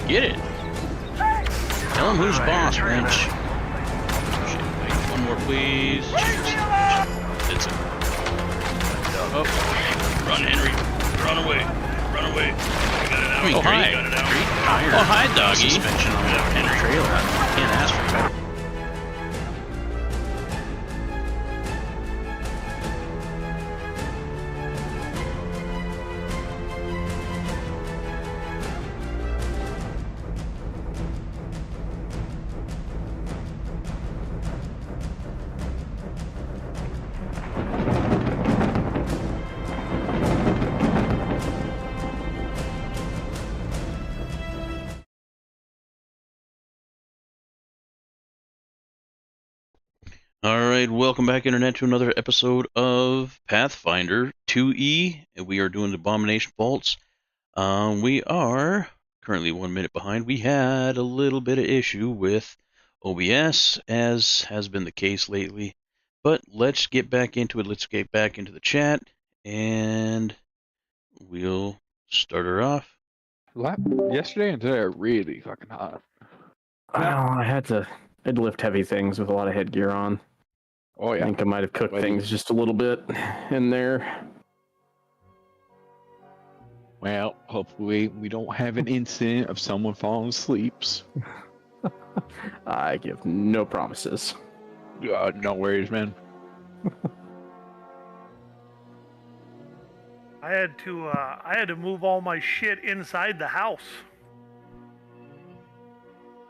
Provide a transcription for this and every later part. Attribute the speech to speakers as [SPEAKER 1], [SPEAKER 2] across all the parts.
[SPEAKER 1] Get it. Tell him who's boss, Wrench. Shit, wait, one more, please. That's it. Oh, run, Henry. Run away. Run away. I got it out. Oh, hi. Got it out. Oh, hi, doggy. Suspension on that Henry trailer. I can't ask for better. Alright, welcome back, Internet, to another episode of Pathfinder 2E, and we are doing the Abomination Vaults. We are currently 1 minute behind. We had a little bit of issue with OBS, as has been the case lately, but let's get back into it. Let's get back into the chat, and we'll start her off.
[SPEAKER 2] Yesterday and today are really fucking hot.
[SPEAKER 3] I had to lift heavy things with a lot of headgear on.
[SPEAKER 2] Oh yeah.
[SPEAKER 3] I think I might have cooked things just a little bit in there.
[SPEAKER 2] Well, hopefully we don't have an incident of someone falling asleep.
[SPEAKER 3] I give no promises.
[SPEAKER 2] No worries, man.
[SPEAKER 4] I had to move all my shit inside the house.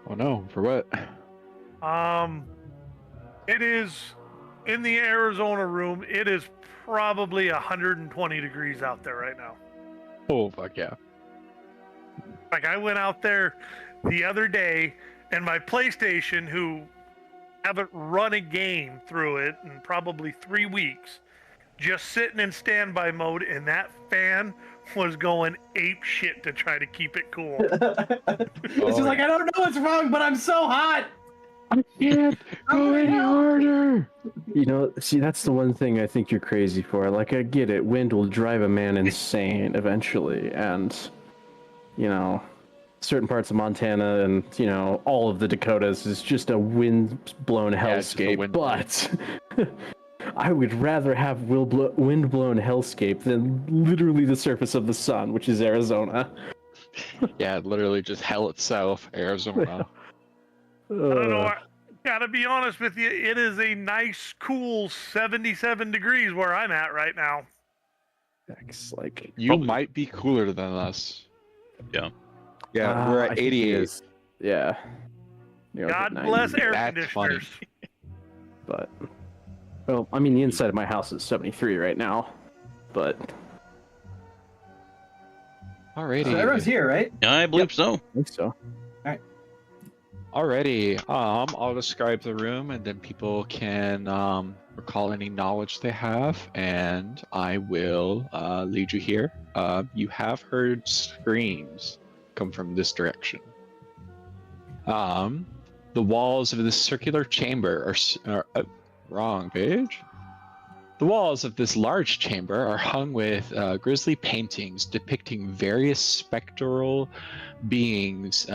[SPEAKER 2] Oh no, for what?
[SPEAKER 4] It is in the Arizona room. It is probably 120 degrees out there right now.
[SPEAKER 2] Oh fuck yeah.
[SPEAKER 4] Like, I went out there the other day, and my PlayStation, who haven't run a game through it in probably 3 weeks, just sitting in standby mode, and that fan was going ape shit to try to keep it cool.
[SPEAKER 5] It's just like, I don't know what's wrong, but I'm so hot.
[SPEAKER 2] I can't go any harder.
[SPEAKER 3] You know, see, that's the one thing I think you're crazy for. Like, I get it. Wind will drive a man insane eventually. And, you know, certain parts of Montana and, you know, all of the Dakotas is just a wind-blown hellscape. But I would rather have wind-blown hellscape than literally the surface of the sun, which is Arizona.
[SPEAKER 2] Yeah, literally just hell itself, Arizona.
[SPEAKER 4] I don't know. I gotta be honest with you. It is a nice, cool 77 degrees where I'm at right now.
[SPEAKER 3] Like,
[SPEAKER 2] You might be cooler than us.
[SPEAKER 1] Yeah.
[SPEAKER 2] Yeah, we're
[SPEAKER 3] I
[SPEAKER 2] at
[SPEAKER 3] think it
[SPEAKER 2] 88.
[SPEAKER 3] is. Yeah. You know,
[SPEAKER 4] God
[SPEAKER 3] 90,
[SPEAKER 4] bless air
[SPEAKER 2] That's
[SPEAKER 4] conditioners.
[SPEAKER 3] But, well, I mean, the inside of my house is 73 right now. But
[SPEAKER 2] Alrighty.
[SPEAKER 5] So everyone's here, right?
[SPEAKER 1] I believe so.
[SPEAKER 3] I think so.
[SPEAKER 2] Alrighty, I'll describe the room and then people can recall any knowledge they have, and I will lead you here. You have heard screams come from this direction. The walls of this circular chamber are wrong page. The walls of this large chamber are hung with grisly paintings depicting various spectral beings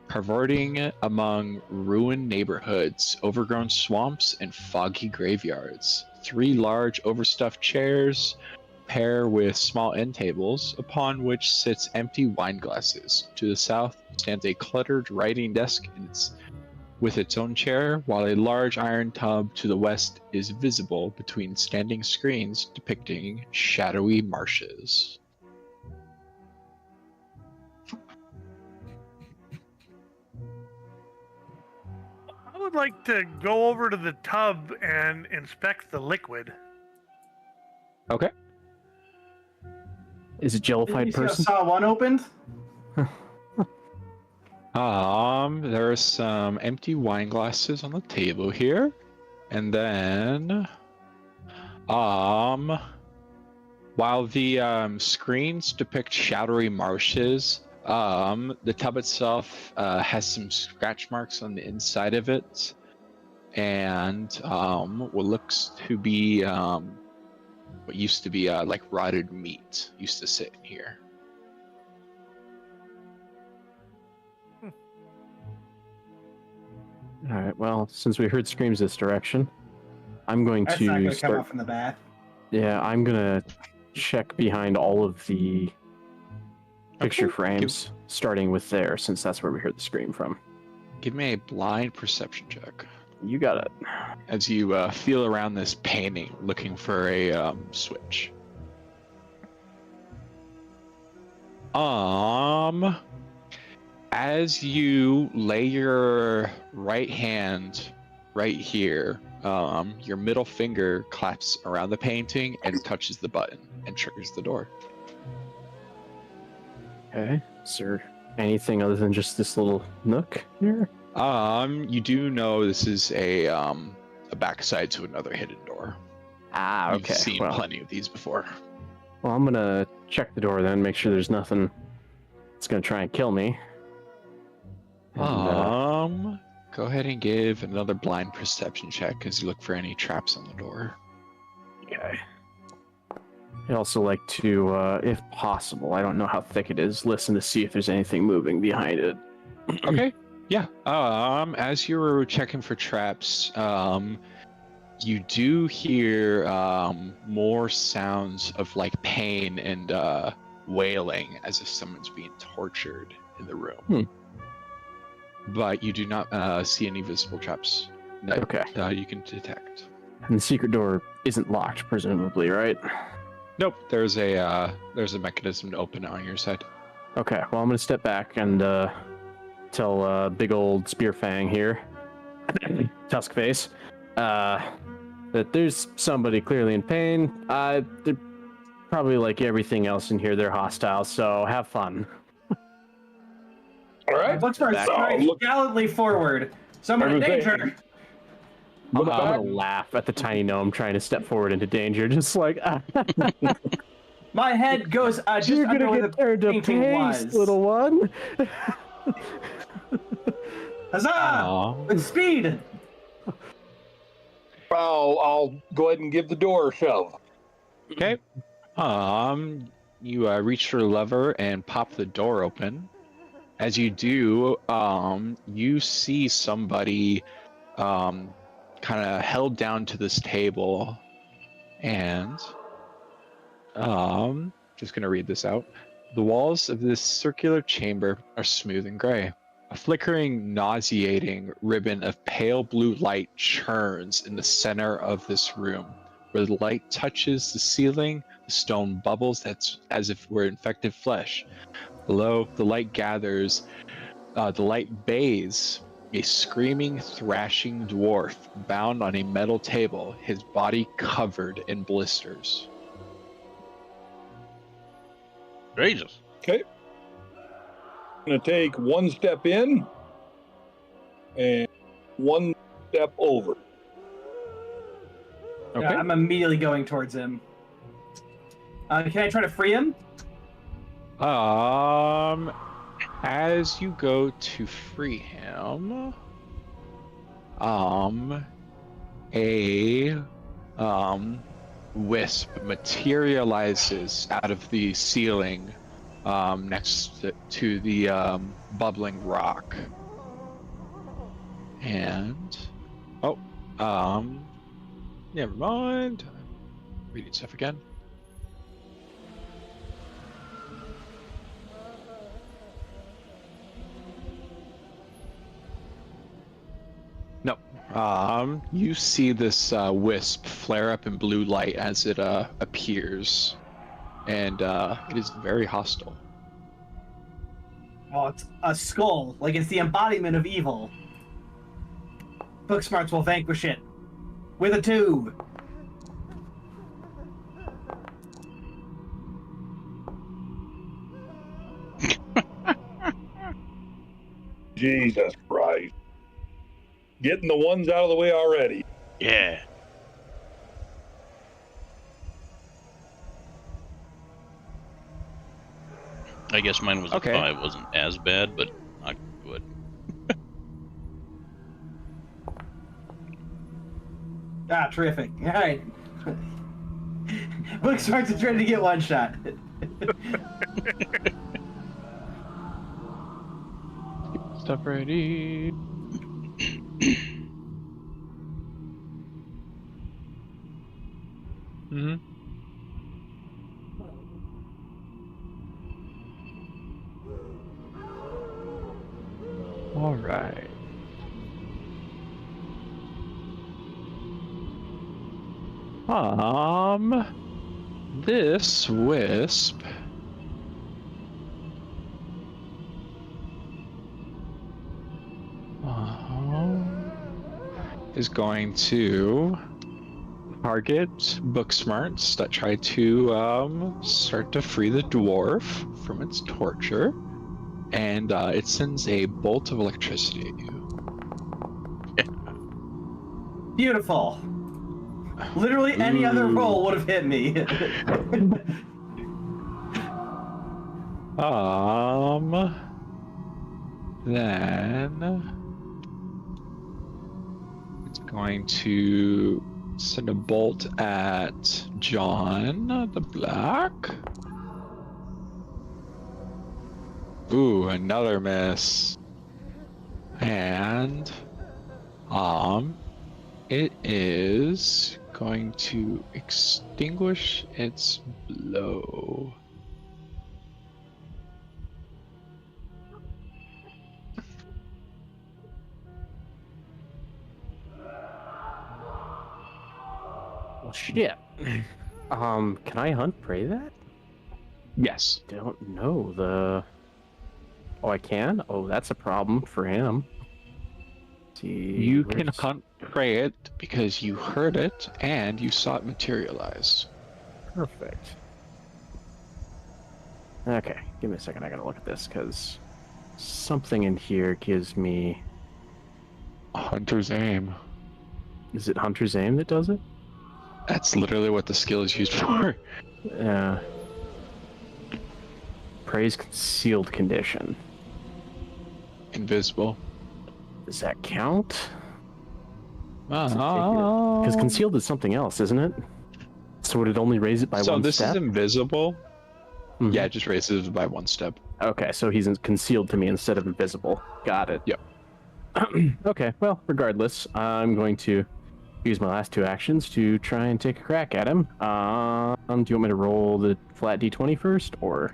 [SPEAKER 2] cavorting among ruined neighborhoods, overgrown swamps, and foggy graveyards. 3 large overstuffed chairs pair with small end tables, upon which sits empty wine glasses. To the south stands a cluttered writing desk with its own chair, while a large iron tub to the west is visible between standing screens depicting shadowy marshes.
[SPEAKER 4] I would like to go over to the tub and inspect the liquid.
[SPEAKER 2] Okay.
[SPEAKER 3] Is it jellified
[SPEAKER 5] You see how
[SPEAKER 3] person?
[SPEAKER 5] saw one opened?
[SPEAKER 2] There are some empty wine glasses on the table here, and then, while the screens depict shadowy marshes, the tub itself has some scratch marks on the inside of it, and what looks to be what used to be like rotted meat used to sit in here.
[SPEAKER 3] All right. Well, since we heard screams this direction, I'm going
[SPEAKER 5] That's
[SPEAKER 3] to
[SPEAKER 5] not going to come
[SPEAKER 3] start.
[SPEAKER 5] out from the bath.
[SPEAKER 3] Yeah, I'm gonna check behind all of the picture
[SPEAKER 2] Okay.
[SPEAKER 3] frames, starting with there, since that's where we heard the scream from.
[SPEAKER 2] Give me a blind perception check
[SPEAKER 3] You got it.
[SPEAKER 2] as you feel around this painting, looking for a switch. As you lay your right hand right here, your middle finger claps around the painting and touches the button and triggers the door.
[SPEAKER 3] Okay. Is there anything other than just this little nook here?
[SPEAKER 2] You do know this is a backside to another hidden door.
[SPEAKER 3] Ah,
[SPEAKER 2] You've
[SPEAKER 3] okay.
[SPEAKER 2] seen
[SPEAKER 3] Well,
[SPEAKER 2] plenty of these before.
[SPEAKER 3] I'm gonna check the door then, make sure there's nothing that's gonna try and kill me. And,
[SPEAKER 2] Go ahead and give another blind perception check as you look for any traps on the door.
[SPEAKER 3] okay. I'd also like to, if possible, I don't know how thick it is, listen to see if there's anything moving behind it.
[SPEAKER 2] Okay. Yeah. As you were checking for traps, you do hear more sounds of like pain and wailing as if someone's being tortured in the room. But you do not see any visible traps that
[SPEAKER 3] Okay.
[SPEAKER 2] you can detect.
[SPEAKER 3] And the secret door isn't locked, presumably, right?
[SPEAKER 2] Nope. There's a mechanism to open it on your side.
[SPEAKER 3] Okay, well, I'm gonna step back and tell big old Spearfang here, Tuskface, that there's somebody clearly in pain. They're probably like everything else in here, they're hostile, so have fun.
[SPEAKER 6] All right.
[SPEAKER 5] Looks for
[SPEAKER 6] Back
[SPEAKER 5] strides
[SPEAKER 6] off.
[SPEAKER 5] gallantly forward. Someone in
[SPEAKER 6] Everything.
[SPEAKER 5] danger.
[SPEAKER 3] I'm
[SPEAKER 6] Look
[SPEAKER 3] gonna
[SPEAKER 6] back.
[SPEAKER 3] laugh at the tiny gnome trying to step forward into danger, just like,
[SPEAKER 5] My head goes just
[SPEAKER 3] you're
[SPEAKER 5] under
[SPEAKER 3] gonna
[SPEAKER 5] where
[SPEAKER 3] get
[SPEAKER 5] the
[SPEAKER 3] turned to
[SPEAKER 5] painting
[SPEAKER 3] paste,
[SPEAKER 5] was.
[SPEAKER 3] little one.
[SPEAKER 5] Huzzah! With speed.
[SPEAKER 6] I'll go ahead and give the door a shove.
[SPEAKER 2] Okay. You reach for the lever and pop the door open. As you do, you see somebody kind of held down to this table, and just gonna read this out. The walls of this circular chamber are smooth and gray. A flickering, nauseating ribbon of pale blue light churns in the center of this room. Where the light touches the ceiling, the stone bubbles as if it were infected flesh. Below, the light gathers, the light bathes a screaming, thrashing dwarf bound on a metal table, his body covered in blisters.
[SPEAKER 1] Jesus.
[SPEAKER 6] Okay. I'm going to take one step in and one step over.
[SPEAKER 2] Okay.
[SPEAKER 5] Yeah, I'm immediately going towards him. Can I try to free him?
[SPEAKER 2] As you go to free him, a wisp materializes out of the ceiling next to the bubbling rock. And never mind. Reading stuff again. No. You see this wisp flare up in blue light as it appears, and it is very hostile.
[SPEAKER 5] Oh, it's a skull. Like it's the embodiment of evil. Booksmarts will vanquish it. With a tube.
[SPEAKER 6] Jesus Christ. Getting the ones out of the way already.
[SPEAKER 1] Yeah. I guess mine was
[SPEAKER 2] Okay.
[SPEAKER 1] a 5. Wasn't as bad, but not good.
[SPEAKER 5] Ah, terrific. All right. Booksmarts are trying to get one shot.
[SPEAKER 2] stuff ready. Mm-hmm. All right. This wisp is going to target book smarts that try to start to free the dwarf from its torture, and it sends a bolt of electricity at you.
[SPEAKER 5] Beautiful. Literally any other roll would have hit me.
[SPEAKER 2] Then it's going to send a bolt at John the Black. Ooh, another miss. And it is going to extinguish its blow.
[SPEAKER 3] Well, shit. Can I hunt prey that?
[SPEAKER 2] Yes.
[SPEAKER 3] Don't know the. Oh, I can. Oh, that's a problem for him. See,
[SPEAKER 2] You can
[SPEAKER 3] where's-
[SPEAKER 2] hunt prey it because you heard it and you saw it materialize.
[SPEAKER 3] Perfect. Okay, give me a second. I gotta look at this because something in here gives me.
[SPEAKER 2] Hunter's aim.
[SPEAKER 3] Is it Hunter's Aim that does it?
[SPEAKER 2] That's literally what the skill is used for.
[SPEAKER 3] Yeah. Prey's concealed condition.
[SPEAKER 2] Invisible.
[SPEAKER 3] Does that count? Because
[SPEAKER 2] Because
[SPEAKER 3] concealed is something else, isn't it? So would it only raise it by
[SPEAKER 2] so
[SPEAKER 3] one
[SPEAKER 2] this
[SPEAKER 3] step?
[SPEAKER 2] is invisible.
[SPEAKER 3] Mhm.
[SPEAKER 2] Yeah, it just raises it by one step.
[SPEAKER 3] Okay, so he's concealed to me instead of invisible. Got it.
[SPEAKER 2] Yep.
[SPEAKER 3] Okay, well, regardless, I'm going to use my last two actions to try and take a crack at him. Do you want me to roll the flat d20 first, or?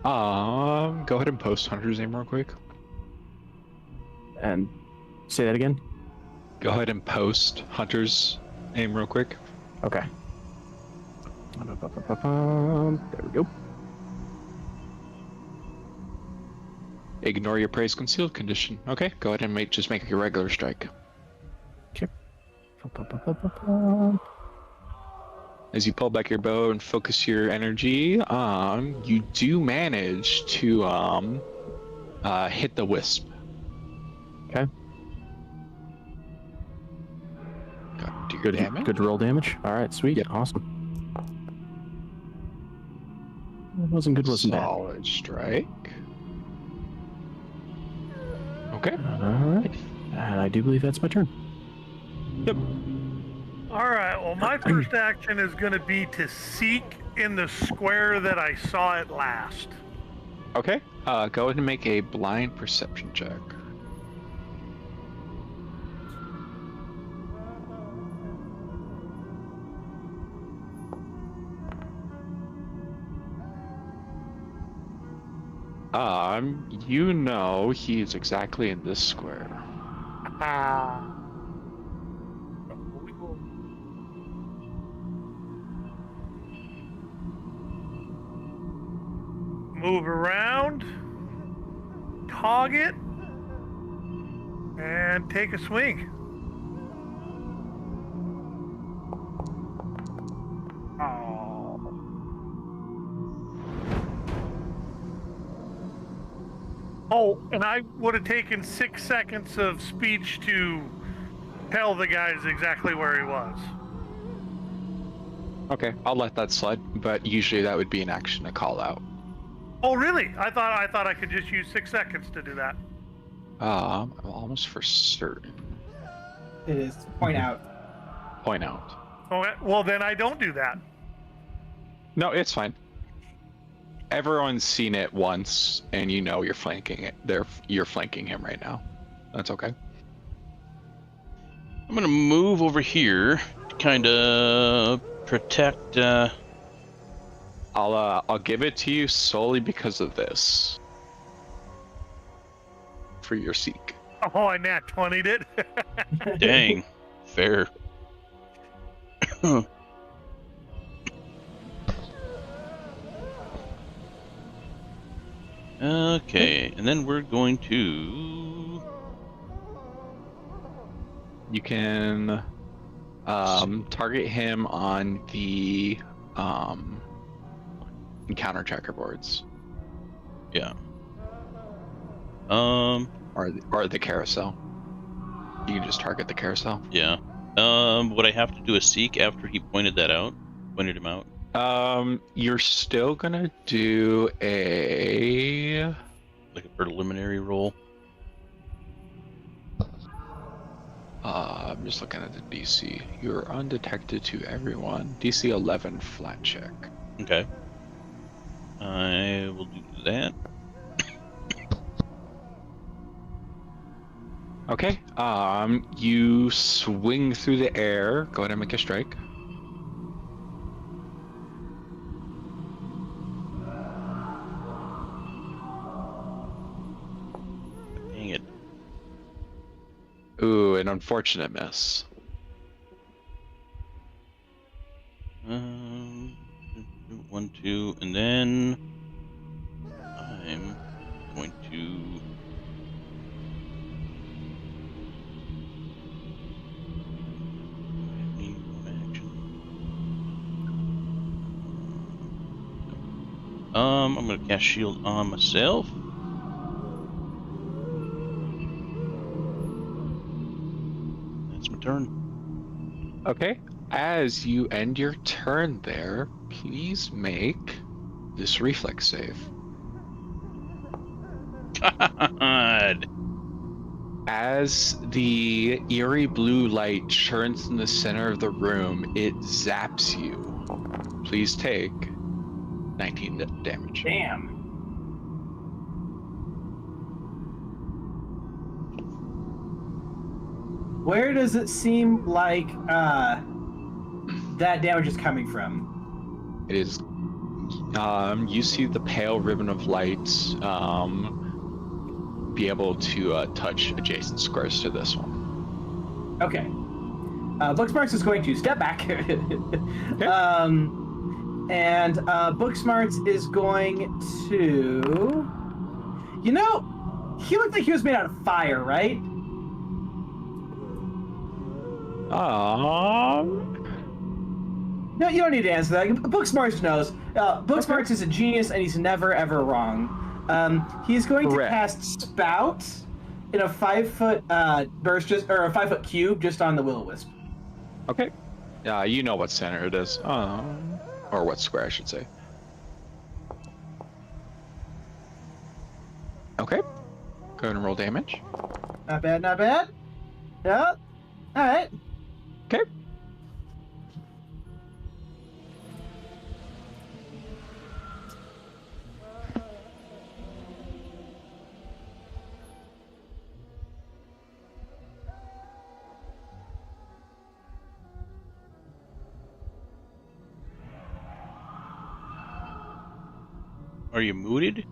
[SPEAKER 2] Go ahead and post Hunter's aim real quick.
[SPEAKER 3] And say that again?
[SPEAKER 2] Go ahead and post Hunter's aim real quick.
[SPEAKER 3] Okay. There we go.
[SPEAKER 2] Ignore your prey's concealed condition. Okay, go ahead and just make a regular strike. As you pull back your bow and focus your energy, you do manage to hit the wisp.
[SPEAKER 3] Okay.
[SPEAKER 2] Do your
[SPEAKER 3] Good,
[SPEAKER 2] damage.
[SPEAKER 3] good roll damage. All right, sweet,
[SPEAKER 2] Yep.
[SPEAKER 3] awesome. It wasn't good, wasn't bad.
[SPEAKER 2] Solid strike. Okay.
[SPEAKER 3] All right, and I do believe that's my turn.
[SPEAKER 2] Yep.
[SPEAKER 4] All right. Well, my first action is going to be to seek in the square that I saw it last.
[SPEAKER 2] Okay. Go ahead and make a blind perception check. You know he is exactly in this square.
[SPEAKER 4] Move around, target, and take a swing. Oh, and I would have taken 6 seconds of speech to tell the guys exactly where he was.
[SPEAKER 2] Okay, I'll let that slide, but usually that would be an action to call out.
[SPEAKER 4] Oh, really? I thought I could just use 6 seconds to do that.
[SPEAKER 2] I'm almost for certain.
[SPEAKER 5] It is point out.
[SPEAKER 2] Point out.
[SPEAKER 4] Okay, well then I don't do that.
[SPEAKER 2] No, it's fine. everyone's seen it once, and you know you're flanking it. You're flanking him right now. That's okay.
[SPEAKER 1] I'm gonna move over here to kind of protect.
[SPEAKER 2] I'll give it to you solely because of this. For your seek.
[SPEAKER 4] Oh, I nat 20'd it.
[SPEAKER 1] Dang, fair. Okay, and then we're going to.
[SPEAKER 2] You can target him on the encounter checkerboards.
[SPEAKER 1] Yeah.
[SPEAKER 2] Or the carousel. You can just target the carousel.
[SPEAKER 1] Yeah. Would I have to do a seek after he pointed him out?
[SPEAKER 2] You're still gonna do a
[SPEAKER 1] Like a preliminary roll?
[SPEAKER 2] I'm just looking at the DC. You're undetected to everyone. DC 11 flat check.
[SPEAKER 1] Okay. I will do that.
[SPEAKER 2] Okay. You swing through the air. Go ahead and make a strike.
[SPEAKER 1] Dang it.
[SPEAKER 2] Ooh, an unfortunate miss.
[SPEAKER 1] 1, 2, and then I'm going to. I'm gonna cast shield on myself. That's my turn.
[SPEAKER 2] Okay. As you end your turn there, please make this reflex save.
[SPEAKER 1] God.
[SPEAKER 2] As the eerie blue light churns in the center of the room, it zaps you. Please take 19 damage.
[SPEAKER 5] Damn. Where does it seem like that damage is coming from?
[SPEAKER 2] It is. You see the pale ribbon of light be able to touch adjacent squares to this one.
[SPEAKER 5] Okay. Booksmarts is going to step back. And Booksmarts is going to. You know, he looked like he was made out of fire, right? No, you don't need to answer that. Booksmarts knows. Booksmarts is a genius, and he's never ever wrong. He's going to cast Spout in a 5-foot burst, or a 5-foot cube, just on the Will-O-Wisp.
[SPEAKER 2] Okay. You know what center it is, or what square I should say. Okay. Go ahead and roll damage.
[SPEAKER 5] Not bad, not bad. Yeah. All right.
[SPEAKER 2] Okay.
[SPEAKER 1] Are you mooted?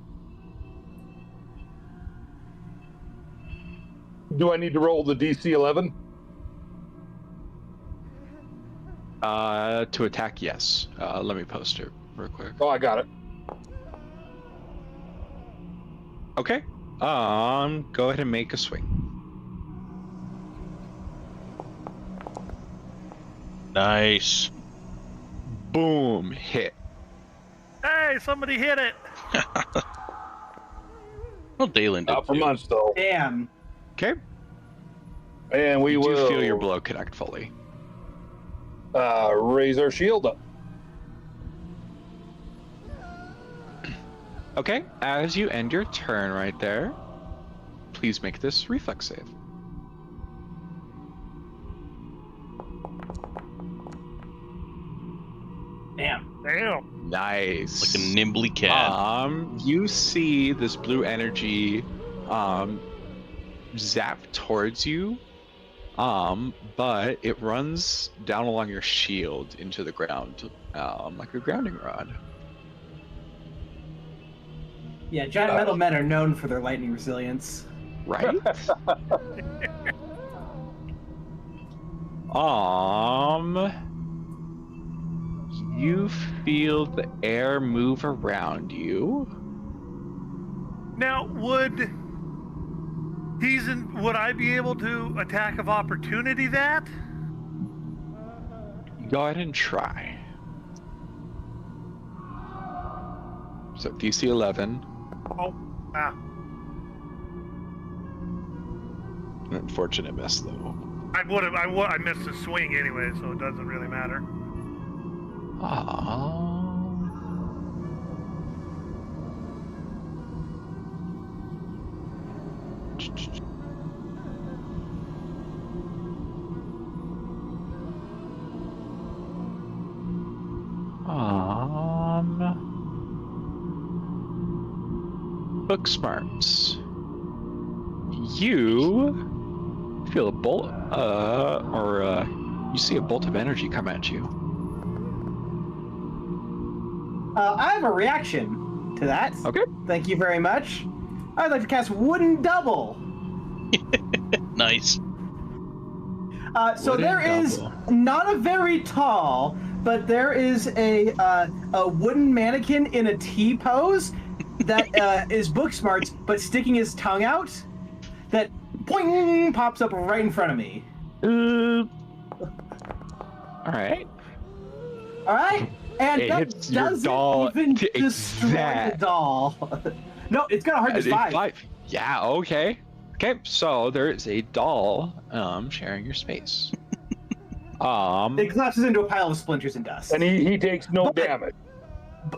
[SPEAKER 6] Do I need to roll the DC 11?
[SPEAKER 2] To attack, yes. Let me post it real quick.
[SPEAKER 6] Oh, I got it.
[SPEAKER 2] Okay. Go ahead and make a swing.
[SPEAKER 1] Nice.
[SPEAKER 2] Boom, hit.
[SPEAKER 4] Hey, somebody hit it.
[SPEAKER 1] Well, Dalen did.
[SPEAKER 6] Not for
[SPEAKER 1] too.
[SPEAKER 6] months, though.
[SPEAKER 5] Damn.
[SPEAKER 2] Okay.
[SPEAKER 6] And we
[SPEAKER 2] You do
[SPEAKER 6] will
[SPEAKER 2] feel your blow connect fully.
[SPEAKER 6] raise our shield up.
[SPEAKER 2] Okay, as you end your turn right there, please make this reflex save.
[SPEAKER 5] Damn.
[SPEAKER 4] Damn.
[SPEAKER 2] Nice.
[SPEAKER 1] like a nimbly cat.
[SPEAKER 2] You see this blue energy zap towards you, but it runs down along your shield into the ground, like a grounding rod.
[SPEAKER 5] Yeah, giant metal men are known for their lightning resilience.
[SPEAKER 2] Right? You feel the air move around you.
[SPEAKER 4] Now, would I be able to attack of opportunity that?
[SPEAKER 2] Go ahead and try. So DC 11.
[SPEAKER 4] Oh, ah.
[SPEAKER 2] An unfortunate miss, though.
[SPEAKER 4] I missed a swing anyway, so it doesn't really matter.
[SPEAKER 2] Book smarts. You feel a bolt, you see a bolt of energy come at you.
[SPEAKER 5] I have a reaction to that.
[SPEAKER 2] Okay.
[SPEAKER 5] Thank you very much. I'd like to cast Wooden Double.
[SPEAKER 1] Nice.
[SPEAKER 5] So
[SPEAKER 2] Wooden
[SPEAKER 5] there is
[SPEAKER 2] double.
[SPEAKER 5] not a very tall, but there is a wooden mannequin in a T pose that is book smarts, but sticking his tongue out. That boing pops up right in front of me.
[SPEAKER 2] All right.
[SPEAKER 5] All right, and
[SPEAKER 2] It
[SPEAKER 5] that
[SPEAKER 2] hits your
[SPEAKER 5] doesn't
[SPEAKER 2] doll
[SPEAKER 5] even
[SPEAKER 2] to
[SPEAKER 5] destroy the
[SPEAKER 2] exact-
[SPEAKER 5] doll. No, it's got a hardness
[SPEAKER 2] It's
[SPEAKER 5] 5.
[SPEAKER 2] Yeah. Okay. Okay. So there is a doll sharing your space.
[SPEAKER 5] It collapses into a pile of splinters and dust.
[SPEAKER 6] And he takes no
[SPEAKER 5] But-
[SPEAKER 6] damage.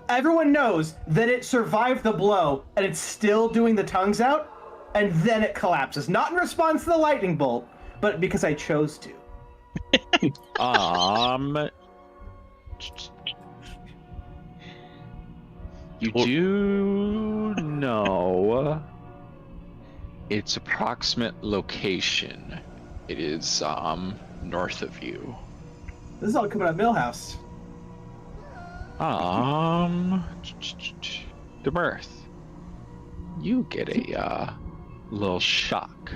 [SPEAKER 5] Everyone knows that it survived the blow, and it's still doing the tongues out, and then it collapses. Not in response to the lightning bolt, but because I chose to.
[SPEAKER 2] You do know its approximate location. It is north of you.
[SPEAKER 5] This is all coming out of Millhouse.
[SPEAKER 2] Demirth, you get a little shock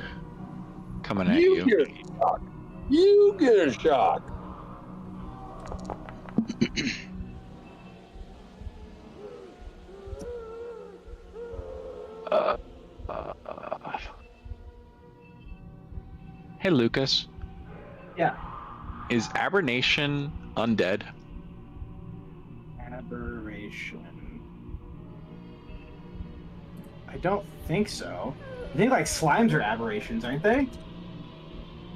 [SPEAKER 2] coming at you.
[SPEAKER 6] You get a shock. You get a shock.
[SPEAKER 2] Hey, Lucas.
[SPEAKER 5] Yeah.
[SPEAKER 2] Is Abomination undead?
[SPEAKER 5] Aberration. I don't think so. I think like slimes are aberrations, aren't they?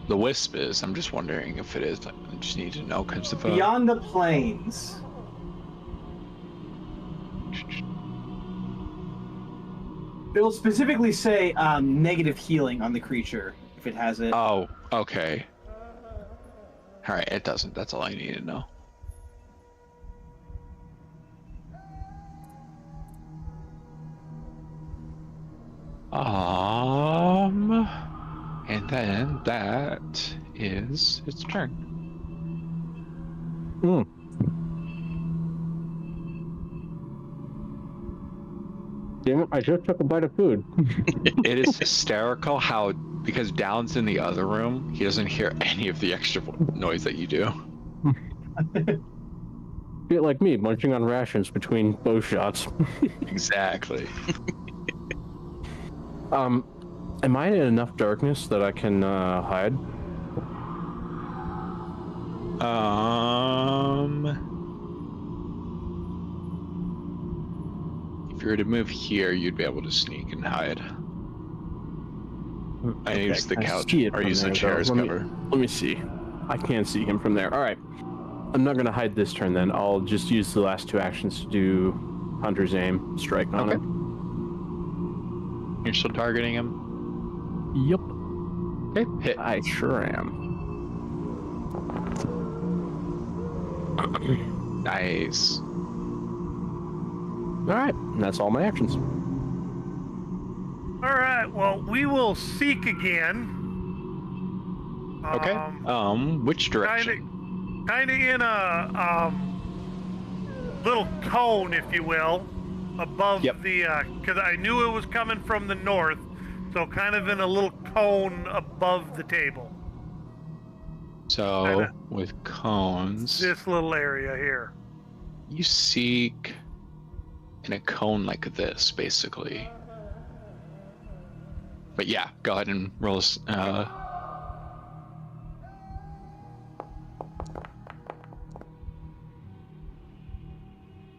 [SPEAKER 2] The wisp is. I'm just wondering if it is. I just need to know because of
[SPEAKER 5] Beyond the plains. It'll specifically say negative healing on the creature if it has it.
[SPEAKER 2] Oh, okay. All right, it doesn't. That's all I need to know. And then that is its turn.
[SPEAKER 3] Damn it, I just took a bite of food.
[SPEAKER 2] It is hysterical how, because Down's in the other room, he doesn't hear any of the extra noise that you do.
[SPEAKER 3] Bit like me, munching on rations between bow shots.
[SPEAKER 2] Exactly.
[SPEAKER 3] Am I in enough darkness that I can hide?
[SPEAKER 2] If you were to move here, you'd be able to sneak and hide. I use the
[SPEAKER 3] I
[SPEAKER 2] couch
[SPEAKER 3] see it
[SPEAKER 2] or
[SPEAKER 3] from
[SPEAKER 2] use the
[SPEAKER 3] there,
[SPEAKER 2] chair as
[SPEAKER 3] though.
[SPEAKER 2] cover.
[SPEAKER 3] Let me see. I can't see him from there. All right. I'm not going to hide this turn then. I'll just use the last 2 actions to do Hunter's Aim, strike on
[SPEAKER 2] Okay.
[SPEAKER 3] him.
[SPEAKER 2] You're still targeting him?
[SPEAKER 3] Yup.
[SPEAKER 2] Okay, hit.
[SPEAKER 3] I sure am.
[SPEAKER 2] Nice.
[SPEAKER 3] right, that's all my actions.
[SPEAKER 4] All right. Well, we will seek again.
[SPEAKER 2] Okay. Which direction?
[SPEAKER 4] Kind of in a little cone, if you will, above
[SPEAKER 2] Yep.
[SPEAKER 4] the. Because I knew it was coming from the north, so kind of in a little cone above the table.
[SPEAKER 2] So
[SPEAKER 4] Kinda.
[SPEAKER 2] with cones,
[SPEAKER 4] This little area here.
[SPEAKER 2] you seek in a cone like this, basically. But yeah, go ahead and roll.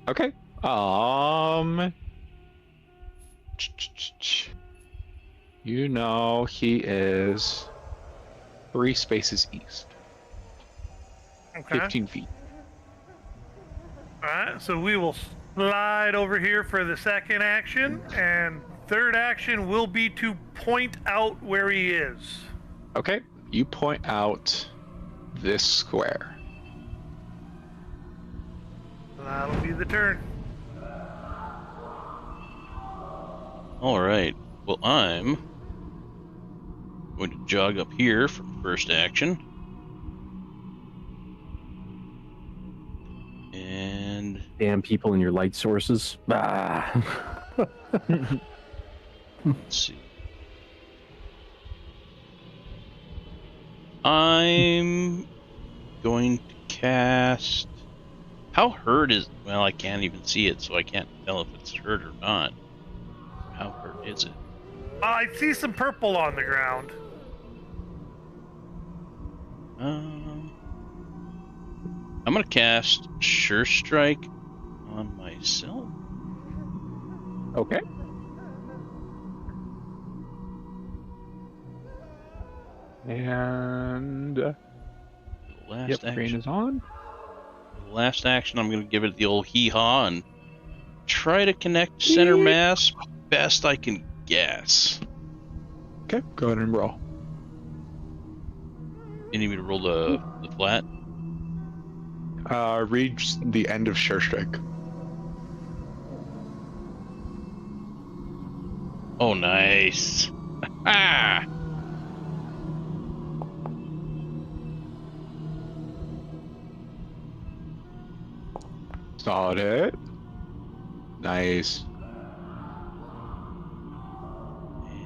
[SPEAKER 2] Okay. You know he is 3 spaces east,
[SPEAKER 4] Okay.
[SPEAKER 2] 15 feet.
[SPEAKER 4] All right. So we will slide over here for the second action, and third action will be to point out where he is.
[SPEAKER 2] Okay. You point out this square.
[SPEAKER 4] That'll be the turn.
[SPEAKER 1] All right. Well, I'm going to jog up here for first action. And
[SPEAKER 3] Damn people and your light sources. Ah.
[SPEAKER 1] let's see. I'm going to cast. How hurt is? Well, I can't even see it, so I can't tell if it's hurt or not. How hurt is it?
[SPEAKER 4] I see some purple on the ground.
[SPEAKER 1] I'm gonna cast Sure Strike on myself.
[SPEAKER 2] Okay. And
[SPEAKER 1] Last
[SPEAKER 2] green
[SPEAKER 1] action.
[SPEAKER 2] is on.
[SPEAKER 1] Last action, I'm gonna give it the old hee-haw and try to connect center mass best I can guess.
[SPEAKER 2] Okay, go ahead and roll.
[SPEAKER 1] You need me to roll the flat?
[SPEAKER 2] Reach the end of Sure Strike.
[SPEAKER 1] Oh, nice. Ah!
[SPEAKER 2] Got it. Nice.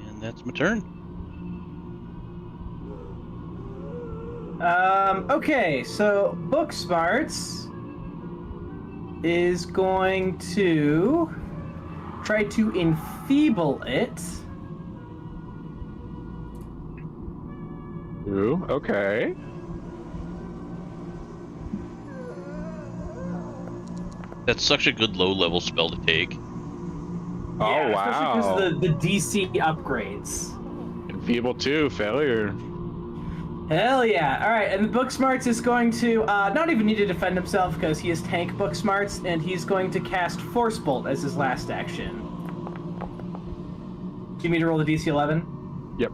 [SPEAKER 1] And that's my turn.
[SPEAKER 5] Okay, so Book Smarts is going to try to enfeeble it.
[SPEAKER 2] Ooh, okay.
[SPEAKER 1] That's such a good low-level spell to take.
[SPEAKER 2] Oh, wow.
[SPEAKER 5] Especially because the DC upgrades.
[SPEAKER 2] Enfeeble 2, failure.
[SPEAKER 5] Hell yeah. Alright, and the Book Smarts is going to not even need to defend himself because he is tank Book Smarts, and he's going to cast Force Bolt as his last action. Do you need me to roll the DC 11?
[SPEAKER 2] Yep.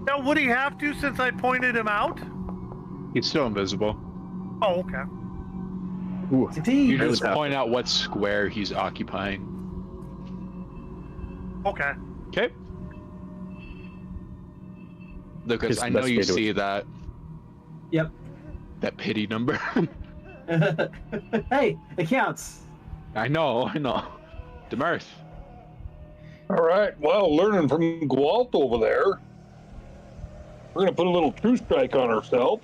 [SPEAKER 4] Now, would he have to since I pointed him out?
[SPEAKER 2] He's still invisible.
[SPEAKER 4] Oh, okay.
[SPEAKER 3] Ooh.
[SPEAKER 5] Indeed.
[SPEAKER 2] You just
[SPEAKER 3] Really
[SPEAKER 2] point out what square he's occupying.
[SPEAKER 4] Okay.
[SPEAKER 2] Okay. Lucas,
[SPEAKER 3] It's
[SPEAKER 2] I
[SPEAKER 3] the
[SPEAKER 2] know
[SPEAKER 3] best
[SPEAKER 2] you
[SPEAKER 3] way to-
[SPEAKER 2] see that
[SPEAKER 5] Yep.
[SPEAKER 2] pity number.
[SPEAKER 5] Hey, it counts.
[SPEAKER 2] I know. Demirth.
[SPEAKER 6] All right. Well, learning from Gwalt over there, we're going to put a little True Strike on ourselves.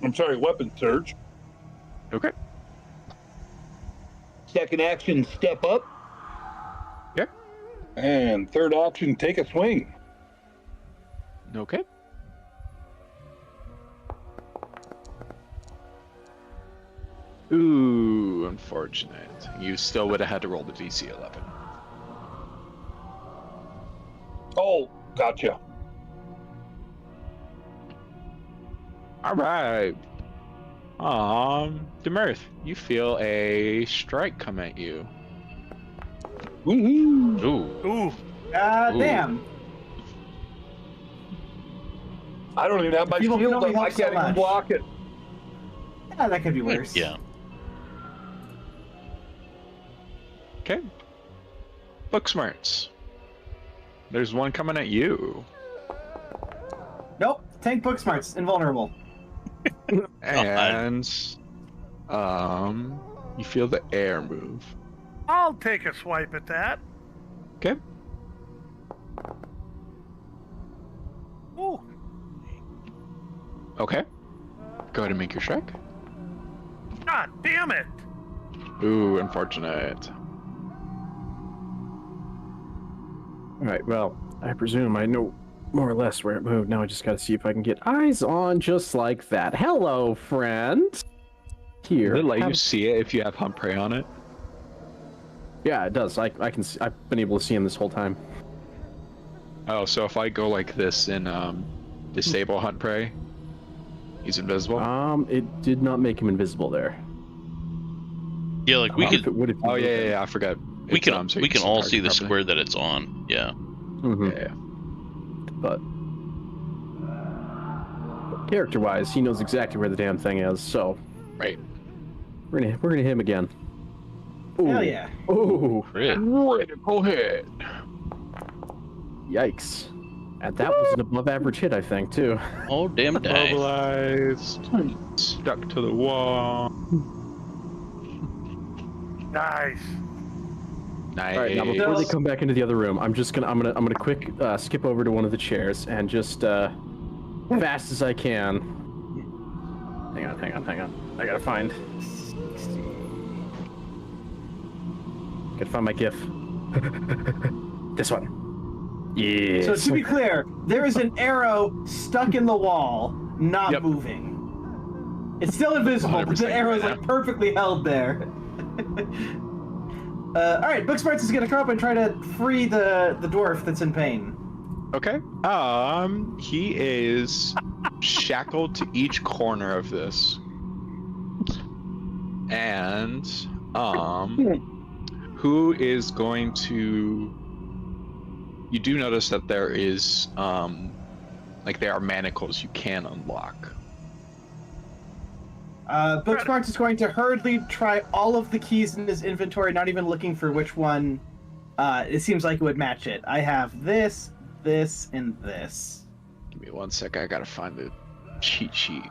[SPEAKER 6] I'm sorry, Weapon Surge.
[SPEAKER 2] Okay.
[SPEAKER 6] Second action, step up.
[SPEAKER 2] Yep.
[SPEAKER 6] And third action, take a swing.
[SPEAKER 2] Okay. Ooh, unfortunate. You still would have had to roll the DC 11.
[SPEAKER 6] Oh, gotcha.
[SPEAKER 2] All right. Demirth, you feel a strike come at you.
[SPEAKER 6] Woohoo!
[SPEAKER 1] Ooh.
[SPEAKER 4] Ooh.
[SPEAKER 1] Ooh.
[SPEAKER 5] Damn.
[SPEAKER 6] I don't even have my
[SPEAKER 5] People
[SPEAKER 6] shield
[SPEAKER 5] don't
[SPEAKER 6] up. I
[SPEAKER 5] help so
[SPEAKER 6] can't even
[SPEAKER 5] much.
[SPEAKER 6] block it.
[SPEAKER 5] Yeah, that could be worse.
[SPEAKER 1] Yeah.
[SPEAKER 2] Okay. Book smarts. There's one coming at you.
[SPEAKER 5] Nope. Tank book smarts. Invulnerable.
[SPEAKER 2] And you feel the air move.
[SPEAKER 4] I'll take a swipe at that.
[SPEAKER 2] Okay.
[SPEAKER 4] Ooh.
[SPEAKER 2] Okay. Go ahead and make your check.
[SPEAKER 4] God damn it.
[SPEAKER 2] Ooh, unfortunate.
[SPEAKER 3] All right. Well, I presume I know more or less where it moved. Now I just got to see if I can get eyes on just like that. Hello, friend. Here.
[SPEAKER 2] Does it let you
[SPEAKER 3] have-
[SPEAKER 2] see it if you have hunt prey on it?
[SPEAKER 3] Yeah, it does. I can. See, I've been able to see him this whole time.
[SPEAKER 2] Oh, so if I go like this and disable hunt prey, he's invisible?
[SPEAKER 3] It did not make him invisible there.
[SPEAKER 1] Yeah, like we
[SPEAKER 3] If it
[SPEAKER 1] could,
[SPEAKER 3] would, if you
[SPEAKER 2] Oh,
[SPEAKER 3] look
[SPEAKER 2] yeah,
[SPEAKER 3] at
[SPEAKER 2] yeah,
[SPEAKER 3] it.
[SPEAKER 2] yeah, I forgot.
[SPEAKER 1] we
[SPEAKER 2] It's,
[SPEAKER 1] can,
[SPEAKER 2] so
[SPEAKER 1] we
[SPEAKER 2] you
[SPEAKER 1] can all see the
[SPEAKER 2] target properly.
[SPEAKER 1] square that it's on. Yeah.
[SPEAKER 3] Mhm.
[SPEAKER 2] Yeah.
[SPEAKER 3] But character-wise, he knows exactly where the damn thing is. So
[SPEAKER 2] Right.
[SPEAKER 3] we're gonna hit him again. Ooh.
[SPEAKER 5] Hell yeah.
[SPEAKER 3] Ooh,
[SPEAKER 1] Crit.
[SPEAKER 2] Critical hit.
[SPEAKER 3] yikes! And that was an above-average hit, I think, too.
[SPEAKER 1] Oh, damn die.
[SPEAKER 2] Mobilized. Stuck to the wall.
[SPEAKER 4] Nice.
[SPEAKER 2] Nice.
[SPEAKER 3] All right, now before they come back into the other room, I'm gonna quick skip over to one of the chairs and just fast as I can. Hang on. I gotta find my GIF. This one. Yeah.
[SPEAKER 5] So to be clear, there is an arrow stuck in the wall, not
[SPEAKER 2] Yep.
[SPEAKER 5] moving. It's still invisible, but
[SPEAKER 2] 100%
[SPEAKER 5] the arrow is
[SPEAKER 2] right
[SPEAKER 5] like perfectly held there. All right, Book Smarts is gonna come up and try to free the dwarf that's in pain.
[SPEAKER 2] Okay. He is shackled to each corner of this. And, who is going to... You do notice that there is, like there are manacles you can unlock.
[SPEAKER 5] Book Smarts is going to hurriedly try all of the keys in his inventory, not even looking for which one it seems like it would match it. I have this, this, and this.
[SPEAKER 2] Give me 1 sec, I gotta find the cheat sheet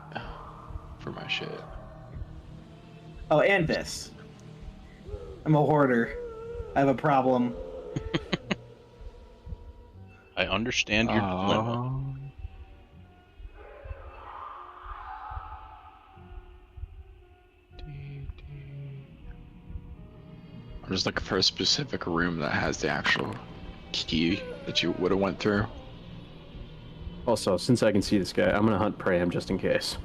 [SPEAKER 2] for my shit.
[SPEAKER 5] Oh, and this. I'm a hoarder. I have a problem.
[SPEAKER 1] I understand your dilemma.
[SPEAKER 2] I'm just looking for a specific room that has the actual key that you would have went through.
[SPEAKER 3] Also, since I can see this guy, I'm gonna hunt prey him just in case.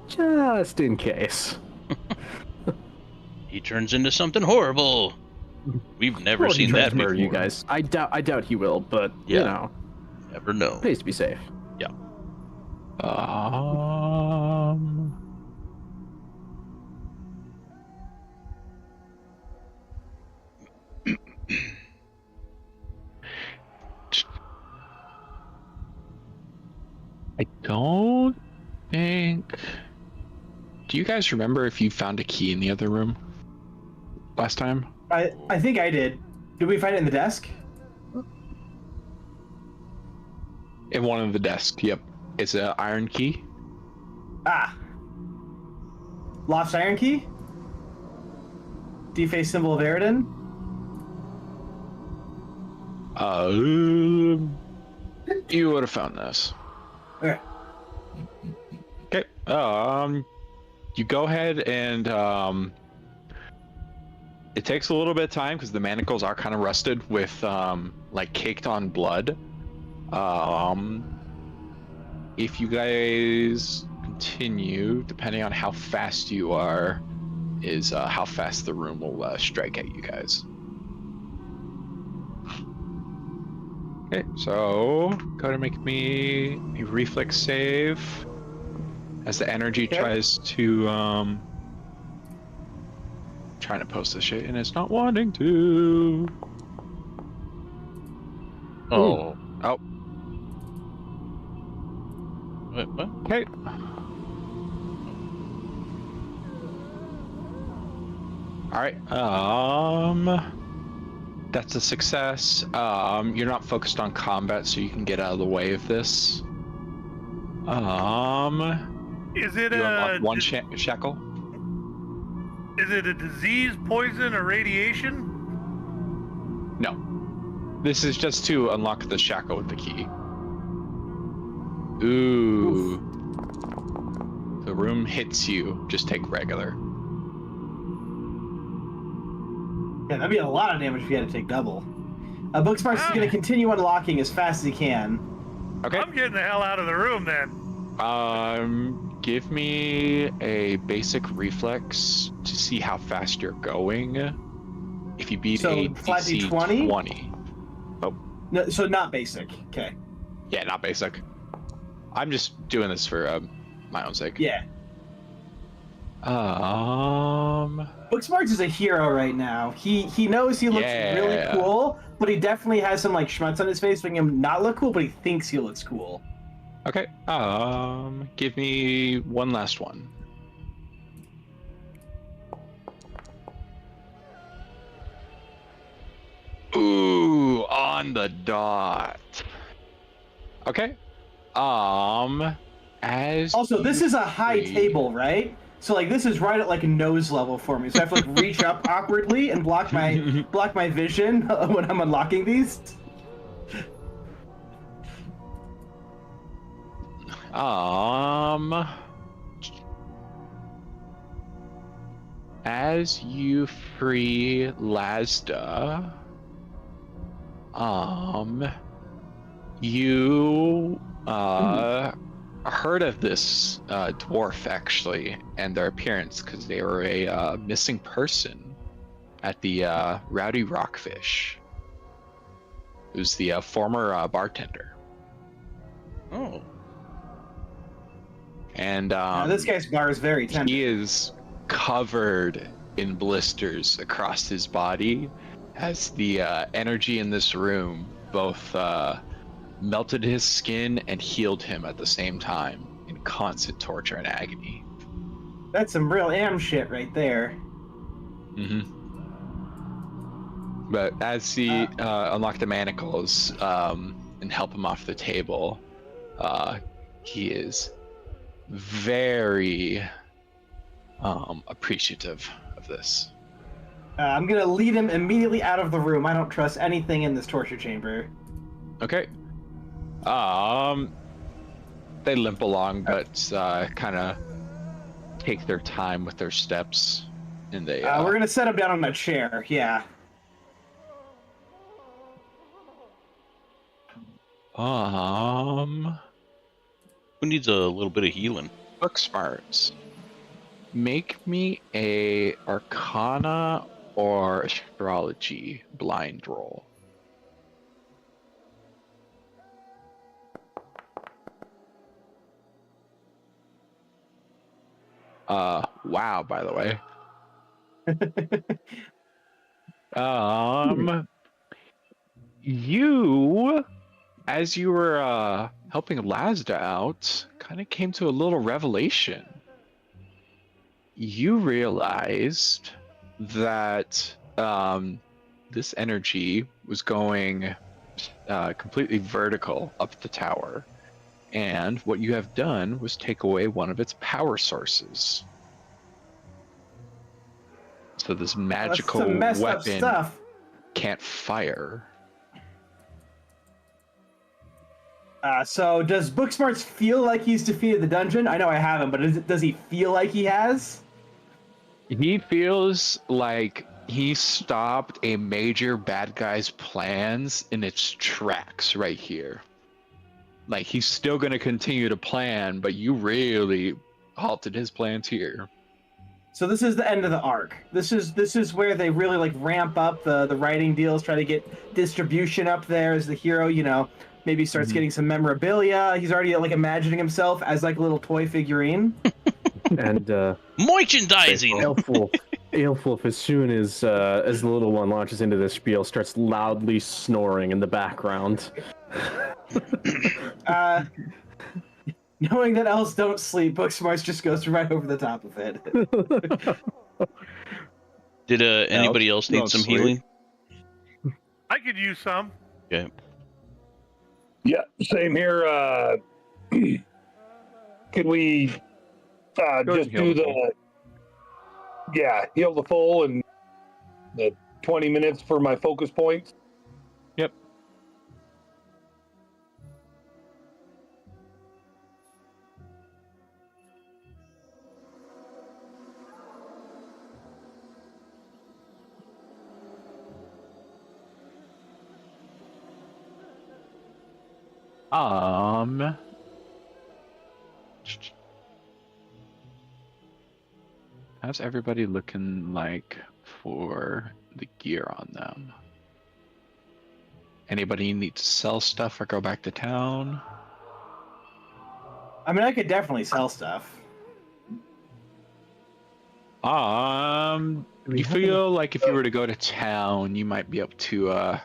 [SPEAKER 3] Just in case.
[SPEAKER 1] He turns into something horrible. We've never
[SPEAKER 3] Or he
[SPEAKER 1] seen
[SPEAKER 3] tries
[SPEAKER 1] that
[SPEAKER 3] to murder
[SPEAKER 1] before.
[SPEAKER 3] you guys. I doubt he will, but
[SPEAKER 1] Yeah.
[SPEAKER 3] you know,
[SPEAKER 1] Never know.
[SPEAKER 3] pays to be safe.
[SPEAKER 2] I don't think... Do you guys remember if you found a key in the other room last time?
[SPEAKER 5] I think I did. Did we find it in the desk?
[SPEAKER 2] In one of the desks, yep. It's an iron key.
[SPEAKER 5] Ah. Lost Iron Key? Deface Symbol of Eridan?
[SPEAKER 2] You would have found this.
[SPEAKER 5] Okay.
[SPEAKER 2] Okay. You go ahead and it takes a little bit of time because the manacles are kind of rusted with like caked on blood. If you guys continue, depending on how fast you are, is how fast the room will strike at you guys. Okay, so go ahead and make me a reflex save as the energy tries to trying to post this shit and it's not wanting to.
[SPEAKER 1] Oh.
[SPEAKER 2] Oh,
[SPEAKER 1] What?
[SPEAKER 2] okay. All right. That's a success. You're not focused on combat, so you can get out of the way of this.
[SPEAKER 4] Is it
[SPEAKER 2] You unlock
[SPEAKER 4] a
[SPEAKER 2] one shackle.
[SPEAKER 4] is it a disease, poison, or radiation?
[SPEAKER 2] No. This is just to unlock the shackle with the key. Ooh. The room hits you. Just take regular.
[SPEAKER 5] Yeah, that'd be a lot of damage if you had to take double. Booksmarts is going to continue unlocking as fast as he can.
[SPEAKER 2] Okay.
[SPEAKER 4] I'm getting the hell out of the room then.
[SPEAKER 2] Give me a basic reflex to see how fast you're going. If you beat a
[SPEAKER 5] flat
[SPEAKER 2] DC
[SPEAKER 5] D20?
[SPEAKER 2] 20. Oh.
[SPEAKER 5] No, so not basic. Okay.
[SPEAKER 2] Yeah, not basic. I'm just doing this for my own sake.
[SPEAKER 5] Yeah.
[SPEAKER 2] Booksmarts
[SPEAKER 5] is a hero right now. He knows he looks really cool, but he definitely has some like schmutz on his face making him not look cool, but he thinks he looks cool.
[SPEAKER 2] Okay. Give me one last one. Ooh, on the dot. Okay. As
[SPEAKER 5] also, this is a high table, right? So like this is right at like nose level for me. So I have to like reach up awkwardly and block my vision when I'm unlocking these.
[SPEAKER 2] As you free Lazda, you heard of this dwarf actually and their appearance because they were a missing person at the Rowdy Rockfish. It was the former bartender.
[SPEAKER 1] Oh.
[SPEAKER 2] And
[SPEAKER 5] this guy's bar is very tempting.
[SPEAKER 2] He is covered in blisters across his body as the energy in this room both melted his skin and healed him at the same time in constant torture and agony.
[SPEAKER 5] That's some real am shit right there.
[SPEAKER 2] But as he unlock the manacles and help him off the table, he is very appreciative of this.
[SPEAKER 5] I'm gonna lead him immediately out of the room. I don't trust anything in this torture chamber.
[SPEAKER 2] Okay. They limp along, but kind of take their time with their steps, and they.
[SPEAKER 5] We're gonna set him down on a chair. Yeah.
[SPEAKER 1] Who needs a little bit of healing?
[SPEAKER 2] Booksmarts. Make me a Arcana or Astrology blind roll. Wow, by the way. You, as you were helping Lazda out, kind of came to a little revelation. You realized that this energy was going completely vertical up the tower, and what you have done was take away one of its power sources. So this magical weapon can't fire.
[SPEAKER 5] So does Booksmarts feel like he's defeated the dungeon? I know I haven't, but does he feel like he has?
[SPEAKER 2] He feels like he stopped a major bad guy's plans in its tracks right here. Like, he's still going to continue to plan, but you really halted his plans here.
[SPEAKER 5] So this is the end of the arc. This is where they really like ramp up the writing deals, try to get distribution up there as the hero, you know, maybe starts getting some memorabilia. He's already like imagining himself as like a little toy figurine.
[SPEAKER 3] And
[SPEAKER 1] merchandising.
[SPEAKER 3] Aelfwulf, as soon as the little one launches into this spiel, starts loudly snoring in the background.
[SPEAKER 5] Knowing that elves don't sleep, Booksmarts just goes right over the top of it.
[SPEAKER 1] Did anybody else need
[SPEAKER 2] don't
[SPEAKER 1] some
[SPEAKER 2] sleep.
[SPEAKER 1] healing?
[SPEAKER 4] I could use some.
[SPEAKER 1] Okay.
[SPEAKER 6] Yeah, same here. Could we
[SPEAKER 2] ahead
[SPEAKER 6] just
[SPEAKER 2] and heal
[SPEAKER 6] do
[SPEAKER 2] the full.
[SPEAKER 6] heal the full and the 20 minutes for my focus points?
[SPEAKER 2] Yep. How's everybody looking like for the gear on them? Anybody need to sell stuff or go back to town?
[SPEAKER 5] I mean, I could definitely sell stuff.
[SPEAKER 2] You feel like if you were to go to town, you might be able to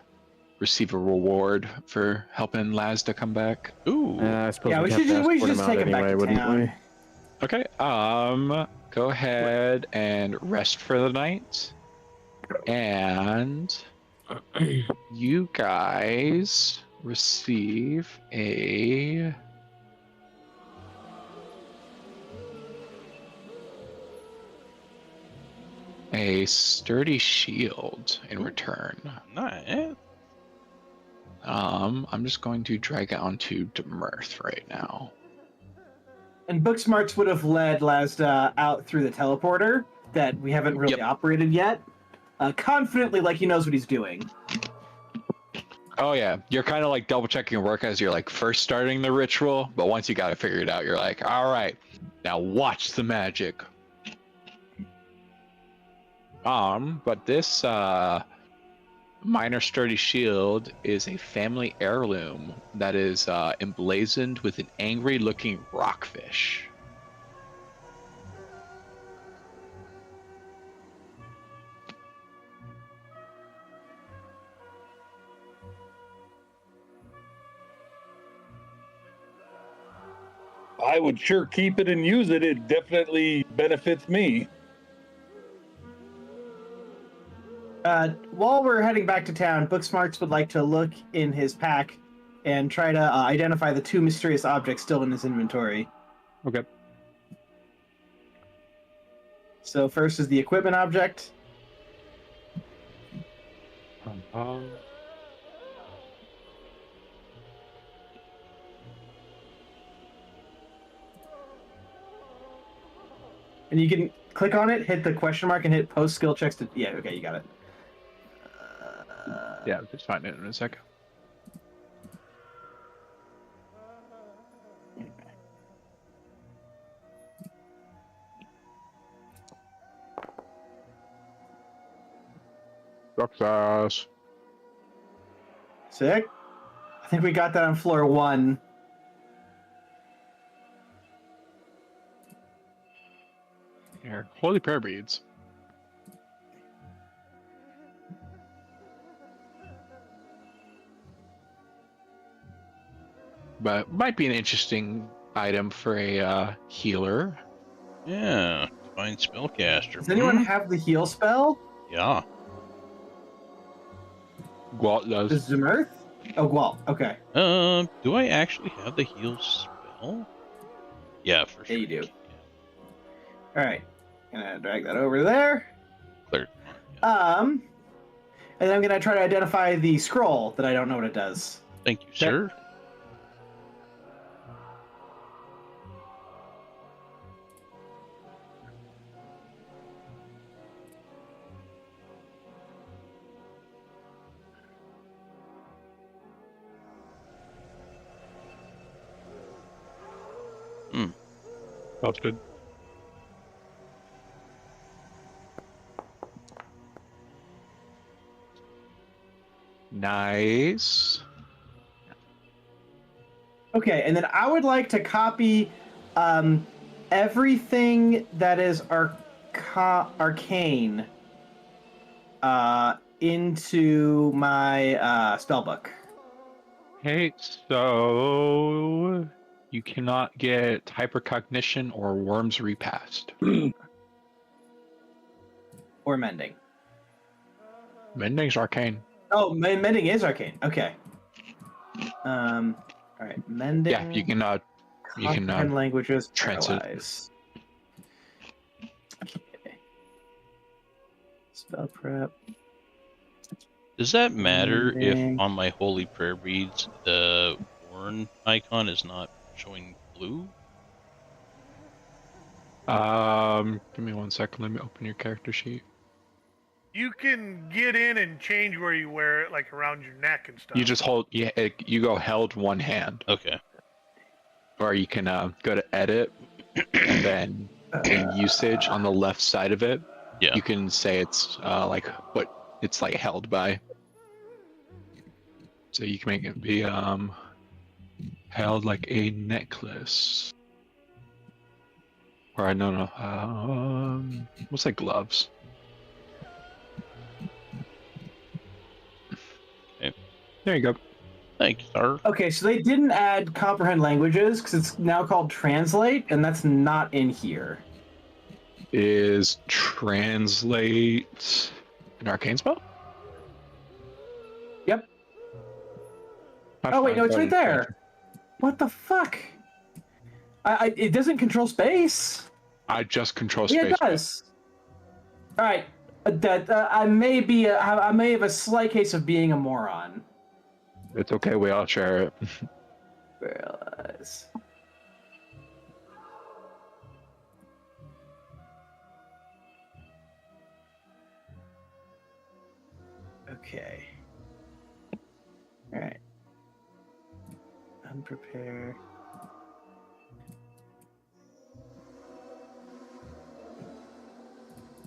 [SPEAKER 2] receive a reward for helping Lazda come back.
[SPEAKER 1] Ooh.
[SPEAKER 3] I suppose
[SPEAKER 5] Yeah,
[SPEAKER 3] we'd
[SPEAKER 5] we
[SPEAKER 3] have
[SPEAKER 5] should
[SPEAKER 3] to
[SPEAKER 5] just- we
[SPEAKER 3] escort
[SPEAKER 5] should
[SPEAKER 3] him
[SPEAKER 5] just
[SPEAKER 3] out
[SPEAKER 5] take him back
[SPEAKER 3] anyway,
[SPEAKER 5] to
[SPEAKER 3] wouldn't
[SPEAKER 5] town.
[SPEAKER 3] we?
[SPEAKER 2] Okay. Go ahead and rest for the night. And you guys receive a sturdy shield in return.
[SPEAKER 1] Nice.
[SPEAKER 2] I'm just going to drag it onto Demirth right now.
[SPEAKER 5] And Booksmarts would have led Lazda out through the teleporter that we haven't really
[SPEAKER 2] Yep.
[SPEAKER 5] operated yet, confidently, like he knows what he's doing.
[SPEAKER 2] Oh yeah, you're kind of like double checking your work as you're like first starting the ritual, but once you got it figured out, you're like, all right, now watch the magic. But this minor sturdy shield is a family heirloom that is emblazoned with an angry-looking rockfish.
[SPEAKER 6] I would sure keep it and use it. It definitely benefits me.
[SPEAKER 5] While we're heading back to town, Booksmarts would like to look in his pack and try to identify the two mysterious objects still in his inventory.
[SPEAKER 2] Okay.
[SPEAKER 5] So first is the equipment object. And you can click on it, hit the question mark, and hit post skill checks to... Yeah, okay, you got it.
[SPEAKER 2] Yeah, just find it in a second. Success.
[SPEAKER 5] Sick. I think we got that on floor 1.
[SPEAKER 2] Here, holy prayer beads. But might be an interesting item for a healer.
[SPEAKER 1] Yeah. Fine spellcaster.
[SPEAKER 5] Does anyone have the heal spell?
[SPEAKER 1] Yeah.
[SPEAKER 2] Gwalt does.
[SPEAKER 5] This is Demirth? Oh, Gwalt. Okay.
[SPEAKER 1] Do I actually have the heal spell? Yeah, for sure.
[SPEAKER 5] Yeah, you do. All right. Gonna drag that over there.
[SPEAKER 1] Clear.
[SPEAKER 5] And then I'm gonna try to identify the scroll that I don't know what it does.
[SPEAKER 1] Thank you, sir.
[SPEAKER 2] That's good. Nice.
[SPEAKER 5] Okay, and then I would like to copy everything that is arcane into my spellbook.
[SPEAKER 2] Okay, so you cannot get hypercognition or worm's repast.
[SPEAKER 5] Or mending.
[SPEAKER 2] Mending's arcane.
[SPEAKER 5] Oh, mending is arcane. Okay. All right, mending.
[SPEAKER 2] Yeah, you can
[SPEAKER 5] comprehend languages,
[SPEAKER 2] transit.
[SPEAKER 5] paralyze. Okay. Spell prep.
[SPEAKER 1] Does that matter if
[SPEAKER 5] Mending.
[SPEAKER 1] on my holy prayer beads the Warren icon is not showing blue?
[SPEAKER 2] Give me 1 second. Let me open your character sheet.
[SPEAKER 4] You can get in and change where you wear it, like around your neck and stuff.
[SPEAKER 2] You just hold. Yeah, you go held one hand,
[SPEAKER 1] Okay.
[SPEAKER 2] or you can go to edit, and then in usage on the left side of it,
[SPEAKER 1] Yeah.
[SPEAKER 2] you can say it's like what it's like held by. So you can make it be held like a necklace. Or no, what's like gloves?
[SPEAKER 1] Okay.
[SPEAKER 2] There you go.
[SPEAKER 1] Thank you, sir.
[SPEAKER 5] Okay, so they didn't add comprehend languages because it's now called translate, and that's not in here.
[SPEAKER 2] Is translate an arcane spell?
[SPEAKER 5] Yep. Oh wait, no, it's right there. What the fuck? It doesn't control space.
[SPEAKER 2] I just control
[SPEAKER 5] Yeah,
[SPEAKER 2] space.
[SPEAKER 5] it does. All right, I may have a slight case of being a moron.
[SPEAKER 2] It's okay. We all share it.
[SPEAKER 5] Realize. Okay. All right. Unprepared.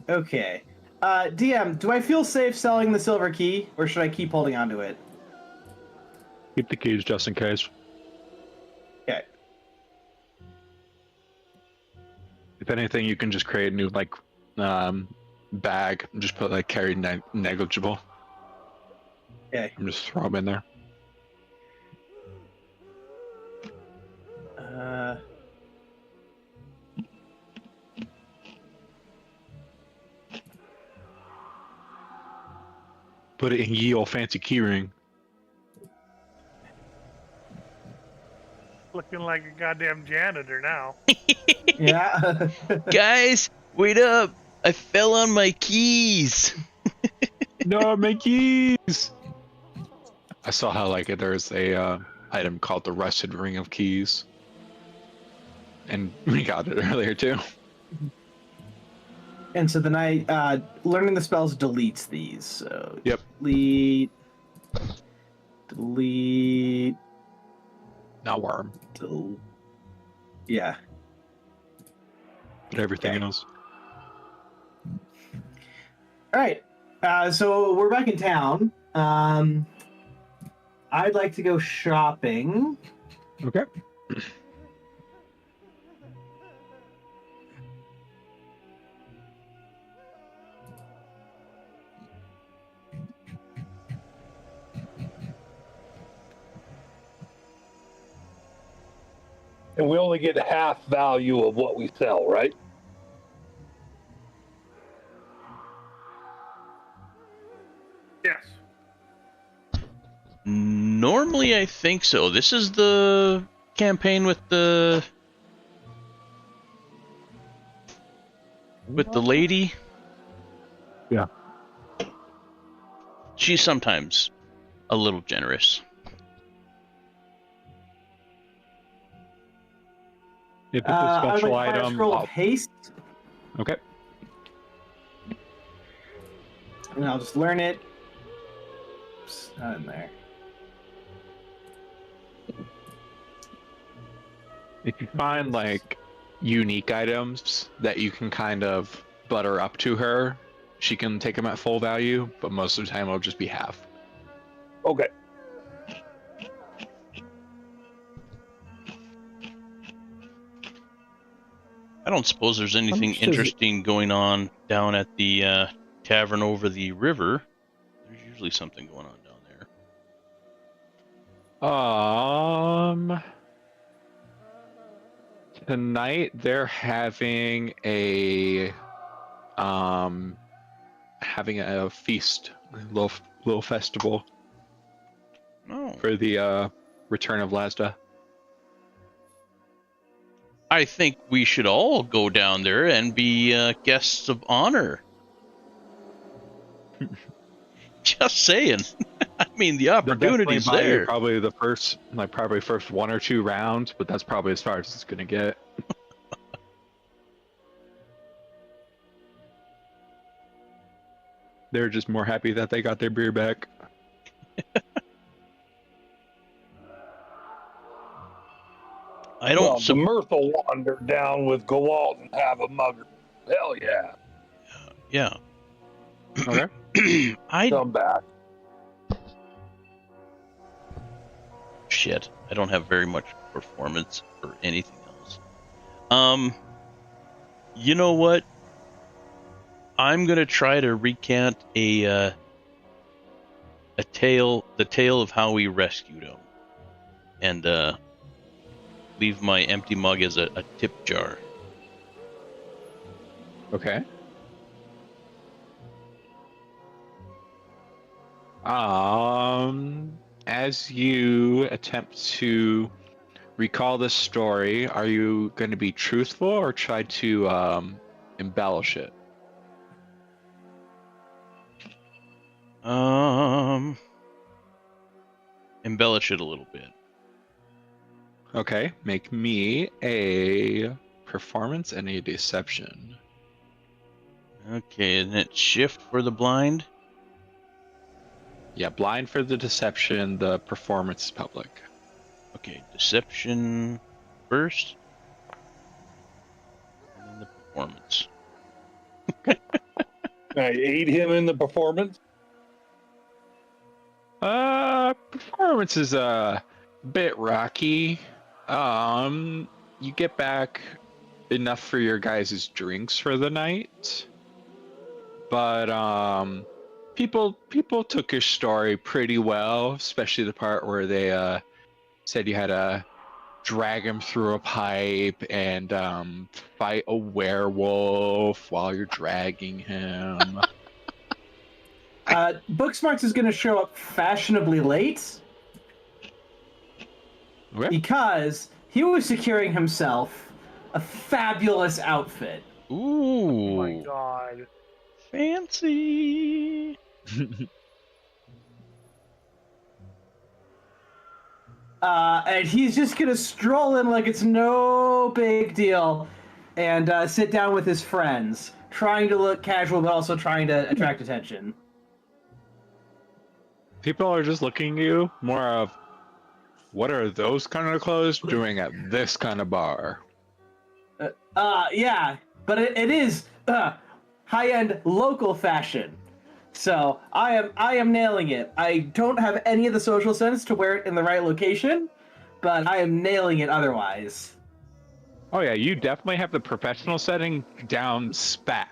[SPEAKER 5] Okay. DM, do I feel safe selling the silver key, or should I keep holding on to it?
[SPEAKER 2] Keep the keys just in case.
[SPEAKER 5] Okay.
[SPEAKER 2] If anything, you can just create a new like bag and just put like carry negligible.
[SPEAKER 5] Okay.
[SPEAKER 2] And just throw them in there. Put it in ye old fancy keyring.
[SPEAKER 4] Looking like a goddamn janitor now.
[SPEAKER 5] Yeah.
[SPEAKER 1] Guys, wait up! I fell on my keys.
[SPEAKER 2] No, my keys! I saw how like there's a item called the Rusted Ring of Keys. And we got it earlier too.
[SPEAKER 5] And so then learning the spells deletes these. So
[SPEAKER 2] Yep.
[SPEAKER 5] delete.
[SPEAKER 2] Not worm.
[SPEAKER 5] Yeah.
[SPEAKER 2] But everything
[SPEAKER 5] Okay.
[SPEAKER 2] else.
[SPEAKER 5] All right. So we're back in town. I'd like to go shopping.
[SPEAKER 2] Okay.
[SPEAKER 6] And we only get half value of what we sell, right?
[SPEAKER 4] Yes.
[SPEAKER 1] Normally, I think so. This is the campaign with the lady.
[SPEAKER 2] Yeah.
[SPEAKER 1] She's sometimes a little generous.
[SPEAKER 2] If it's a
[SPEAKER 5] I'd
[SPEAKER 2] special
[SPEAKER 5] like to buy a
[SPEAKER 2] item.
[SPEAKER 5] scroll of haste,
[SPEAKER 2] Okay.
[SPEAKER 5] and I'll just learn it. Oops, not in there.
[SPEAKER 2] If you find like unique items that you can kind of butter up to her, she can take them at full value, but most of the time it'll just be half.
[SPEAKER 6] Okay.
[SPEAKER 1] I don't suppose there's anything
[SPEAKER 3] much does it-
[SPEAKER 1] interesting going on down at the tavern over the river. There's usually something going on down there.
[SPEAKER 2] Tonight they're having a having a feast, a little festival
[SPEAKER 1] Oh.
[SPEAKER 2] for the return of Lazda.
[SPEAKER 1] I think we should all go down there and be guests of honor. Just saying. I mean, the
[SPEAKER 2] They'll definitely
[SPEAKER 1] opportunity's
[SPEAKER 2] buy you
[SPEAKER 1] there.
[SPEAKER 2] probably the first 1 or 2 rounds, but that's probably as far as it's gonna get. They're just more happy that they got their beer back.
[SPEAKER 1] I
[SPEAKER 6] Well,
[SPEAKER 1] don't.
[SPEAKER 6] the Mirth will wander down with Gowalt and have a mugger. Hell yeah.
[SPEAKER 1] Yeah.
[SPEAKER 2] Okay.
[SPEAKER 6] Come back.
[SPEAKER 1] Shit. I don't have very much performance or anything else. You know what? I'm gonna try to recant the tale of how we rescued him, and leave my empty mug as a tip jar.
[SPEAKER 2] Okay. As you attempt to recall this story, are you going to be truthful or try to embellish it?
[SPEAKER 1] Embellish it a little bit.
[SPEAKER 2] Okay, make me a performance and a deception.
[SPEAKER 1] Okay, and it's shift for the blind.
[SPEAKER 2] Yeah, blind for the deception, the performance is public.
[SPEAKER 1] Okay, deception first, and then the performance.
[SPEAKER 6] I aid him in the performance.
[SPEAKER 2] Performance is a bit rocky. You get back enough for your guys' drinks for the night, but people took your story pretty well, especially the part where they said you had to drag him through a pipe and fight a werewolf while you're dragging him.
[SPEAKER 5] Booksmarts is going to show up fashionably late
[SPEAKER 2] Okay.
[SPEAKER 5] because he was securing himself a fabulous outfit.
[SPEAKER 1] Ooh,
[SPEAKER 4] Oh my god.
[SPEAKER 1] fancy.
[SPEAKER 5] And he's just going to stroll in like it's no big deal and sit down with his friends, trying to look casual but also trying to attract attention.
[SPEAKER 2] People are just looking at you more of, what are those kind of clothes doing at this kind of bar?
[SPEAKER 5] Yeah, but it is high-end local fashion. So I am nailing it. I don't have any of the social sense to wear it in the right location, but I am nailing it otherwise.
[SPEAKER 2] Oh yeah, you definitely have the professional setting down spat.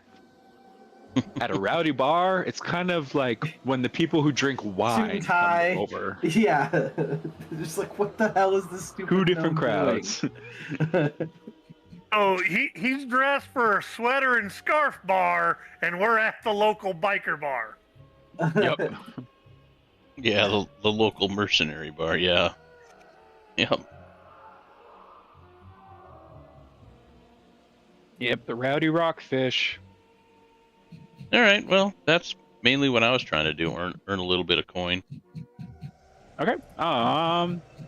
[SPEAKER 2] At a rowdy bar, it's kind of like when the people who drink
[SPEAKER 5] Suit
[SPEAKER 2] wine
[SPEAKER 5] and tie.
[SPEAKER 2] come over.
[SPEAKER 5] Yeah, just like what the hell is this stupid?
[SPEAKER 2] 2 different
[SPEAKER 5] gnome
[SPEAKER 2] crowds.
[SPEAKER 5] doing?
[SPEAKER 4] Oh, he's dressed for a sweater and scarf bar, and we're at the local biker bar.
[SPEAKER 2] Yep.
[SPEAKER 1] Yeah, the local mercenary bar. Yeah. Yep.
[SPEAKER 2] Yep, the rowdy rockfish.
[SPEAKER 1] All right. Well, that's mainly what I was trying to do. Earn a little bit of coin.
[SPEAKER 2] Okay.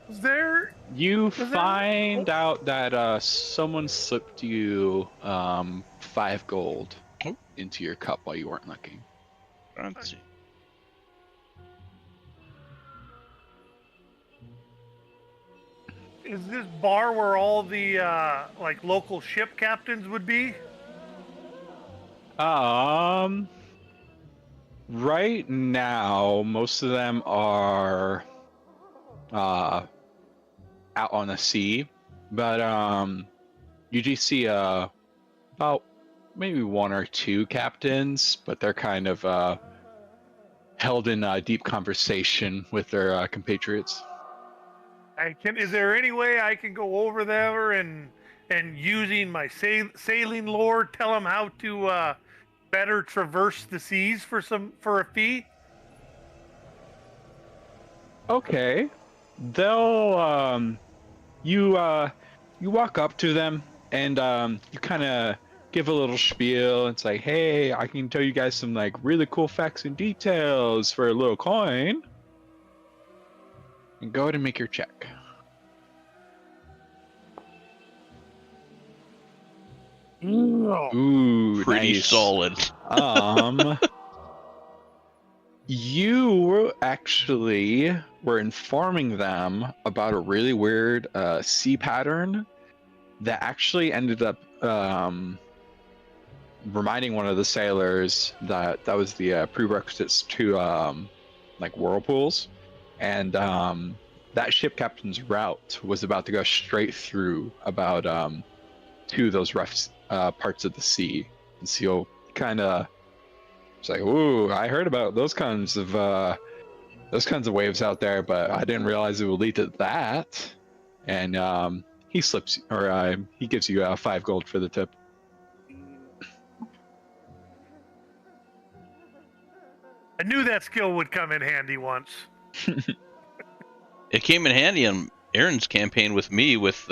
[SPEAKER 4] Is there?
[SPEAKER 2] You
[SPEAKER 4] that-
[SPEAKER 2] find out that someone slipped you 5 gold
[SPEAKER 1] Oh.
[SPEAKER 2] into your cup while you weren't looking.
[SPEAKER 1] Fancy.
[SPEAKER 4] Is this bar where all the like local ship captains would be?
[SPEAKER 2] Right now, most of them are out on the sea, but you do see about maybe 1 or 2 captains, but they're kind of held in deep conversation with their compatriots.
[SPEAKER 4] Is there any way I can go over there and using my sailing lore tell them how to better traverse the seas for a fee?
[SPEAKER 2] Okay. They'll you walk up to them and you kind of give a little spiel. It's like, hey, I can tell you guys some like really cool facts and details for a little coin. And go ahead and make your check. Ooh,
[SPEAKER 1] Pretty
[SPEAKER 2] nice.
[SPEAKER 1] solid.
[SPEAKER 2] You actually were informing them about a really weird sea pattern that actually ended up reminding one of the sailors that was the prerequisites to like whirlpools, and that ship captain's route was about to go straight through about two of those rough parts of the sea, and so you'll kind of it's like, ooh, I heard about those kinds of waves out there, but I didn't realize it would lead to that. And he gives you 5 gold for the tip.
[SPEAKER 4] I knew that skill would come in handy once.
[SPEAKER 1] It came in handy on Aaron's campaign with me with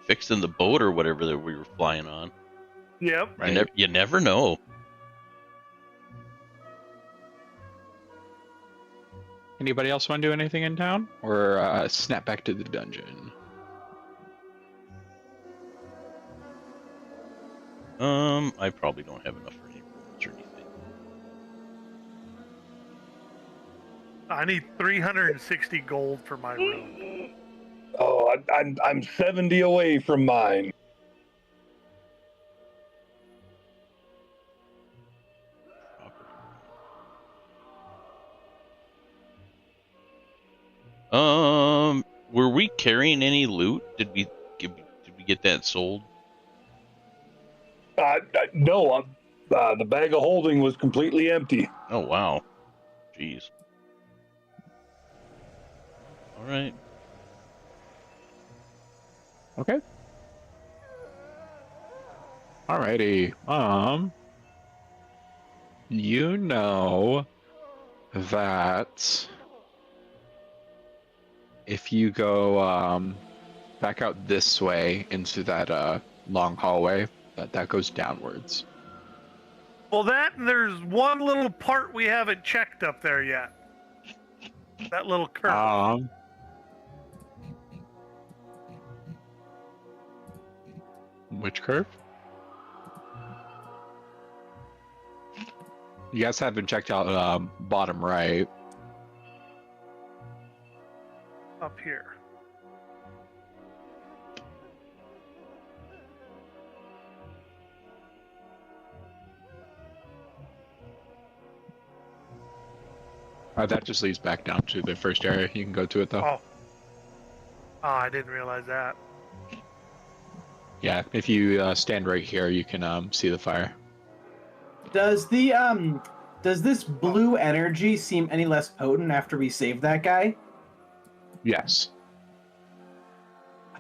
[SPEAKER 1] fixing the boat or whatever that we were flying on.
[SPEAKER 4] Yep.
[SPEAKER 2] Right.
[SPEAKER 1] You never know.
[SPEAKER 2] Anybody else want to do anything in town, or snap back to the dungeon?
[SPEAKER 1] I probably don't have enough for any rules or anything.
[SPEAKER 4] I need 360 gold for my room.
[SPEAKER 6] Oh, I'm 70 away from mine.
[SPEAKER 1] Were we carrying any loot? Did we get that sold?
[SPEAKER 6] No, the bag of holding was completely empty.
[SPEAKER 1] Oh wow, jeez. All right.
[SPEAKER 2] Okay. Alrighty. You know that if you go back out this way into that long hallway, that goes downwards.
[SPEAKER 4] Well, there's one little part we haven't checked up there yet. That little curve.
[SPEAKER 2] Which curve? You guys haven't checked out bottom right.
[SPEAKER 4] Up here.
[SPEAKER 2] That just leads back down to the first area. You can go to it though.
[SPEAKER 4] Oh, I didn't realize that.
[SPEAKER 2] Yeah, if you stand right here, you can see the fire.
[SPEAKER 5] Does this blue energy seem any less potent after we save that guy?
[SPEAKER 2] Yes.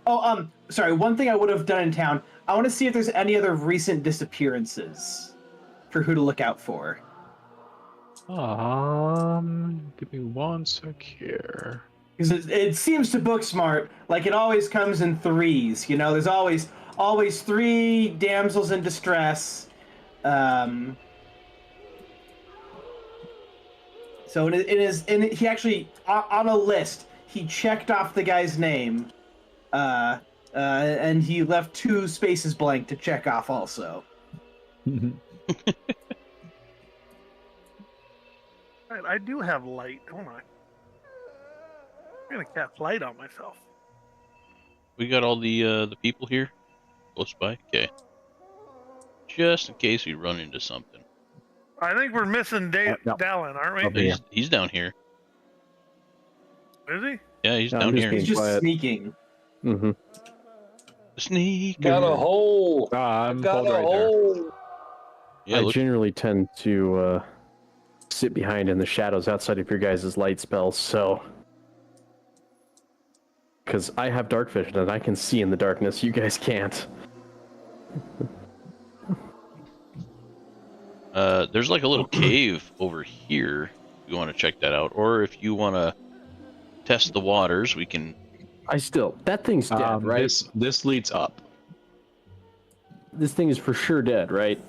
[SPEAKER 5] Oh, sorry. One thing I would have done in town. I want to see if there's any other recent disappearances for who to look out for.
[SPEAKER 2] Give me 1 sec here.
[SPEAKER 5] Because it seems to Booksmart like it always comes in threes. You know, there's always 3 damsels in distress. So he actually on a list he checked off the guy's name, and he left 2 spaces blank to check off also.
[SPEAKER 4] Right, I do have light, don't I? I'm gonna cast light on myself.
[SPEAKER 1] We got all the people here close by. Okay. Just in case we run into something.
[SPEAKER 4] I think we're missing
[SPEAKER 3] No.
[SPEAKER 4] Dallin, aren't we?
[SPEAKER 3] Yeah.
[SPEAKER 1] He's down here.
[SPEAKER 4] Is he?
[SPEAKER 1] Yeah, he's
[SPEAKER 3] No,
[SPEAKER 1] down
[SPEAKER 3] I'm just
[SPEAKER 1] here.
[SPEAKER 3] being
[SPEAKER 5] He's just
[SPEAKER 3] quiet.
[SPEAKER 5] sneaking.
[SPEAKER 3] Mm-hmm.
[SPEAKER 1] Sneaker.
[SPEAKER 6] Got a hole.
[SPEAKER 2] I'm
[SPEAKER 6] Got
[SPEAKER 2] pulled
[SPEAKER 6] a
[SPEAKER 2] right there.
[SPEAKER 6] hole.
[SPEAKER 1] Yeah,
[SPEAKER 3] I
[SPEAKER 1] look,
[SPEAKER 3] generally tend to sit behind in the shadows outside of your guys' light spells, so... Because I have dark vision and I can see in the darkness, you guys can't.
[SPEAKER 1] There's like a little cave over here. If you want to check that out, or if you want to test the waters, we can.
[SPEAKER 3] That thing's dead, right?
[SPEAKER 2] This leads up.
[SPEAKER 3] This thing is for sure dead, right?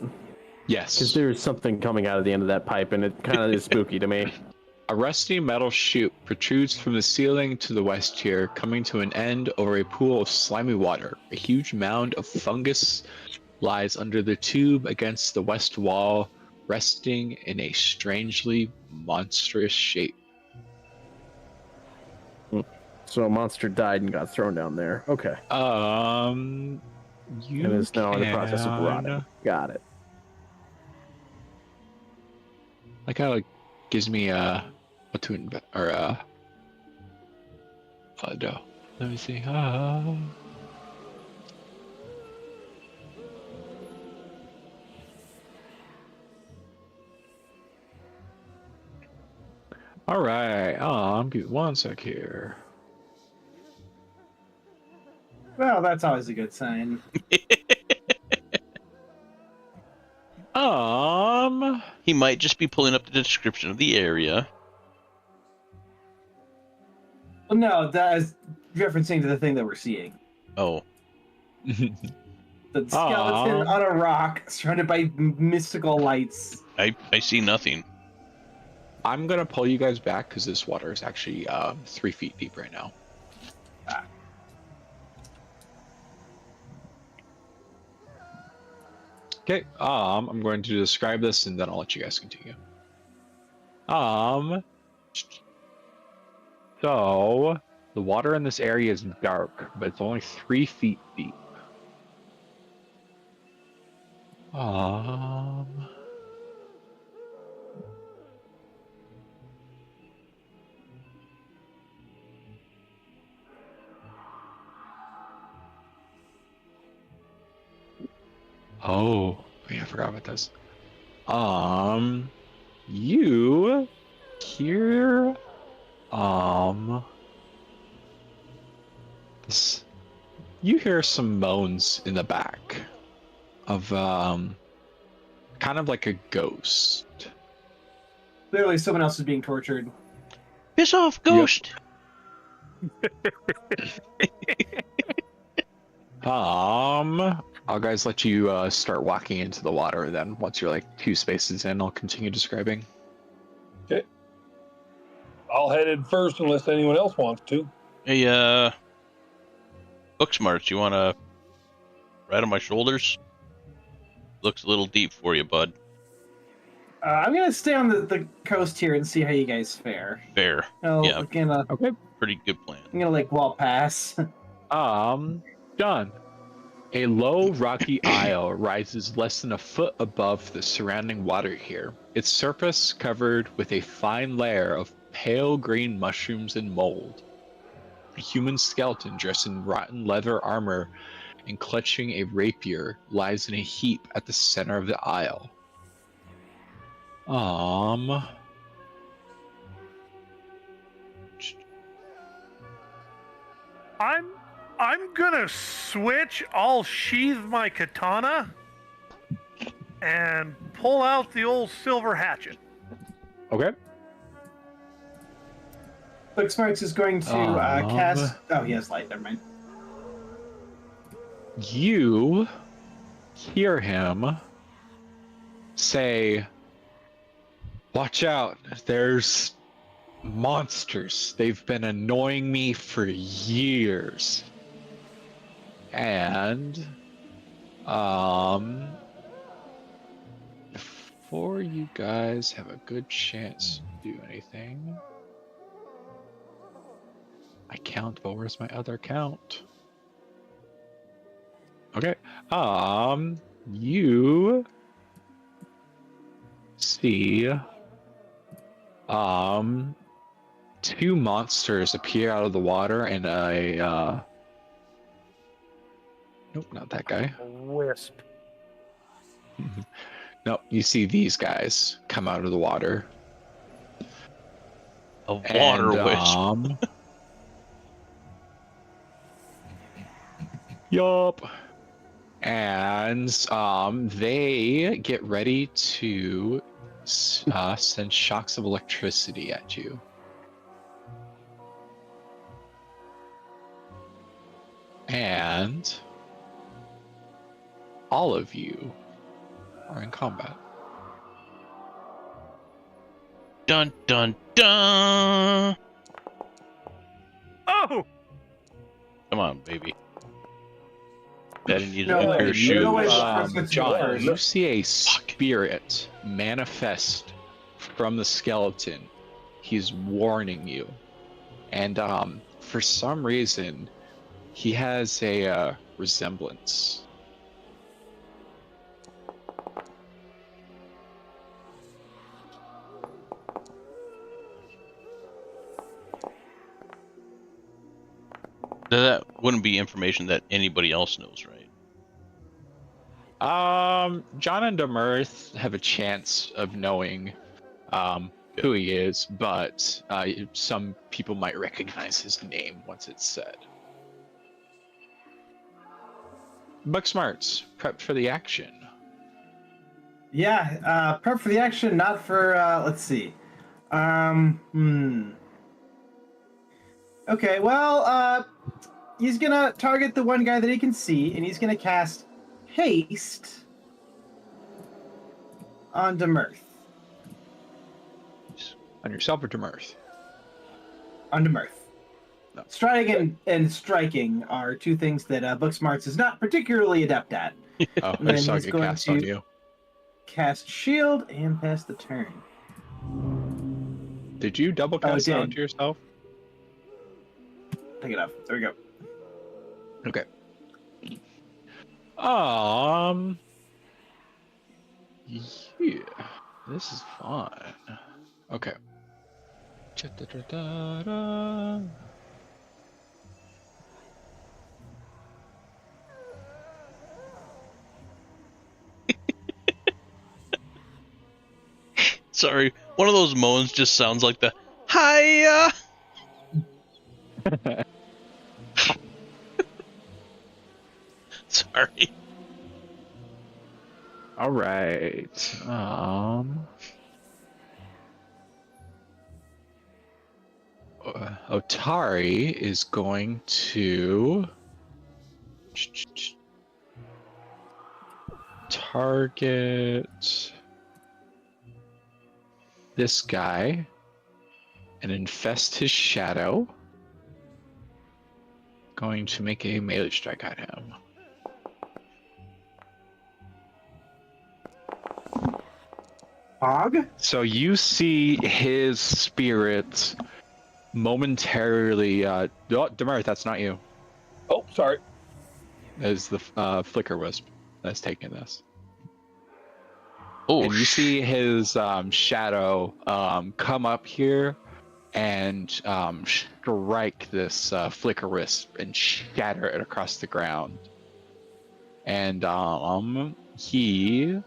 [SPEAKER 2] Yes.
[SPEAKER 3] Because there's something coming out of the end of that pipe, and it kind of is spooky to me.
[SPEAKER 2] A rusty metal chute protrudes from the ceiling to the west here, coming to an end over a pool of slimy water. A huge mound of fungus lies under the tube against the west wall, resting in a strangely monstrous shape.
[SPEAKER 3] So a monster died and got thrown down there. Okay.
[SPEAKER 2] You
[SPEAKER 3] And is now in the process of rotting. Got it.
[SPEAKER 2] Like how it gives me what to invent or no. Let me see. All right. Give one sec here.
[SPEAKER 5] Well, that's always a good sign.
[SPEAKER 1] He might just be pulling up the description of the area.
[SPEAKER 5] No, that is referencing to the thing that we're seeing.
[SPEAKER 1] Oh.
[SPEAKER 5] The skeleton on a rock surrounded by mystical lights.
[SPEAKER 1] I see nothing.
[SPEAKER 2] I'm gonna pull you guys back because this water is actually 3 feet deep right now. Okay, I'm going to describe this and then I'll let you guys continue. So the water in this area is dark, but it's only 3 feet deep. Oh, yeah, I forgot about this. You hear, this, you hear some moans in the back of, kind of like a ghost.
[SPEAKER 5] Clearly, someone else is being tortured.
[SPEAKER 1] Piss off, ghost!
[SPEAKER 2] I'll guys let you start walking into the water then. Once you're like 2 spaces in, I'll continue describing.
[SPEAKER 6] Okay. I'll head in first unless anyone else wants to.
[SPEAKER 1] Hey, Book Smarts, you want to ride on my shoulders? Looks a little deep for you, bud.
[SPEAKER 5] I'm gonna stay on the coast here and see how you guys fare.
[SPEAKER 1] Fair. Yeah.
[SPEAKER 2] Okay.
[SPEAKER 1] Pretty good plan.
[SPEAKER 5] I'm gonna like wall pass.
[SPEAKER 2] Done. A low rocky isle rises less than a foot above the surrounding water here. Its surface covered with a fine layer of pale green mushrooms and mold. A human skeleton dressed in rotten leather armor and clutching a rapier lies in a heap at the center of the isle.
[SPEAKER 4] I'm gonna switch. I'll sheathe my katana and pull out the old silver hatchet.
[SPEAKER 2] Okay.
[SPEAKER 5] Book Smarts is going to cast. Oh, he has light. Never mind.
[SPEAKER 2] You hear him say, "Watch out, there's monsters. They've been annoying me for years." And before you guys have a good chance to do anything, my count, but where's my other count? Okay. You see 2 monsters appear out of the water and a nope, not that guy.
[SPEAKER 4] Wisp.
[SPEAKER 2] No, you see these guys come out of the water.
[SPEAKER 1] A water wisp.
[SPEAKER 2] Yup. And they get ready to send shocks of electricity at you. And all of you are in combat.
[SPEAKER 1] Dun dun dun!
[SPEAKER 4] Oh,
[SPEAKER 1] Come on, baby. Daddy needed
[SPEAKER 5] No
[SPEAKER 1] a
[SPEAKER 5] way.
[SPEAKER 1] pair of shoes.
[SPEAKER 5] No way. First,
[SPEAKER 2] John, you
[SPEAKER 5] first.
[SPEAKER 2] see a spirit manifest from the skeleton. He's warning you. And for some reason, he has a resemblance.
[SPEAKER 1] That wouldn't be information that anybody else knows, right?
[SPEAKER 2] John and Demirth have a chance of knowing who he is, but some people might recognize his name once it's said. Buck Smarts, prepped for the action.
[SPEAKER 5] Yeah, prep for the action, not for, let's see. Okay, well, he's gonna target the one guy that he can see, and he's gonna cast Haste on Demirth.
[SPEAKER 2] On yourself or Demirth?
[SPEAKER 5] On Demirth.
[SPEAKER 2] No.
[SPEAKER 5] Striding and striking are two things that Booksmarts is not particularly adept at.
[SPEAKER 2] Oh,
[SPEAKER 5] And
[SPEAKER 2] I
[SPEAKER 5] then
[SPEAKER 2] saw
[SPEAKER 5] he's
[SPEAKER 2] it
[SPEAKER 5] going
[SPEAKER 2] cast
[SPEAKER 5] to-
[SPEAKER 2] on you.
[SPEAKER 5] Cast Shield and pass the turn.
[SPEAKER 2] Did you double cast
[SPEAKER 5] it
[SPEAKER 2] it
[SPEAKER 5] did.
[SPEAKER 2] onto yourself?
[SPEAKER 5] Pick it up. There we go.
[SPEAKER 2] Okay. Yeah, this is fun. Okay. Cha-da-da-da-da.
[SPEAKER 1] Sorry, one of those moans just sounds like the hiya. Sorry.
[SPEAKER 2] All right. Otari is going to target this guy and infest his shadow. Going to make a melee strike at him.
[SPEAKER 5] Hog?
[SPEAKER 2] So you see his spirit momentarily. Demirth, that's not you.
[SPEAKER 6] Oh, sorry.
[SPEAKER 2] As the flicker wisp that's taking this.
[SPEAKER 1] Oh,
[SPEAKER 2] And you see his shadow come up here and strike this flicker wisp and shatter it across the ground. And he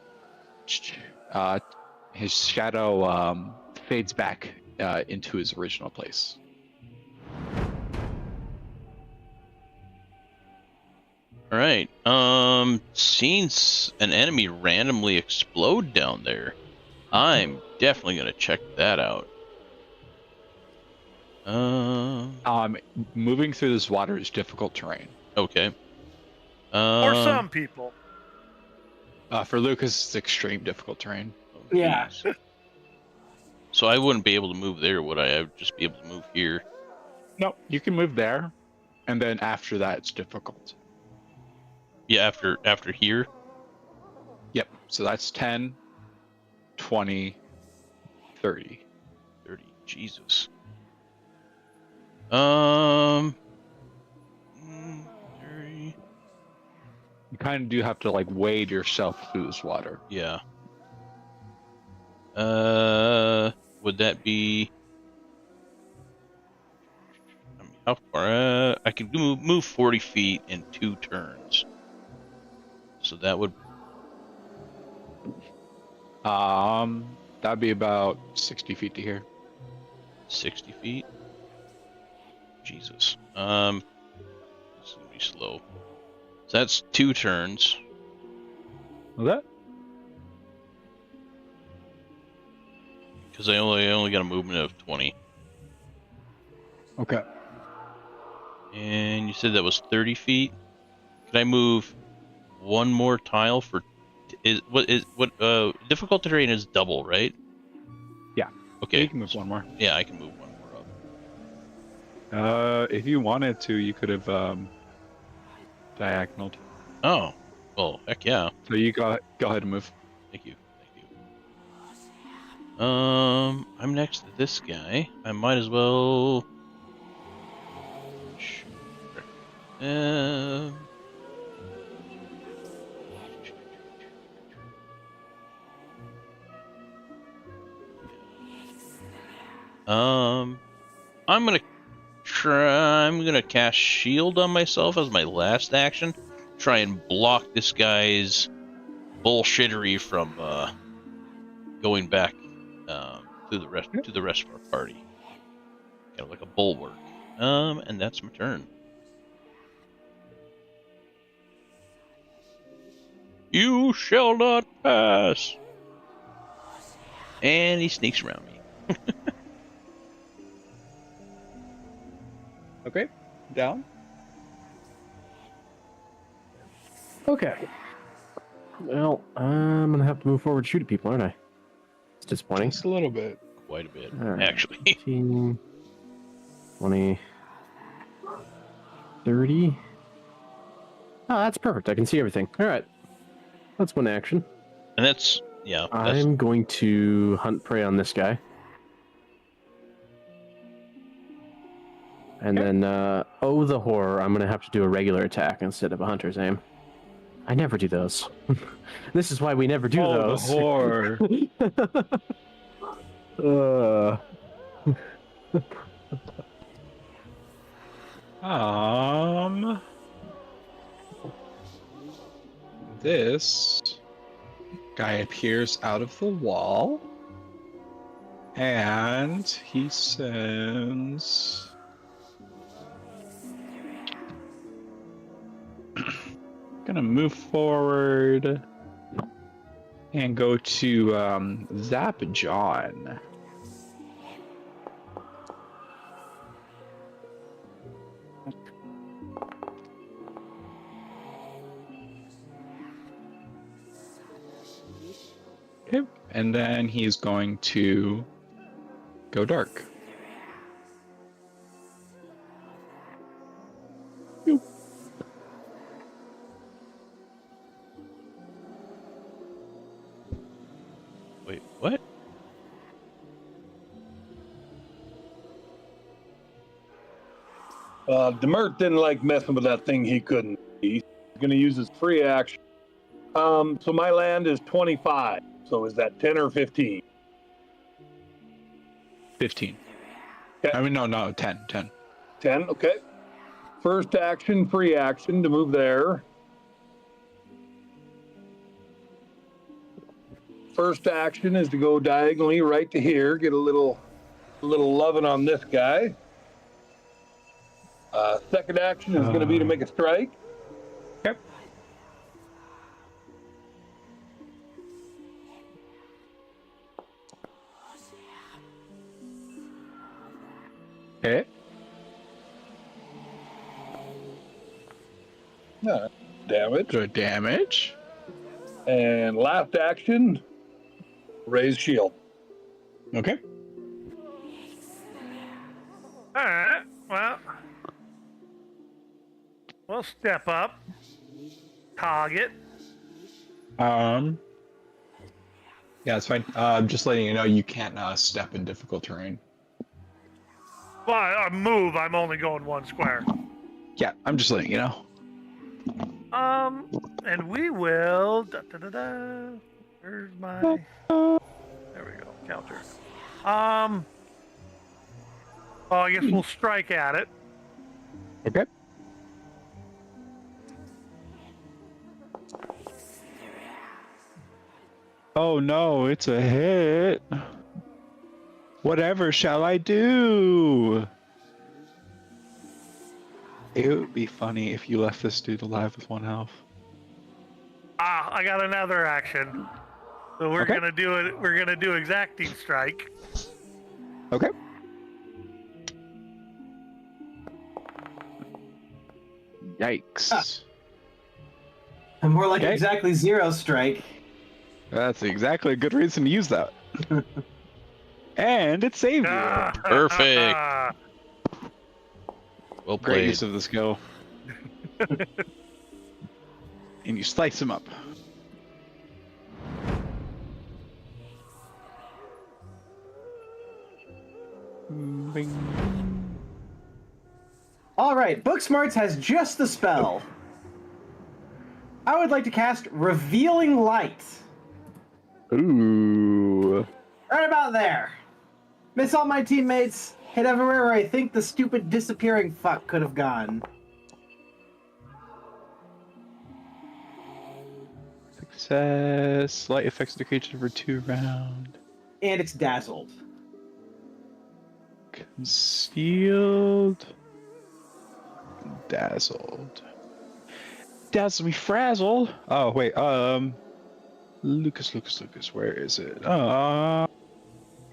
[SPEAKER 2] his shadow fades back into his original place.
[SPEAKER 1] all right. Seeing an enemy randomly explode down there, I'm definitely gonna check that out.
[SPEAKER 2] Moving through this water is difficult terrain.
[SPEAKER 1] Okay.
[SPEAKER 4] for some people.
[SPEAKER 2] For Lucas, it's extreme difficult terrain.
[SPEAKER 5] Yeah.
[SPEAKER 1] Geez. So I wouldn't be able to move there, would I? I would just be able to move here.
[SPEAKER 2] No, you can move there, and then after that, it's difficult.
[SPEAKER 1] Yeah, after here.
[SPEAKER 2] Yep, so that's 10, 20, 30.
[SPEAKER 1] 30. Jesus. 30.
[SPEAKER 2] You kind of do have to, like, wade yourself through this water.
[SPEAKER 1] Yeah. Would that be? I mean, how far? I can move 40 feet in 2 turns. So that would.
[SPEAKER 2] That'd be about 60 feet to here.
[SPEAKER 1] 60 feet. Jesus. This is gonna be slow. So that's 2 turns.
[SPEAKER 2] Okay.
[SPEAKER 1] because I only got a movement of 20.
[SPEAKER 2] Okay.
[SPEAKER 1] And you said that was 30 feet. Can I move one more tile for? What difficult terrain is double, right?
[SPEAKER 2] Yeah.
[SPEAKER 1] Okay.
[SPEAKER 2] You can move one more.
[SPEAKER 1] Yeah, I can move one more up.
[SPEAKER 2] If you wanted to, you could have diagonaled.
[SPEAKER 1] Oh, well, heck yeah.
[SPEAKER 2] So you go ahead and move.
[SPEAKER 1] Thank you. I'm next to this guy. I might as well. Sure. I'm gonna try. I'm gonna cast shield on myself as my last action. Try and block this guy's bullshittery from going back to the rest of our party. Kind of like a bulwark. And that's my turn. You shall not pass. And he sneaks around me.
[SPEAKER 2] Okay. Down.
[SPEAKER 3] Okay. Well, I'm gonna have to move forward and shoot at people, aren't I? It's disappointing.
[SPEAKER 2] Just a little bit.
[SPEAKER 1] Quite a bit,
[SPEAKER 3] All right.
[SPEAKER 1] actually.
[SPEAKER 3] 15, 20, 30. Oh, that's perfect. I can see everything. All right. That's one action.
[SPEAKER 1] And that's, yeah. That's,
[SPEAKER 3] I'm going to hunt prey on this guy. And then, oh, the horror, I'm going to have to do a regular attack instead of a hunter's aim. I never do those. This is why we never do those.
[SPEAKER 2] The horror. This guy appears out of the wall, and he says, "Gonna move forward and go to Zap John." Okay, and then he's going to go dark. Boop.
[SPEAKER 1] wait, what?
[SPEAKER 6] Demert didn't like messing with that thing he couldn't see. He's going to use his free action. So my land is 25. So is that 10 or 15?
[SPEAKER 2] 15.
[SPEAKER 6] Okay.
[SPEAKER 2] I mean, no, 10.
[SPEAKER 6] 10, okay. First action, free action to move there. First action is to go diagonally right to here, get a little loving on this guy. Second action is going to be to make a strike.
[SPEAKER 2] Okay. Okay.
[SPEAKER 6] Damage.
[SPEAKER 2] Good damage.
[SPEAKER 6] And last action, raise shield.
[SPEAKER 2] Okay.
[SPEAKER 4] All right. Well, we'll step up. Target.
[SPEAKER 2] Yeah, it's fine. Just letting you know, you can't step in difficult terrain.
[SPEAKER 4] Well, I move. I'm only going one square.
[SPEAKER 2] Yeah, I'm just letting you know.
[SPEAKER 4] And we will. Where's my? There we go. Counter. Well, I guess we'll strike at it.
[SPEAKER 2] Okay. Oh no, it's a hit. Whatever shall I do? It would be funny if you left this dude alive with 1 health.
[SPEAKER 4] I got another action. So we're
[SPEAKER 2] Okay.
[SPEAKER 4] gonna do it. We're gonna do exacting strike.
[SPEAKER 2] Okay. Yikes.
[SPEAKER 5] And more like
[SPEAKER 2] Okay.
[SPEAKER 5] exactly 0 strike.
[SPEAKER 2] That's exactly a good reason to use that. And it saved you.
[SPEAKER 1] Perfect. Well
[SPEAKER 2] Great
[SPEAKER 1] played.
[SPEAKER 2] use of the skill. And you slice him up. Bing.
[SPEAKER 5] All right, Booksmarts has just the spell. I would like to cast Revealing Light.
[SPEAKER 2] Ooh.
[SPEAKER 5] Right about there. Miss all my teammates. Hit everywhere where I think the stupid disappearing fuck could have gone.
[SPEAKER 2] Success. Light affects the creature for 2 rounds.
[SPEAKER 5] And it's dazzled.
[SPEAKER 2] Concealed. Dazzled. Dazzle me frazzle. Oh wait, Lucas, where is it?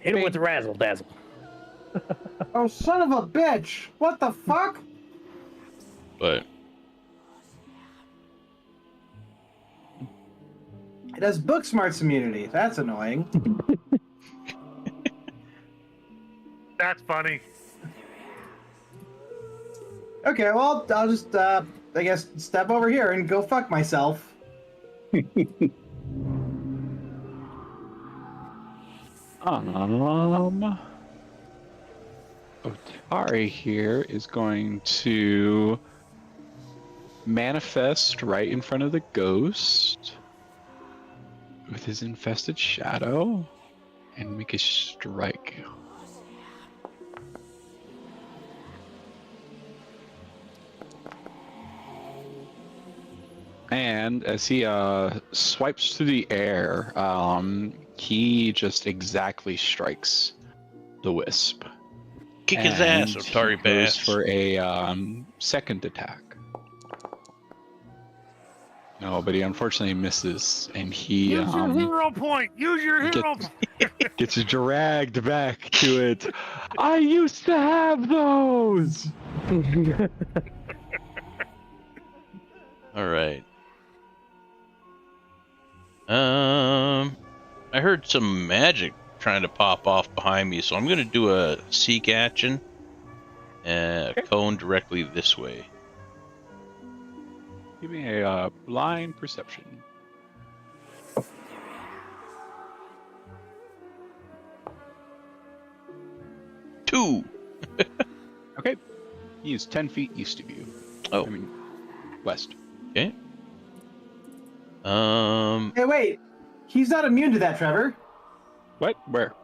[SPEAKER 3] Hit him with the razzle dazzle.
[SPEAKER 5] Oh, son of a bitch! What the fuck?
[SPEAKER 1] But
[SPEAKER 5] It has Booksmarts immunity. That's annoying.
[SPEAKER 4] That's funny.
[SPEAKER 5] Okay, well, I'll just, I guess, step over here and go fuck myself.
[SPEAKER 2] Otari here is going to manifest right in front of the ghost with his infested shadow and make a strike. And as he swipes through the air, he just exactly strikes the wisp.
[SPEAKER 1] kick his ass,
[SPEAKER 2] And
[SPEAKER 1] Otari
[SPEAKER 2] he goes
[SPEAKER 1] Bass.
[SPEAKER 2] for a second attack. No, but he unfortunately misses, and he
[SPEAKER 4] Use your hero point. Use your hero
[SPEAKER 2] Get-
[SPEAKER 4] point.
[SPEAKER 2] gets dragged back to it. I used to have those!
[SPEAKER 1] All right. I heard some magic trying to pop off behind me, so I'm gonna do a seek action and a cone directly this way.
[SPEAKER 2] Give me a blind perception.
[SPEAKER 1] Two.
[SPEAKER 2] Okay. He is 10 feet east of you.
[SPEAKER 1] Oh.
[SPEAKER 2] I mean, west.
[SPEAKER 1] Okay.
[SPEAKER 5] Hey, wait. He's not immune to that, Trevor.
[SPEAKER 2] What? Where?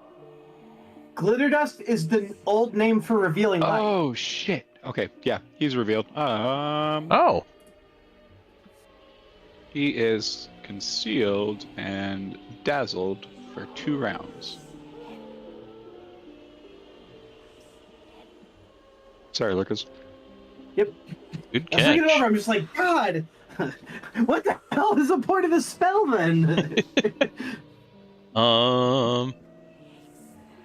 [SPEAKER 5] Glitter dust is the old name for revealing light.
[SPEAKER 2] Oh, shit. Okay, yeah, he's revealed.
[SPEAKER 1] Oh.
[SPEAKER 2] He is concealed and dazzled for 2 rounds. Sorry, Lucas.
[SPEAKER 5] Yep.
[SPEAKER 1] Good
[SPEAKER 5] I was looking it over.
[SPEAKER 1] catch.
[SPEAKER 5] I'm just like, God, what the hell is the point of the spell then?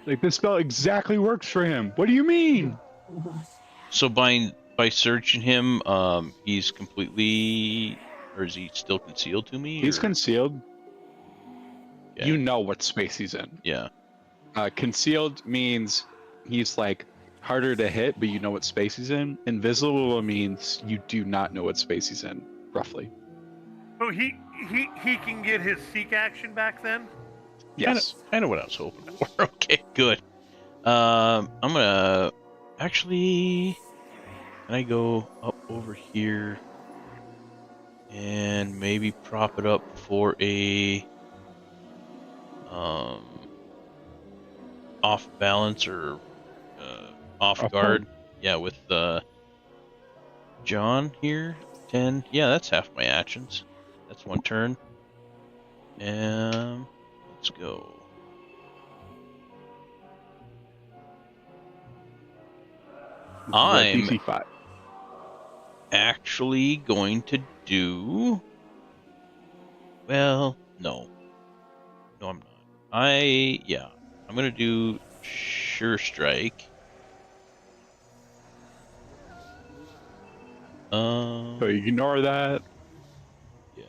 [SPEAKER 2] Like, this spell exactly works for him. What do you mean?
[SPEAKER 1] So by searching him, he's completely, or is he still concealed to me?
[SPEAKER 2] He's
[SPEAKER 1] or-
[SPEAKER 2] concealed.
[SPEAKER 1] Yeah.
[SPEAKER 2] You know what space he's in.
[SPEAKER 1] Yeah.
[SPEAKER 2] Concealed means he's like harder to hit, but you know what space he's in. Invisible means you do not know what space he's in, roughly.
[SPEAKER 4] So he can get his seek action back then.
[SPEAKER 2] Yes.
[SPEAKER 1] Kind of what I was hoping for. Okay, good. I'm gonna actually. Can I go up over here and maybe prop it up for a off balance or off
[SPEAKER 2] Off
[SPEAKER 1] guard? Yeah, with John here. 10. Yeah, that's half my actions. That's one turn. And let's go. I'm
[SPEAKER 2] DC 5.
[SPEAKER 1] actually going to do. Well, no. No, I'm not. I'm gonna do Sure Strike.
[SPEAKER 2] So ignore that.
[SPEAKER 1] Yeah.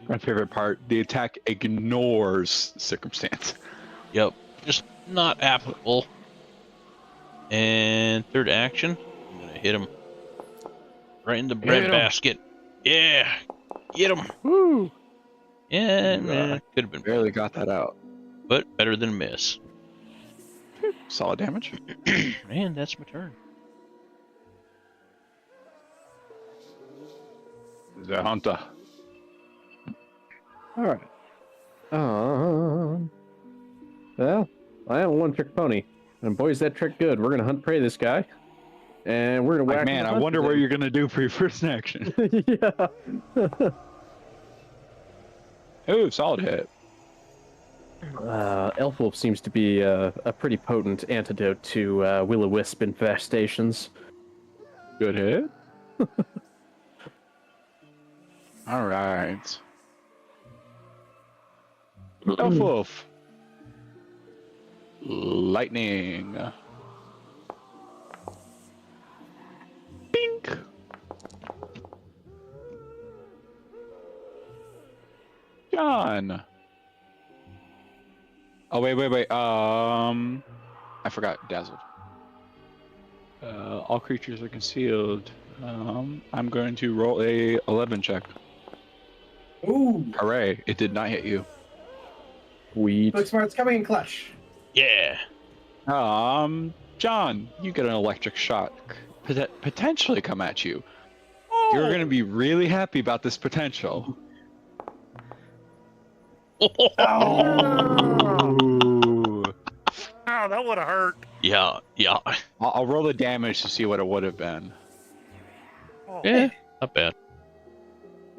[SPEAKER 2] My favorite part: the attack ignores circumstance.
[SPEAKER 1] Yep. Just not applicable. And third action, I'm gonna hit him right in the bread basket. Yeah, get him.
[SPEAKER 2] Woo!
[SPEAKER 1] Yeah, could have been
[SPEAKER 2] Barely
[SPEAKER 1] better,
[SPEAKER 2] got that out.
[SPEAKER 1] but better than miss.
[SPEAKER 2] Solid damage.
[SPEAKER 1] And that's my turn.
[SPEAKER 2] The hunter.
[SPEAKER 3] All right. Well, I am a one-trick pony, and boy, is that trick good. We're gonna hunt prey this guy, and we're gonna whack.
[SPEAKER 2] Man, I wonder what you're gonna do for your first action.
[SPEAKER 3] Yeah.
[SPEAKER 2] Ooh, solid hit.
[SPEAKER 3] Elf Wolf seems to be a pretty potent antidote to will-o-wisp infestations.
[SPEAKER 2] Good hit. All right. Elf Wolf. Lightning. Bink. John. Oh, wait. I forgot. Dazzled. All creatures are concealed. I'm going to roll a 11 check.
[SPEAKER 5] Ooh.
[SPEAKER 2] Hooray! It did not hit you.
[SPEAKER 3] Sweet.
[SPEAKER 5] Booksmart's coming in clutch.
[SPEAKER 1] Yeah.
[SPEAKER 2] John, you get an electric shock potentially come at you. You're gonna be really happy about this potential.
[SPEAKER 5] Oh.
[SPEAKER 4] Ow, that would have hurt.
[SPEAKER 1] Yeah.
[SPEAKER 2] I'll roll the damage to see what it would have been.
[SPEAKER 4] Oh.
[SPEAKER 1] Yeah, not bad.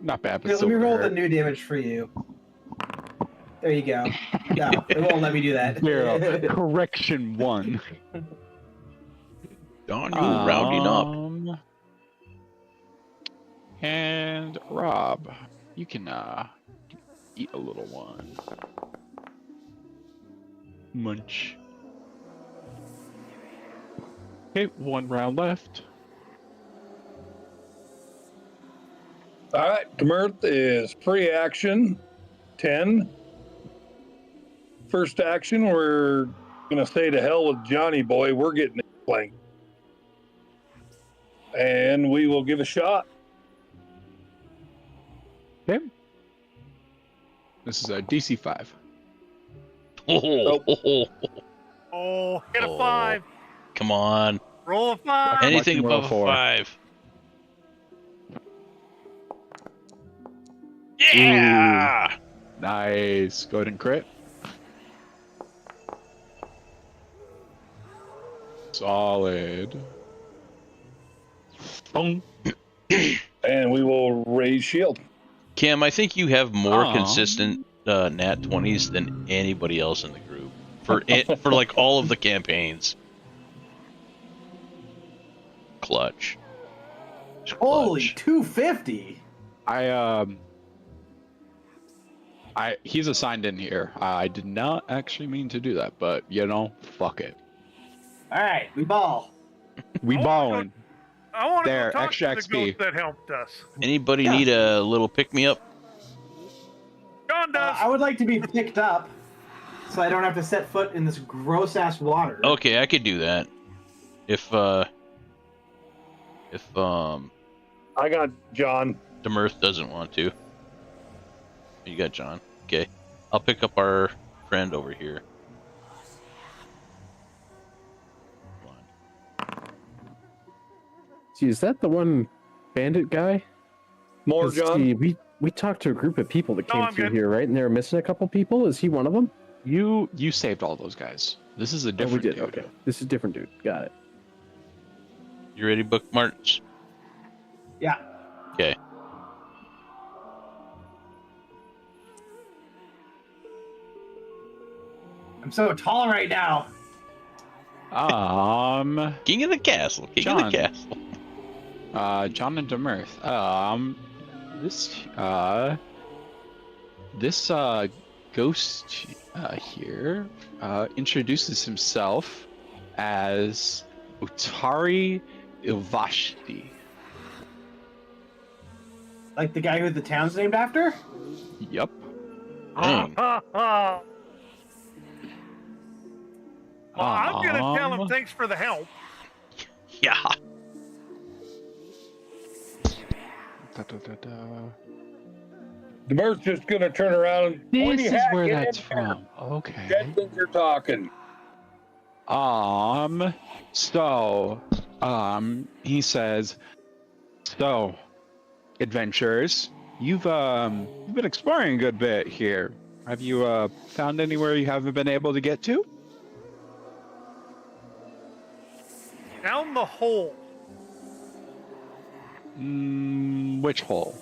[SPEAKER 2] Not bad, but
[SPEAKER 5] Here, let
[SPEAKER 2] still
[SPEAKER 5] me roll
[SPEAKER 2] hurt.
[SPEAKER 5] the new damage for you. There you go. No, it won't let me do that.
[SPEAKER 2] Zero. Correction 1.
[SPEAKER 1] Don, you rounding up.
[SPEAKER 2] And Rob, you can eat a little one. Munch. Okay, 1 round left.
[SPEAKER 6] All right, Gmirth is free action, 10. First action, we're gonna say to hell with Johnny Boy. We're getting it flanked, and we will give a shot.
[SPEAKER 2] Okay. This is a DC 5.
[SPEAKER 4] Oh, hit a 5.
[SPEAKER 1] Come on.
[SPEAKER 4] Roll a 5.
[SPEAKER 1] Anything
[SPEAKER 2] Roll
[SPEAKER 1] above a
[SPEAKER 2] 4.
[SPEAKER 1] 5. Yeah!
[SPEAKER 2] Nice. Go ahead and crit. Solid. Boom.
[SPEAKER 6] And we will raise shield.
[SPEAKER 1] Cam, I think you have more consistent nat 20s than anybody else in the group for like all of the campaigns. Clutch.
[SPEAKER 5] Holy 250.
[SPEAKER 2] He's assigned in here. I did not actually mean to do that, but you know, fuck it.
[SPEAKER 5] All right, we ball.
[SPEAKER 2] We balling.
[SPEAKER 4] I want to
[SPEAKER 2] There,
[SPEAKER 4] talk
[SPEAKER 2] extra
[SPEAKER 4] to the
[SPEAKER 2] XP.
[SPEAKER 4] ghost that helped us.
[SPEAKER 1] Anybody need a little pick-me-up?
[SPEAKER 4] John does.
[SPEAKER 5] I would like to be picked up, so I don't have to set foot in this gross ass water.
[SPEAKER 1] Okay, I could do that. If
[SPEAKER 6] I got John.
[SPEAKER 1] Demirth doesn't want to. You got John. Okay. I'll pick up our friend over here.
[SPEAKER 3] See, is that the one bandit guy?
[SPEAKER 6] More
[SPEAKER 3] 'Cause,
[SPEAKER 6] John.
[SPEAKER 3] see, we talked to a group of people that
[SPEAKER 4] No,
[SPEAKER 3] came
[SPEAKER 4] I'm
[SPEAKER 3] through
[SPEAKER 4] good.
[SPEAKER 3] here, right? And they were missing a couple people. Is he one of them?
[SPEAKER 2] You saved all those guys. This is a
[SPEAKER 3] Oh, we
[SPEAKER 2] different
[SPEAKER 3] did.
[SPEAKER 2] dude.
[SPEAKER 3] Okay, this is a different dude. Got it.
[SPEAKER 1] You ready, bookmarks?
[SPEAKER 5] Yeah.
[SPEAKER 1] Okay.
[SPEAKER 5] I'm so tall right now.
[SPEAKER 1] King of the castle. King
[SPEAKER 2] John.
[SPEAKER 1] of the castle.
[SPEAKER 2] John and Demirth. this ghost here introduces himself as Utari Ilvashti.
[SPEAKER 5] Like the guy who the town's named after?
[SPEAKER 2] Yep.
[SPEAKER 1] Dang.
[SPEAKER 4] Well, I'm gonna tell him thanks for the help.
[SPEAKER 1] Yeah.
[SPEAKER 6] The bird's just gonna turn around and
[SPEAKER 2] This
[SPEAKER 6] pointy
[SPEAKER 2] is
[SPEAKER 6] hat,
[SPEAKER 2] where
[SPEAKER 6] get
[SPEAKER 2] that's
[SPEAKER 6] in there.
[SPEAKER 2] from. Okay.
[SPEAKER 6] Dead things are talking.
[SPEAKER 2] He says, so, adventurers, you've been exploring a good bit here. Have you found anywhere you haven't been able to get to?
[SPEAKER 4] Down the hole.
[SPEAKER 2] Which hole?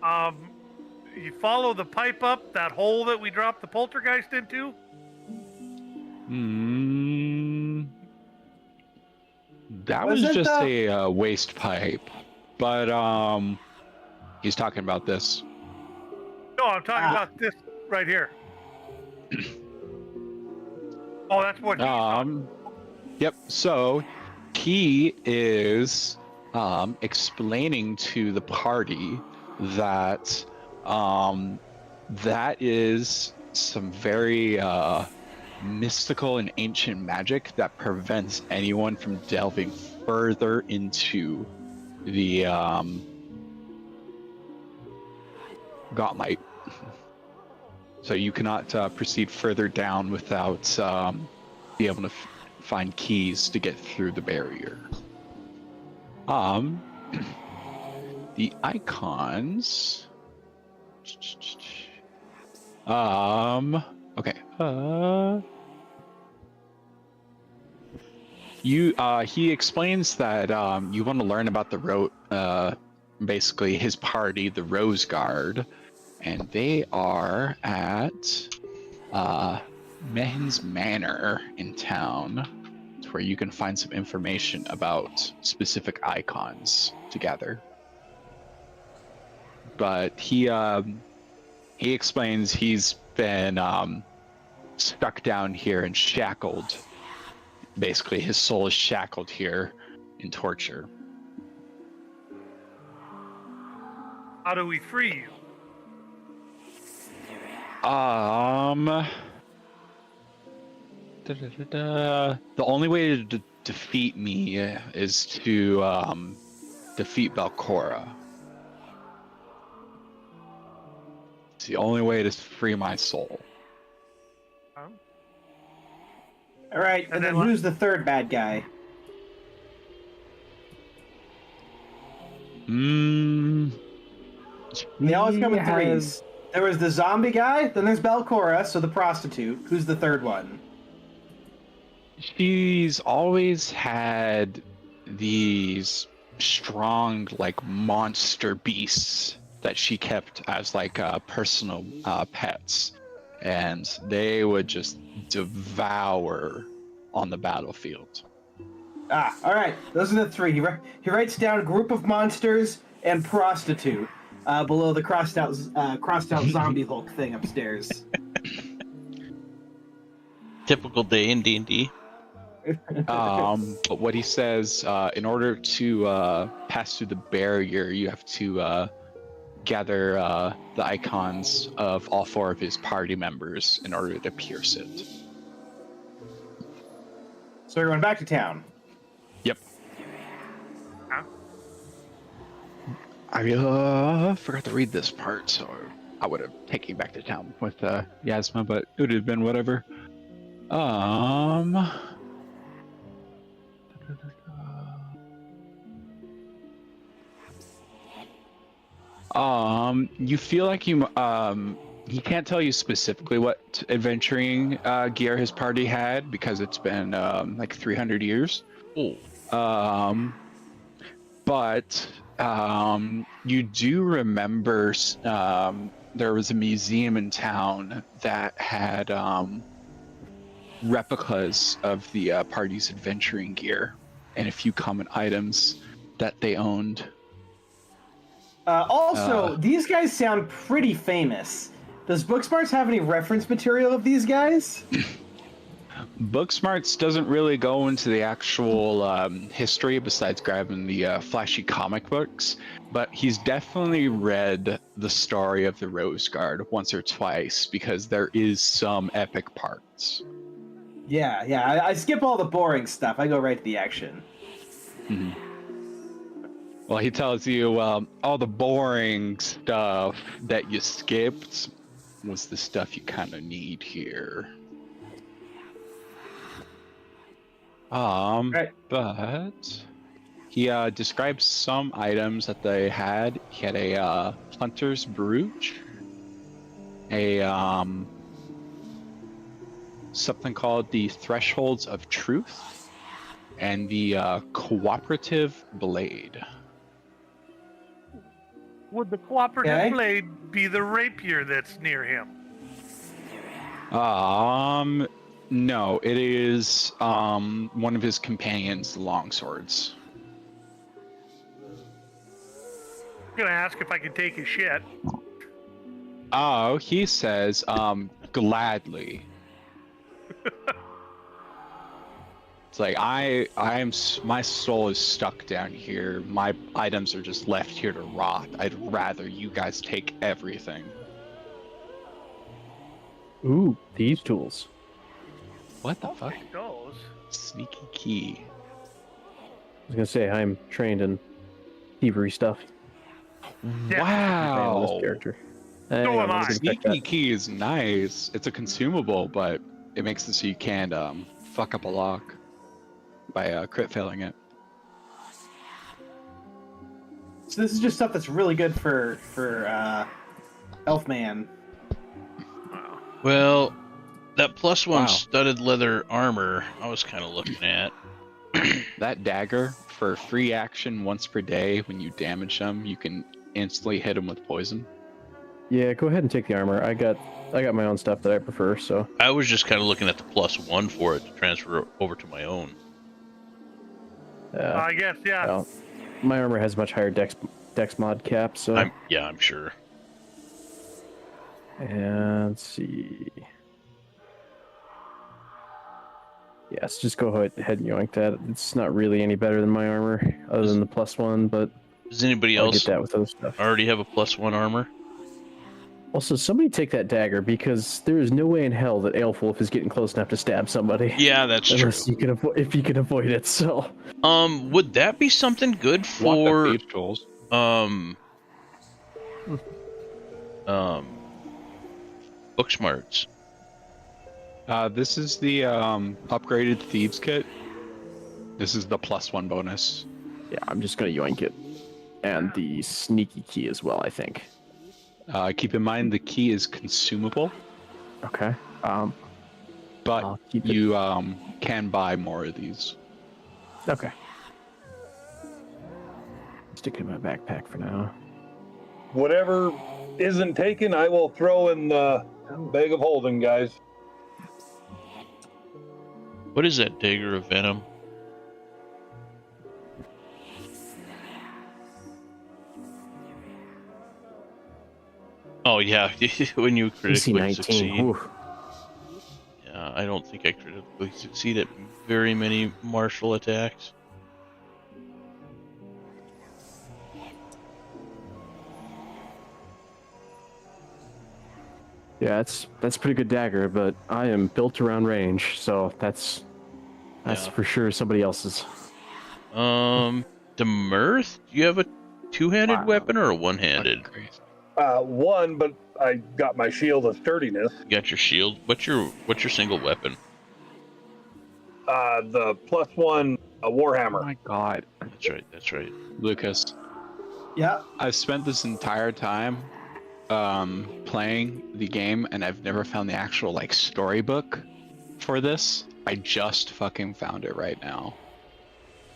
[SPEAKER 4] You follow the pipe up that hole that we dropped the poltergeist into.
[SPEAKER 2] That
[SPEAKER 5] Was
[SPEAKER 2] was
[SPEAKER 5] it
[SPEAKER 2] just
[SPEAKER 5] the-
[SPEAKER 2] a waste pipe, but he's talking about this.
[SPEAKER 4] No, I'm talking about this right here. Oh, that's what.
[SPEAKER 2] Yep. So he is explaining to the party that that is some very mystical and ancient magic that prevents anyone from delving further into the gauntlet. So you cannot proceed further down without be able to find keys to get through the barrier. The icons. Okay. He explains that you want to learn about the basically his party, the Rose Guard, and they are at Mehan's Manor in town. It's where you can find some information about specific icons to gather. But he explains he's been stuck down here and shackled. Basically, his soul is shackled here in torture.
[SPEAKER 4] How do we free you?
[SPEAKER 2] The only way to defeat me is to defeat Belcora. It's the only way to free my soul.
[SPEAKER 5] All right, and then who's the third bad guy? They always come in threes. There was the zombie guy, then there's Belcora, so the prostitute. Who's the third one?
[SPEAKER 2] She's always had these strong, like, monster beasts that she kept as, like, personal pets. And they would just devour on the battlefield.
[SPEAKER 5] All right. Those are the three. He writes down group of monsters and prostitute below the crossed out zombie Hulk thing upstairs.
[SPEAKER 1] Typical day in D&D.
[SPEAKER 2] But what he says, in order to pass through the barrier, you have to gather the icons of all four of his party members in order to pierce it.
[SPEAKER 5] So we're going back to town.
[SPEAKER 2] Yep.
[SPEAKER 4] Huh?
[SPEAKER 2] I forgot to read this part, so I would have taken you back to town with Yasma, but it would have been whatever. You feel like he can't tell you specifically what adventuring gear his party had because it's been like 300 years.
[SPEAKER 1] Oh.
[SPEAKER 2] But you do remember there was a museum in town that had replicas of the party's adventuring gear and a few common items that they owned.
[SPEAKER 5] Also, these guys sound pretty famous. Does Booksmarts have any reference material of these guys?
[SPEAKER 2] Booksmarts doesn't really go into the actual history besides grabbing the flashy comic books, but he's definitely read the story of the Rose Guard once or twice because there is some epic parts.
[SPEAKER 5] Yeah. I skip all the boring stuff. I go right to the action.
[SPEAKER 2] Mm-hmm. Well, he tells you all the boring stuff that you skipped was the stuff you kind of need here.
[SPEAKER 5] Right.
[SPEAKER 2] But he describes some items that they had. He had a hunter's brooch, a something called the Thresholds of Truth, and the cooperative blade.
[SPEAKER 4] Would the cooperative
[SPEAKER 5] Okay.
[SPEAKER 4] blade be the rapier that's near him?
[SPEAKER 2] No, it is one of his companions, the longswords.
[SPEAKER 4] I'm gonna ask if I can take his shit.
[SPEAKER 2] Oh, he says, gladly. It's like my soul is stuck down here. My items are just left here to rot. I'd rather you guys take everything.
[SPEAKER 3] Ooh, these tools.
[SPEAKER 2] What the fuck?
[SPEAKER 4] Take those.
[SPEAKER 2] Sneaky key.
[SPEAKER 3] I was gonna say I'm trained in thievery stuff.
[SPEAKER 4] Yeah.
[SPEAKER 3] I am this
[SPEAKER 2] Wow.
[SPEAKER 3] character.
[SPEAKER 4] So
[SPEAKER 3] Hang
[SPEAKER 4] am
[SPEAKER 3] on, let me
[SPEAKER 4] I.
[SPEAKER 3] get back
[SPEAKER 2] Sneaky
[SPEAKER 3] that.
[SPEAKER 2] key is nice. It's a consumable, but it makes it so you can't fuck up a lock by crit failing it.
[SPEAKER 5] So this is just stuff that's really good for Elfman.
[SPEAKER 1] Well, that +1
[SPEAKER 2] Wow.
[SPEAKER 1] studded leather armor I was kind of looking at.
[SPEAKER 2] That dagger, for free action once per day, when you damage them, you can instantly hit them with poison.
[SPEAKER 3] Yeah, go ahead and take the armor. I got my own stuff that I prefer. So
[SPEAKER 1] I was just kind of looking at the +1 for it to transfer over to my own.
[SPEAKER 4] I guess, yeah.
[SPEAKER 3] well, my armor has much higher dex mod cap. So
[SPEAKER 1] I'm sure.
[SPEAKER 3] and let's see. Yes, just go ahead and yoink that. It's not really any better than my armor, other than the +1, but
[SPEAKER 1] Does anybody
[SPEAKER 3] I'll
[SPEAKER 1] else
[SPEAKER 3] get that with other stuff.
[SPEAKER 1] already have a +1 armor?
[SPEAKER 3] Also, somebody take that dagger because there is no way in hell that Aelfwolf is getting close enough to stab somebody.
[SPEAKER 1] Yeah, that's true.
[SPEAKER 3] Unless you can if you can avoid it. So
[SPEAKER 1] Would that be something good
[SPEAKER 2] Want the
[SPEAKER 1] for
[SPEAKER 2] thieves' tools?
[SPEAKER 1] Booksmarts?
[SPEAKER 2] This is the upgraded thieves kit. This is the +1 bonus.
[SPEAKER 3] yeah, I'm just gonna yoink it, and the sneaky key as well. I think.
[SPEAKER 2] Keep in mind the key is consumable,
[SPEAKER 3] Okay.
[SPEAKER 2] but
[SPEAKER 3] I'll keep it.
[SPEAKER 2] you can buy more of these.
[SPEAKER 3] Okay. Stick it in my backpack for now.
[SPEAKER 6] Whatever isn't taken, I will throw in the bag of holding, guys.
[SPEAKER 1] What is that dagger of venom? Oh yeah, when you
[SPEAKER 3] DC
[SPEAKER 1] critically
[SPEAKER 3] 19.
[SPEAKER 1] succeed.
[SPEAKER 3] Oof.
[SPEAKER 1] Yeah, I don't think I critically succeed at very many martial attacks.
[SPEAKER 3] Yeah, that's a pretty good dagger, but I am built around range, so that's
[SPEAKER 1] Yeah.
[SPEAKER 3] for sure somebody else's.
[SPEAKER 1] Demirth, do you have a two-handed
[SPEAKER 3] Wow.
[SPEAKER 1] weapon or a one-handed?
[SPEAKER 2] Great.
[SPEAKER 6] One, but I got my shield of sturdiness.
[SPEAKER 1] You got your shield. What's your single weapon?
[SPEAKER 6] The +1
[SPEAKER 2] Oh
[SPEAKER 6] warhammer.
[SPEAKER 2] my god,
[SPEAKER 1] That's right. That's right.
[SPEAKER 2] Lucas.
[SPEAKER 5] Yeah.
[SPEAKER 2] I've spent this entire time playing the game, and I've never found the actual like storybook for this. I just fucking found it right now.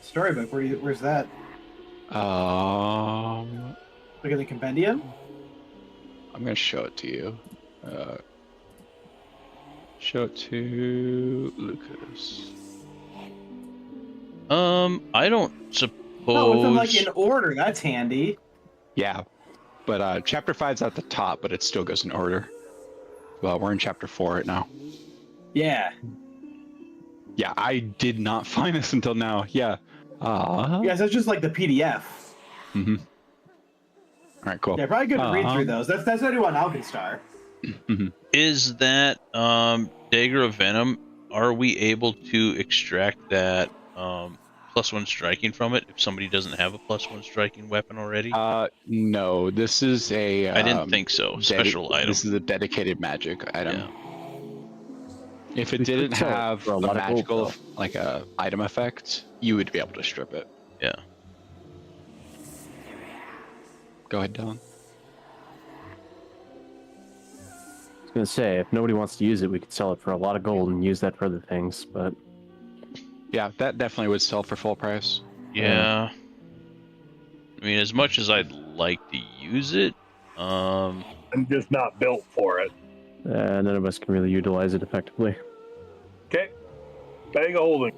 [SPEAKER 5] Storybook. Where's that? Look at the compendium.
[SPEAKER 2] I'm gonna show it to you. Show it to Lucas.
[SPEAKER 1] I don't suppose.
[SPEAKER 5] Oh, with them like in order. That's handy.
[SPEAKER 2] Yeah, But chapter 5's at the top, but it still goes in order. Well, we're in chapter 4 right now.
[SPEAKER 5] Yeah.
[SPEAKER 2] Yeah, I did not find this until now. Yeah.
[SPEAKER 5] Yeah, so it's just like the PDF.
[SPEAKER 2] Mm-hmm. All right, cool.
[SPEAKER 5] Yeah, probably good to read through those. That's what I do on Alkenstar.
[SPEAKER 1] Is that dagger of venom? Are we able to extract that +1 striking from it if somebody doesn't have a +1 striking weapon already?
[SPEAKER 2] No, this is a.
[SPEAKER 1] I didn't think so. Special item.
[SPEAKER 2] This is a dedicated magic item.
[SPEAKER 1] Yeah.
[SPEAKER 2] If it
[SPEAKER 3] We could
[SPEAKER 2] didn't
[SPEAKER 3] sell it
[SPEAKER 2] have
[SPEAKER 3] for a
[SPEAKER 2] a
[SPEAKER 3] lot of gold,
[SPEAKER 2] magical,
[SPEAKER 3] though.
[SPEAKER 2] like a item effect, you would be able to strip it.
[SPEAKER 1] Yeah.
[SPEAKER 2] Go ahead, Dylan.
[SPEAKER 3] I was gonna say, if nobody wants to use it, we could sell it for a lot of gold and use that for other things. But
[SPEAKER 2] Yeah, that definitely would sell for full price.
[SPEAKER 1] Yeah. I mean, as much as I'd like to use it,
[SPEAKER 6] I'm just not built for it.
[SPEAKER 3] none of us can really utilize it effectively.
[SPEAKER 6] Okay. Bag of holding.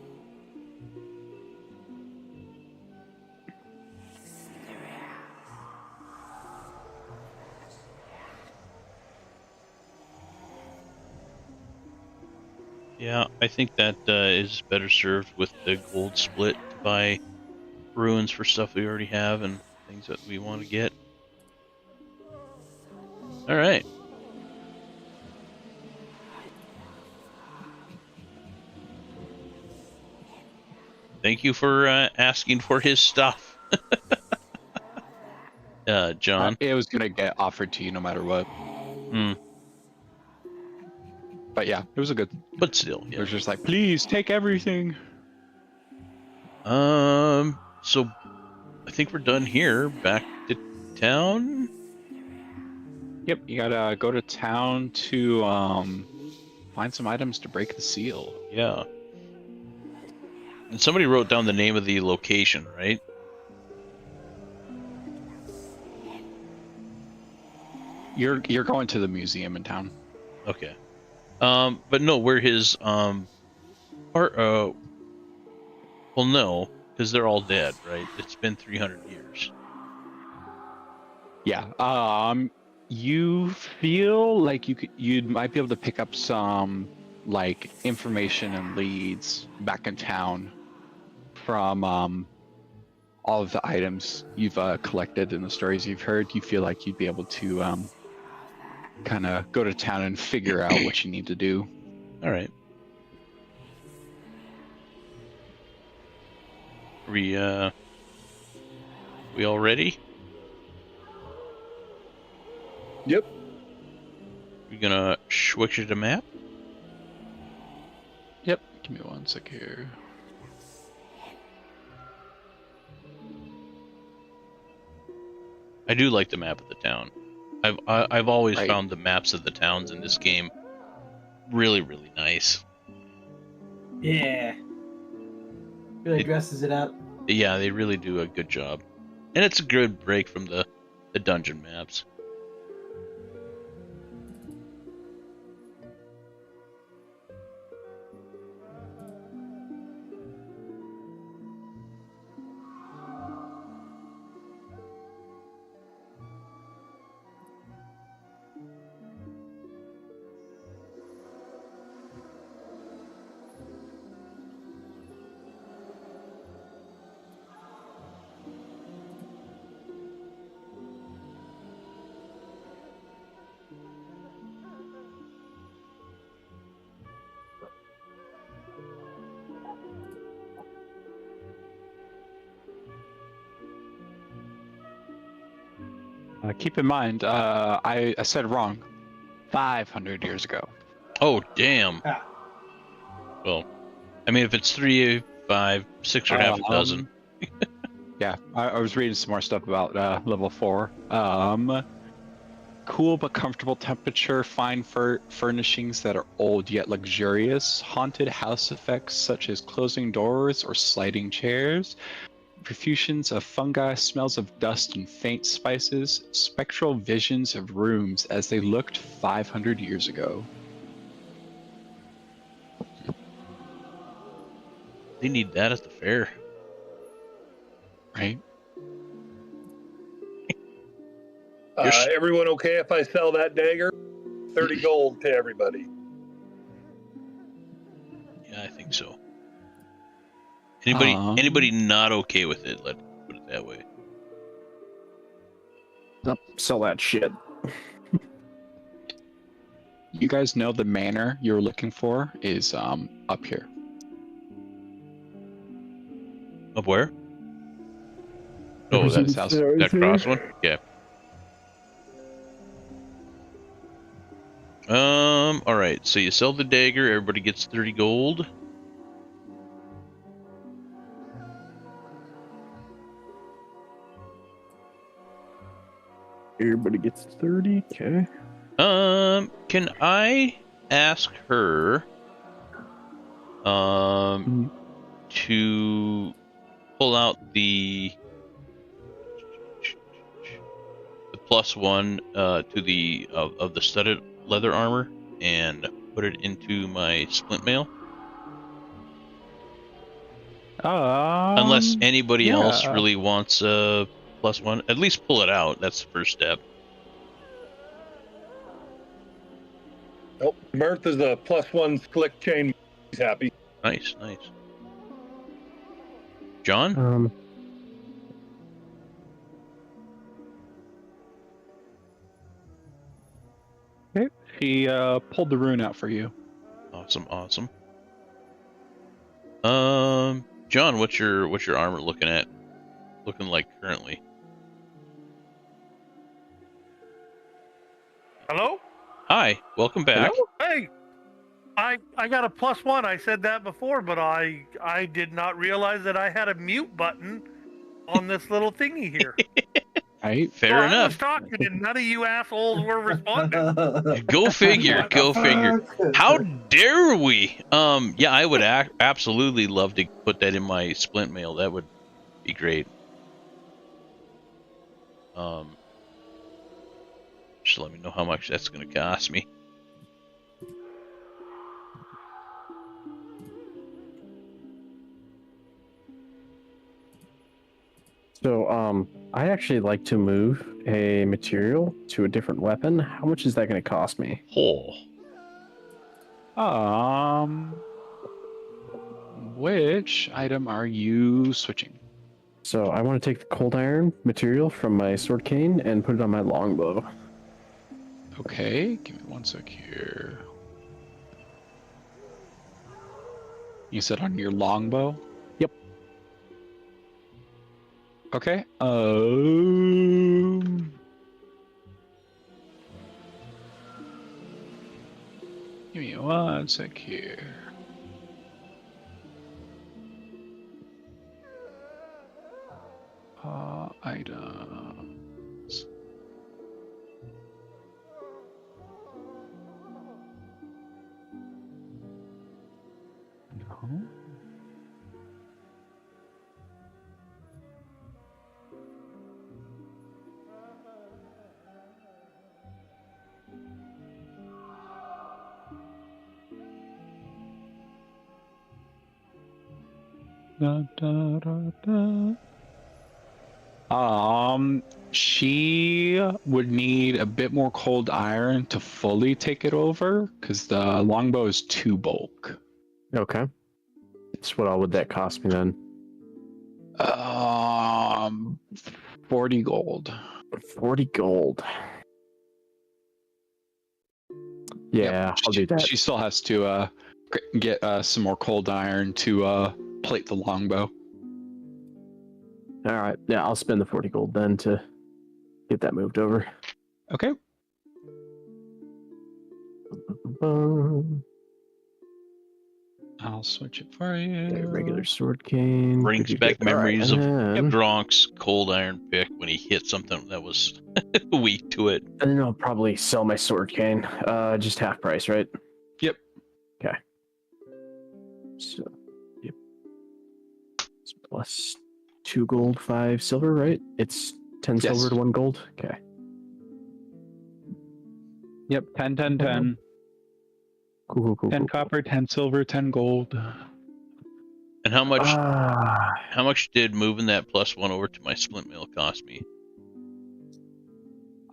[SPEAKER 1] yeah, I think that is better served with the gold split to buy ruins for stuff we already have and things that we want to get. All right. Thank you for asking for his stuff, John.
[SPEAKER 2] It was gonna get offered to you no matter what.
[SPEAKER 1] Hmm.
[SPEAKER 2] But yeah, it was a good.
[SPEAKER 1] But still,
[SPEAKER 2] It
[SPEAKER 1] yeah.
[SPEAKER 2] was just like, please take everything.
[SPEAKER 1] So I think we're done here. Back to town.
[SPEAKER 2] Yep, you gotta go to town to find some items to break the seal.
[SPEAKER 1] Yeah. And somebody wrote down the name of the location, right?
[SPEAKER 2] You're going to the museum in town.
[SPEAKER 1] Okay. But no, where his well, no, because they're all dead, right? It's been 300 years.
[SPEAKER 2] Yeah. You feel like you might be able to pick up some like information and leads back in town from all of the items you've collected and the stories you've heard. You feel like you'd be able to kind of go to town and figure out what you need to do.
[SPEAKER 1] All right. We all ready?
[SPEAKER 6] Yep.
[SPEAKER 1] We gonna switch it to map?
[SPEAKER 2] Yep. Give me one sec here.
[SPEAKER 1] I do like the map of the town. I've always
[SPEAKER 2] Right.
[SPEAKER 1] found the maps of the towns in this game really, really nice.
[SPEAKER 5] Yeah. Really
[SPEAKER 1] It-
[SPEAKER 5] dresses it up.
[SPEAKER 1] Yeah, they really do a good job. And it's a good break from the dungeon maps.
[SPEAKER 2] Keep in mind, I said wrong. 500 years ago.
[SPEAKER 1] Oh, damn.
[SPEAKER 5] Ah.
[SPEAKER 1] Well, I mean, if it's 3, 5, 6, or half a dozen.
[SPEAKER 2] Yeah, I was reading some more stuff about level 4. Cool but comfortable temperature, fine furnishings that are old yet luxurious, haunted house effects such as closing doors or sliding chairs, profusions of fungi, smells of dust and faint spices, spectral visions of rooms as they looked 500 years ago.
[SPEAKER 1] They need that at the fair.
[SPEAKER 2] Right?
[SPEAKER 6] Everyone okay if I sell that dagger? 30 gold to everybody.
[SPEAKER 1] Yeah, I think so. Anybody not okay with it? Let's put it that way.
[SPEAKER 3] Oh, sell that shit.
[SPEAKER 2] You guys know the manor you're looking for is up here.
[SPEAKER 1] Up where? Oh,
[SPEAKER 2] This house.
[SPEAKER 1] that cross one? Yeah. Alright, so you sell the dagger, everybody gets 30 gold.
[SPEAKER 3] Everybody gets 30, okay.
[SPEAKER 1] Can I ask her to pull out the +1 to the of the studded leather armor and put it into my splint mail? Unless anybody else really wants a +1, at least pull it out. That's the first step.
[SPEAKER 6] Nope. Mirth is a +1 slick chain. He's happy.
[SPEAKER 1] Nice. John?
[SPEAKER 2] Okay. She pulled the rune out for you.
[SPEAKER 1] Awesome. John, what's your armor looking like currently?
[SPEAKER 4] Hello?
[SPEAKER 1] Hi, welcome back.
[SPEAKER 4] Hello? Hey, I got a +1. I said that before, but I did not realize that I had a mute button on this little thingy here.
[SPEAKER 2] Right?
[SPEAKER 1] Fair
[SPEAKER 4] I
[SPEAKER 1] enough.
[SPEAKER 4] was talking and none of you assholes were responding.
[SPEAKER 1] Go figure. How dare we? Yeah, I would absolutely love to put that in my splint mail. That would be great. Just let me know how much that's going to cost me.
[SPEAKER 3] So, I actually like to move a material to a different weapon. How much is that going to cost me?
[SPEAKER 2] Which item are you switching?
[SPEAKER 3] So, I want to take the cold iron material from my sword cane and put it on my longbow.
[SPEAKER 2] Okay, give me 1 sec here. You said on your longbow?
[SPEAKER 3] Yep.
[SPEAKER 2] Okay. Give me 1 sec here. Items. No. She would need a bit more cold iron to fully take it over, because the longbow is 2 bulk.
[SPEAKER 3] Okay. So what would that cost me then?
[SPEAKER 2] 40 gold.
[SPEAKER 3] 40 gold. Yeah,
[SPEAKER 2] Yep.
[SPEAKER 3] I'll do that.
[SPEAKER 2] She still has to get some more cold iron to plate the longbow.
[SPEAKER 3] All right. Yeah, I'll spend the 40 gold then to get that moved over.
[SPEAKER 2] Okay. I'll switch it for you.
[SPEAKER 3] Regular sword cane.
[SPEAKER 1] Brings back memories of
[SPEAKER 3] then...
[SPEAKER 1] Gronk's cold iron pick when he hit something that was weak to it.
[SPEAKER 3] And then I'll probably sell my sword cane. Just half price, right?
[SPEAKER 2] Yep.
[SPEAKER 3] Okay. So, yep. It's plus 2 gold, 5 silver, right? It's 10 silver to 1 gold. Okay.
[SPEAKER 2] Yep. 10, 10, 10.
[SPEAKER 3] Cool.
[SPEAKER 2] 10 copper, 10 silver, 10 gold.
[SPEAKER 1] And how much did moving that +1 over to my splint mail cost me?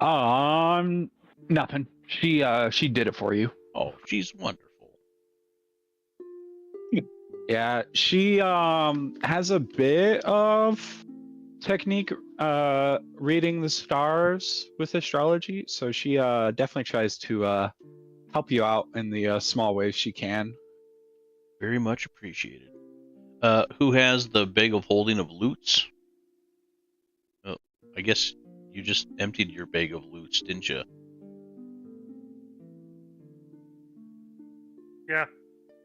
[SPEAKER 2] Nothing. She did it for you.
[SPEAKER 1] Oh, she's wonderful.
[SPEAKER 2] Yeah, she has a bit of technique reading the stars with astrology, so she definitely tries to help you out in the small ways she can.
[SPEAKER 1] Very much appreciated. Who has the bag of holding of loots? Oh, I guess you just emptied your bag of loots, didn't you?
[SPEAKER 4] Yeah,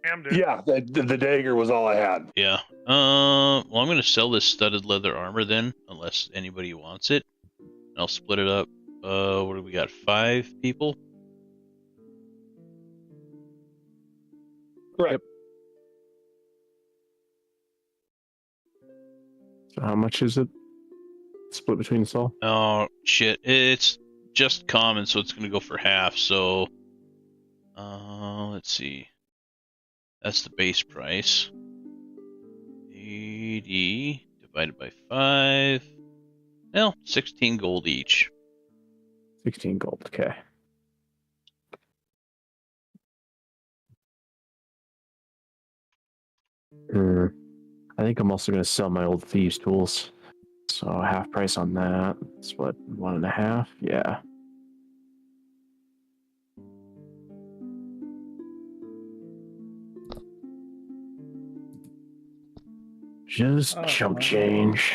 [SPEAKER 4] Cam did.
[SPEAKER 6] Yeah, the dagger was all I had.
[SPEAKER 1] Yeah. Well, I'm gonna sell this studded leather armor then, unless anybody wants it. I'll split it up. What do we got? 5 people.
[SPEAKER 6] Correct.
[SPEAKER 3] So how much is it? Split between us all?
[SPEAKER 1] Oh shit! It's just common, so it's gonna go for half. So, let's see. That's the base price. 80 divided by 5. Well, 16 gold each.
[SPEAKER 3] 16 gold. Okay. I think I'm also going to sell my old thieves' tools. So half price on that. It's what, 1.5? Yeah. Just chump change.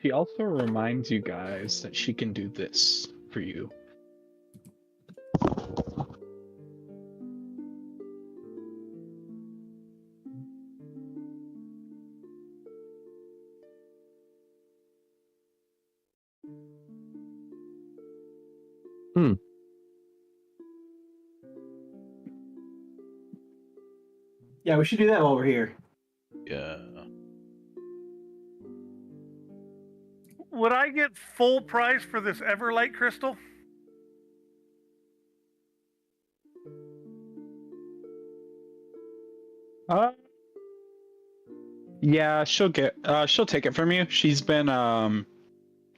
[SPEAKER 2] She also reminds you guys that she can do this for you.
[SPEAKER 5] Yeah, we should do that while we're here.
[SPEAKER 1] Yeah.
[SPEAKER 4] Would I get full price for this Everlight crystal?
[SPEAKER 2] Yeah, she'll take it from you. She's been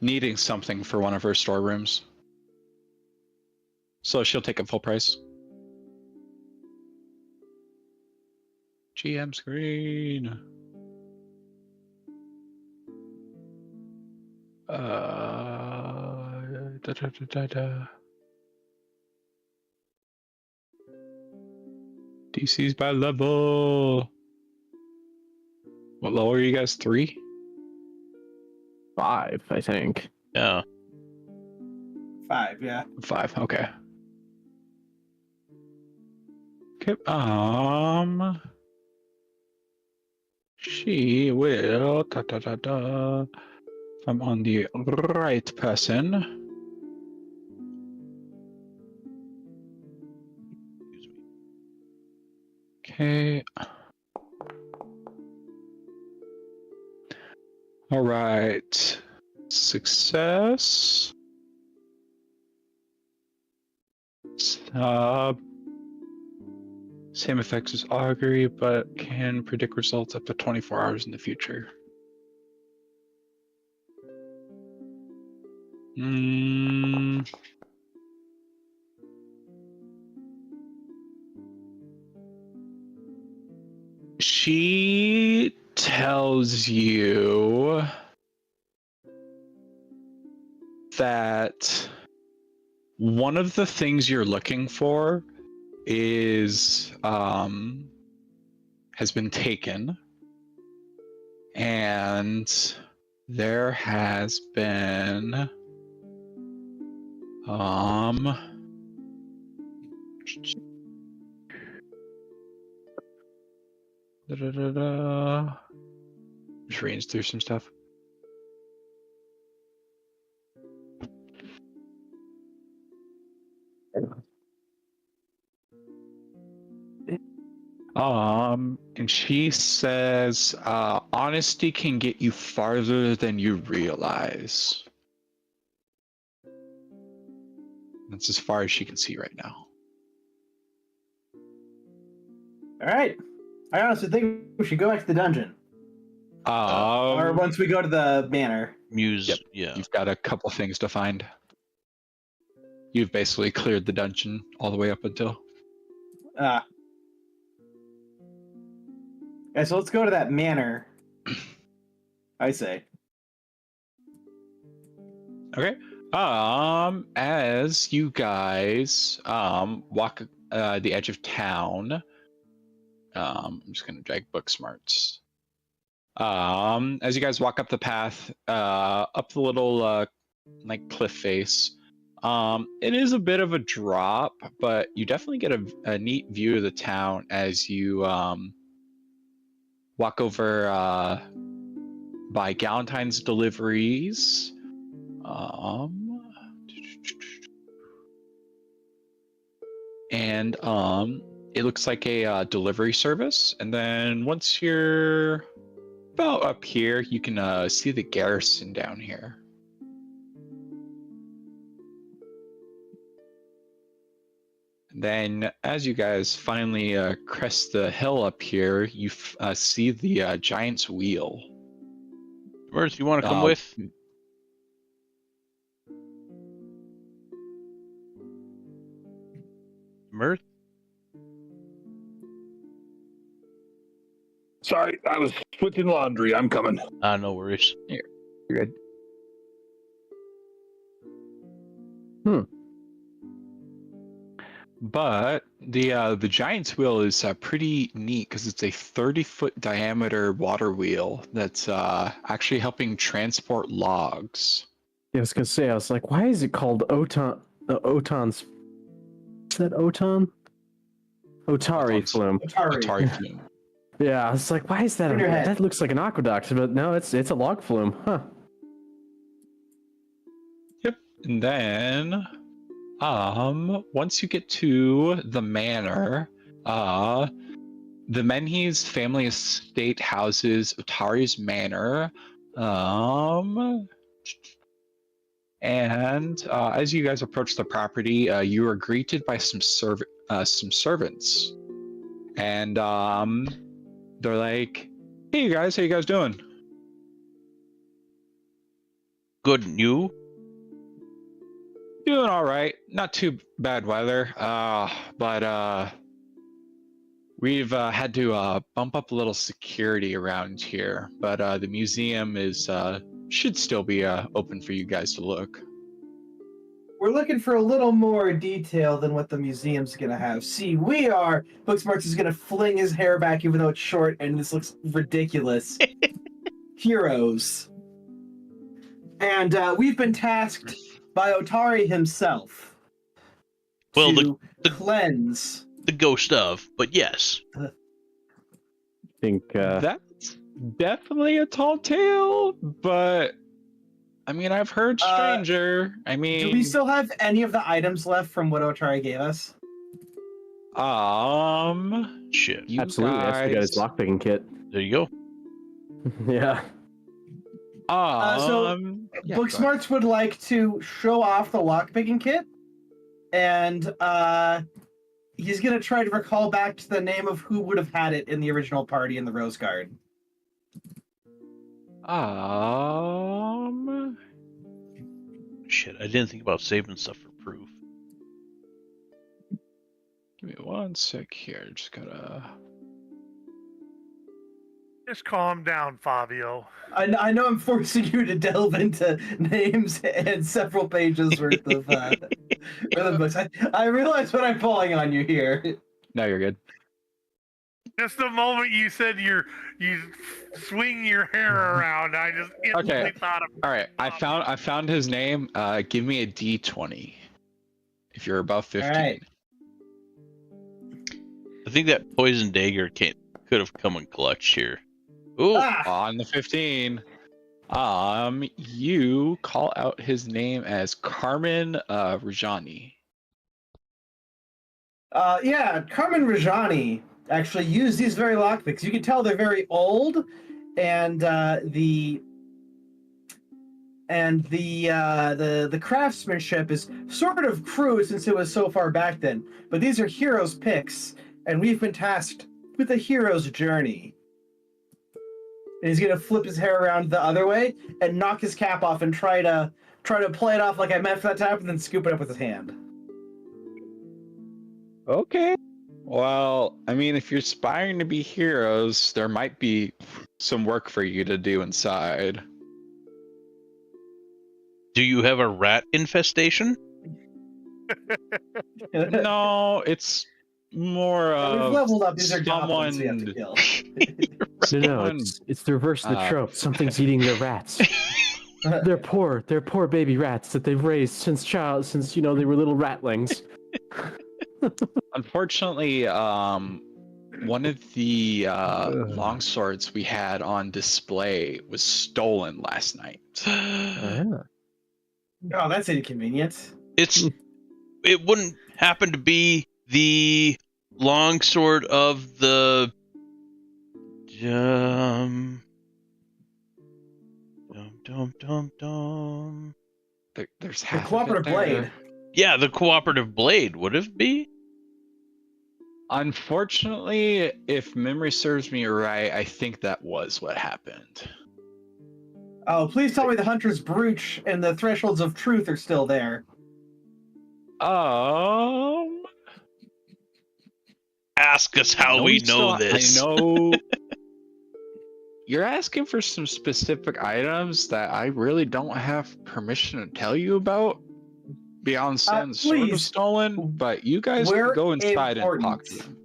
[SPEAKER 2] needing something for one of her storerooms. So she'll take it full price. GM screen. DC's by level. What level are you guys? 3?
[SPEAKER 3] 5, I think.
[SPEAKER 1] Yeah.
[SPEAKER 5] 5, yeah.
[SPEAKER 2] 5. Okay. Okay. She will. If I'm on the right person.
[SPEAKER 1] Excuse me.
[SPEAKER 2] Okay. All right. Success. Same effects as augury, but can predict results up to 24 hours in the future. She tells you that one of the things you're looking for is has been taken, and there has been just reading through some stuff. And she says, honesty can get you farther than you realize. That's as far as she can see right now.
[SPEAKER 5] All right. I honestly think we should go back to the dungeon. Or once we go to the manor.
[SPEAKER 1] Muse.
[SPEAKER 2] Yep.
[SPEAKER 1] Yeah.
[SPEAKER 2] You've got a couple things to find. you've basically cleared the dungeon all the way up until.
[SPEAKER 5] Yeah, so let's go to that manor. I say.
[SPEAKER 2] Okay. As you guys walk the edge of town, I'm just gonna drag book smarts. As you guys walk up the path, up the little like cliff face, it is a bit of a drop, but you definitely get a neat view of the town as you walk over by Galentine's Deliveries. And it looks like a delivery service. And then once you're about up here, you can see the garrison down here. And then as you guys finally crest the hill up here, you see the giant's wheel.
[SPEAKER 1] Mirth, you want to come with? Mirth?
[SPEAKER 6] Sorry, I was switching laundry. I'm coming.
[SPEAKER 1] No worries.
[SPEAKER 2] You're good. But the giant's wheel is pretty neat because it's a 30-foot diameter water wheel that's actually helping transport logs.
[SPEAKER 3] Yeah, I was gonna say, I was like, why is it called Oton? Oton's. Is that Oton? Otari flume.
[SPEAKER 2] Atari flume.
[SPEAKER 3] Yeah, I was like, why is that?
[SPEAKER 5] In your head.
[SPEAKER 3] That looks like an aqueduct, but no, it's a log flume, huh?
[SPEAKER 2] Yep. And then, once you get to the manor, the Menhi's family estate houses Otari's manor. And as you guys approach the property, you are greeted by some servants, and they're like, "Hey, you guys, how you guys doing?"
[SPEAKER 1] Good, and you?
[SPEAKER 2] Doing all right. Not too bad weather. But we've had to bump up a little security around here. But the museum is should still be open for you guys to look.
[SPEAKER 5] We're looking for a little more detail than what the museum's gonna have. See, we are. Booksmarts is gonna fling his hair back, even though it's short, and this looks ridiculous. Heroes, and we've been tasked by Otari himself
[SPEAKER 1] Well,
[SPEAKER 5] to
[SPEAKER 1] the
[SPEAKER 5] cleanse.
[SPEAKER 1] the ghost of, but yes.
[SPEAKER 3] I think
[SPEAKER 2] That's definitely a tall tale, but I mean, I've heard stranger. I mean,
[SPEAKER 5] Do we still have any of the items left from what Otari gave us?
[SPEAKER 1] Shit.
[SPEAKER 2] you
[SPEAKER 3] absolutely. I still got his
[SPEAKER 2] guys,
[SPEAKER 3] lockpicking kit.
[SPEAKER 1] There you go.
[SPEAKER 3] Yeah.
[SPEAKER 5] So
[SPEAKER 2] yeah,
[SPEAKER 5] Booksmarts would like to show off the lockpicking kit, and he's gonna try to recall back to the name of who would have had it in the original party in the Rose Guard.
[SPEAKER 1] Shit, I didn't think about saving stuff for proof.
[SPEAKER 2] Give me 1 sec here. Just gotta.
[SPEAKER 4] Just calm down, Fabio.
[SPEAKER 5] I know I'm forcing you to delve into names and several pages worth of books. I realize what I'm pulling on you here.
[SPEAKER 2] No, you're good.
[SPEAKER 4] Just the moment you said you swing your hair around, I just instantly thought of.
[SPEAKER 2] All right, I found his name. Give me a D20 if you're above 15.
[SPEAKER 5] All right.
[SPEAKER 1] I think that poison dagger could have come in clutch here. Ooh,
[SPEAKER 2] On the 15, you call out his name as Carmen Rajani.
[SPEAKER 5] Yeah, Carmen Rajani actually used these very lockpicks. You can tell they're very old, and the craftsmanship is sort of crude since it was so far back then. But these are heroes' picks, and we've been tasked with a hero's journey. And he's gonna flip his hair around the other way and knock his cap off and try to play it off like I meant for that time, and then scoop it up with his hand.
[SPEAKER 2] Okay. Well, I mean, if you're aspiring to be heroes, there might be some work for you to do inside.
[SPEAKER 1] Do you have a rat infestation?
[SPEAKER 2] No, it's more
[SPEAKER 5] We've
[SPEAKER 2] of
[SPEAKER 5] leveled up. These are goblins we have to
[SPEAKER 2] someone.
[SPEAKER 5] kill.
[SPEAKER 3] No,
[SPEAKER 2] Someone.
[SPEAKER 3] it's the reverse of the
[SPEAKER 2] uh,
[SPEAKER 3] trope. Something's eating their rats. They're poor baby rats that they've raised since they were little ratlings.
[SPEAKER 2] Unfortunately, one of the long swords we had on display was stolen last night.
[SPEAKER 5] Oh, that's inconvenient.
[SPEAKER 1] It wouldn't happen to be the longsword of the dum dum dum dum.
[SPEAKER 2] There's
[SPEAKER 5] The
[SPEAKER 2] half of it
[SPEAKER 5] cooperative
[SPEAKER 2] there.
[SPEAKER 5] blade.
[SPEAKER 1] Yeah, the cooperative blade, would it be?
[SPEAKER 2] Unfortunately, if memory serves me right, I think that was what happened.
[SPEAKER 5] Oh, please tell me the hunter's brooch and the thresholds of truth are still there.
[SPEAKER 1] Ask us how we know this.
[SPEAKER 2] I know. You're asking for some specific items that I really don't have permission to tell you about beyond saying the sword was
[SPEAKER 5] please.
[SPEAKER 2] stolen, but you guys can
[SPEAKER 5] Where
[SPEAKER 2] go inside and talk
[SPEAKER 5] important?
[SPEAKER 2] to them.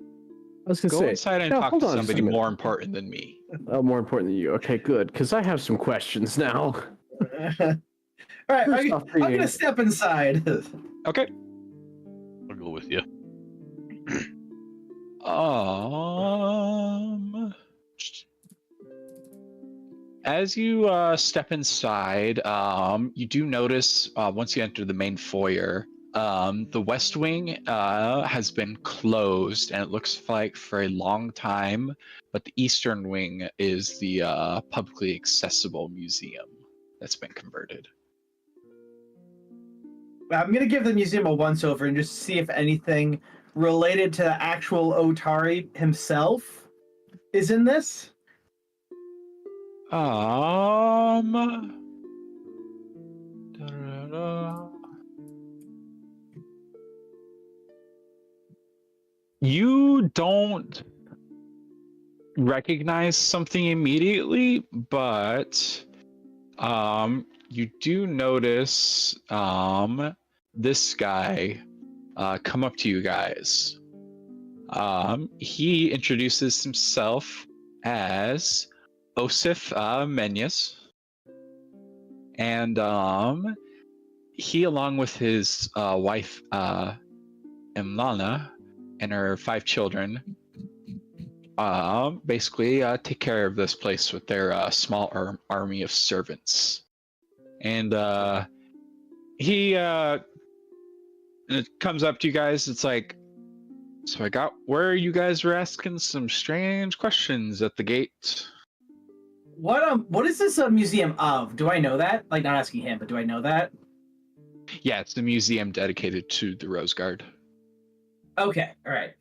[SPEAKER 3] I was gonna
[SPEAKER 2] Go
[SPEAKER 3] say,
[SPEAKER 2] inside and
[SPEAKER 3] now,
[SPEAKER 2] talk
[SPEAKER 3] hold
[SPEAKER 2] to
[SPEAKER 3] on just a
[SPEAKER 2] somebody
[SPEAKER 3] minute.
[SPEAKER 2] more important than me.
[SPEAKER 3] More important than you. Okay, good, because I have some questions now.
[SPEAKER 5] All right,
[SPEAKER 3] First off,
[SPEAKER 5] I'm gonna step inside.
[SPEAKER 2] Okay.
[SPEAKER 1] I'll go with you.
[SPEAKER 2] As you step inside, you do notice once you enter the main foyer, the West Wing has been closed, and it looks like for a long time. But the Eastern Wing is the publicly accessible museum that's been converted.
[SPEAKER 5] I'm gonna give the museum a once-over and just see if anything related to the actual Otari himself is in this.
[SPEAKER 2] You don't recognize something immediately, but you do notice this guy come up to you guys. He introduces himself as Osif Menyas, and he, along with his wife Emlana and her 5 children, basically take care of this place with their small army of servants. And he it comes up to you guys. It's like, so I got where you guys were asking some strange questions at the gate.
[SPEAKER 5] What is this a museum of? Do I know that? Like, not asking him, but do I know that?
[SPEAKER 2] Yeah, it's the museum dedicated to the Rose Guard.
[SPEAKER 5] Okay, all right.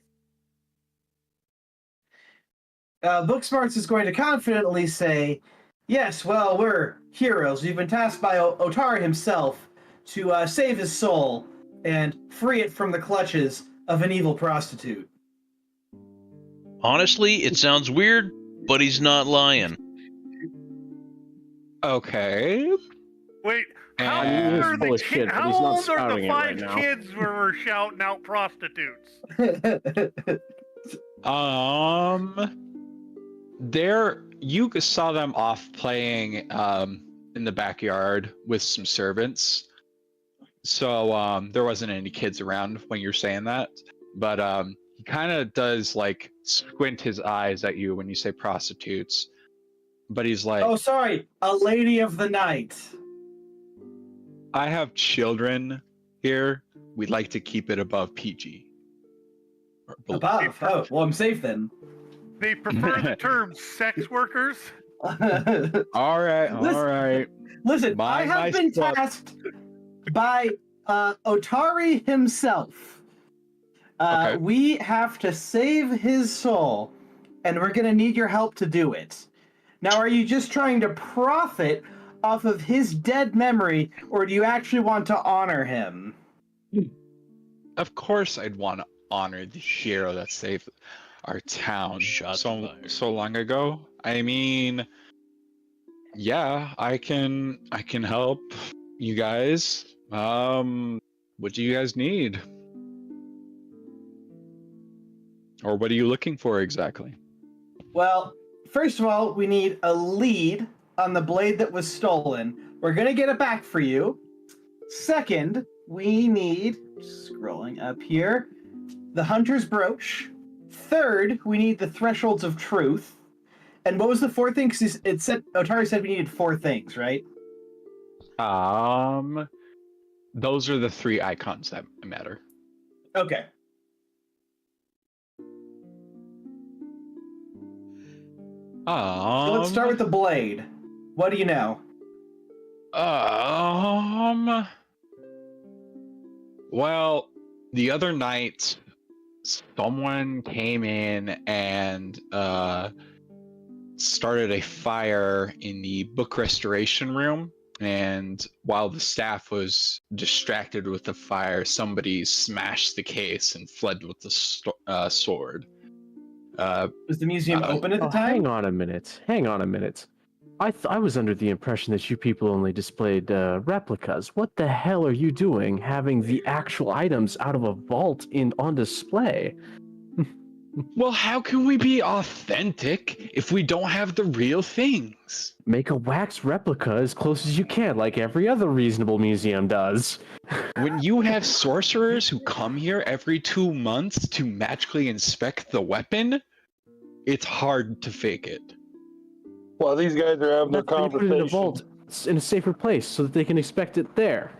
[SPEAKER 5] Booksmarts is going to confidently say, yes, well, we're heroes. We've been tasked by Otari himself to save his soul and free it from the clutches of an evil prostitute.
[SPEAKER 1] Honestly, it sounds weird, but he's not lying.
[SPEAKER 2] Okay.
[SPEAKER 4] Wait, how
[SPEAKER 2] And-
[SPEAKER 4] old are
[SPEAKER 3] Full
[SPEAKER 4] the
[SPEAKER 3] of shit, but
[SPEAKER 4] how
[SPEAKER 3] he's not
[SPEAKER 4] old are
[SPEAKER 3] spouting
[SPEAKER 4] the
[SPEAKER 3] it
[SPEAKER 4] 5
[SPEAKER 3] right now.
[SPEAKER 4] kids where we're shouting out prostitutes?
[SPEAKER 2] There, you saw them off playing in the backyard with some servants. So there wasn't any kids around when you're saying that, but he kind of does like squint his eyes at you when you say prostitutes. But he's like,
[SPEAKER 5] Oh, sorry, a lady of the night.
[SPEAKER 2] I have children here. We'd like to keep it above PG.
[SPEAKER 5] Above. Oh, well, I'm safe then.
[SPEAKER 4] They prefer the term sex workers.
[SPEAKER 2] All right.
[SPEAKER 5] Listen, I
[SPEAKER 2] My
[SPEAKER 5] have been
[SPEAKER 2] spot.
[SPEAKER 5] tasked by Otari himself.
[SPEAKER 2] Okay.
[SPEAKER 5] We have to save his soul, and we're going to need your help to do it. Now, are you just trying to profit off of his dead memory, or do you actually want to honor him?
[SPEAKER 2] Of course I'd want to honor the hero that saved our town
[SPEAKER 1] Shots fired.
[SPEAKER 2] so long ago. I mean, yeah, I can help you guys. What do you guys need? Or what are you looking for exactly?
[SPEAKER 5] Well, first of all, we need a lead on the blade that was stolen. We're gonna get it back for you. Second, we need, scrolling up here, the Hunter's Brooch. Third, we need the Thresholds of Truth. And what was the fourth thing? Because it said Otari said we needed 4 things, right?
[SPEAKER 2] Those are the 3 icons that matter.
[SPEAKER 5] Okay. So let's start with the blade. What do you know?
[SPEAKER 2] Well, the other night, someone came in and started a fire in the book restoration room. And while the staff was distracted with the fire, somebody smashed the case and fled with the sword.
[SPEAKER 5] Was the museum open at the time?
[SPEAKER 3] Hang on a minute. I was under the impression that you people only displayed replicas. What the hell are you doing having the actual items out of a vault on display?
[SPEAKER 2] Well, how can we be authentic if we don't have the real things?
[SPEAKER 3] Make a wax replica as close as you can, like every other reasonable museum does.
[SPEAKER 2] When you have sorcerers who come here every 2 months to magically inspect the weapon, it's hard to fake it.
[SPEAKER 6] Well, these guys are having their
[SPEAKER 3] That's why you put it in a
[SPEAKER 6] conversation.
[SPEAKER 3] vault in a safer place so that they can expect it there.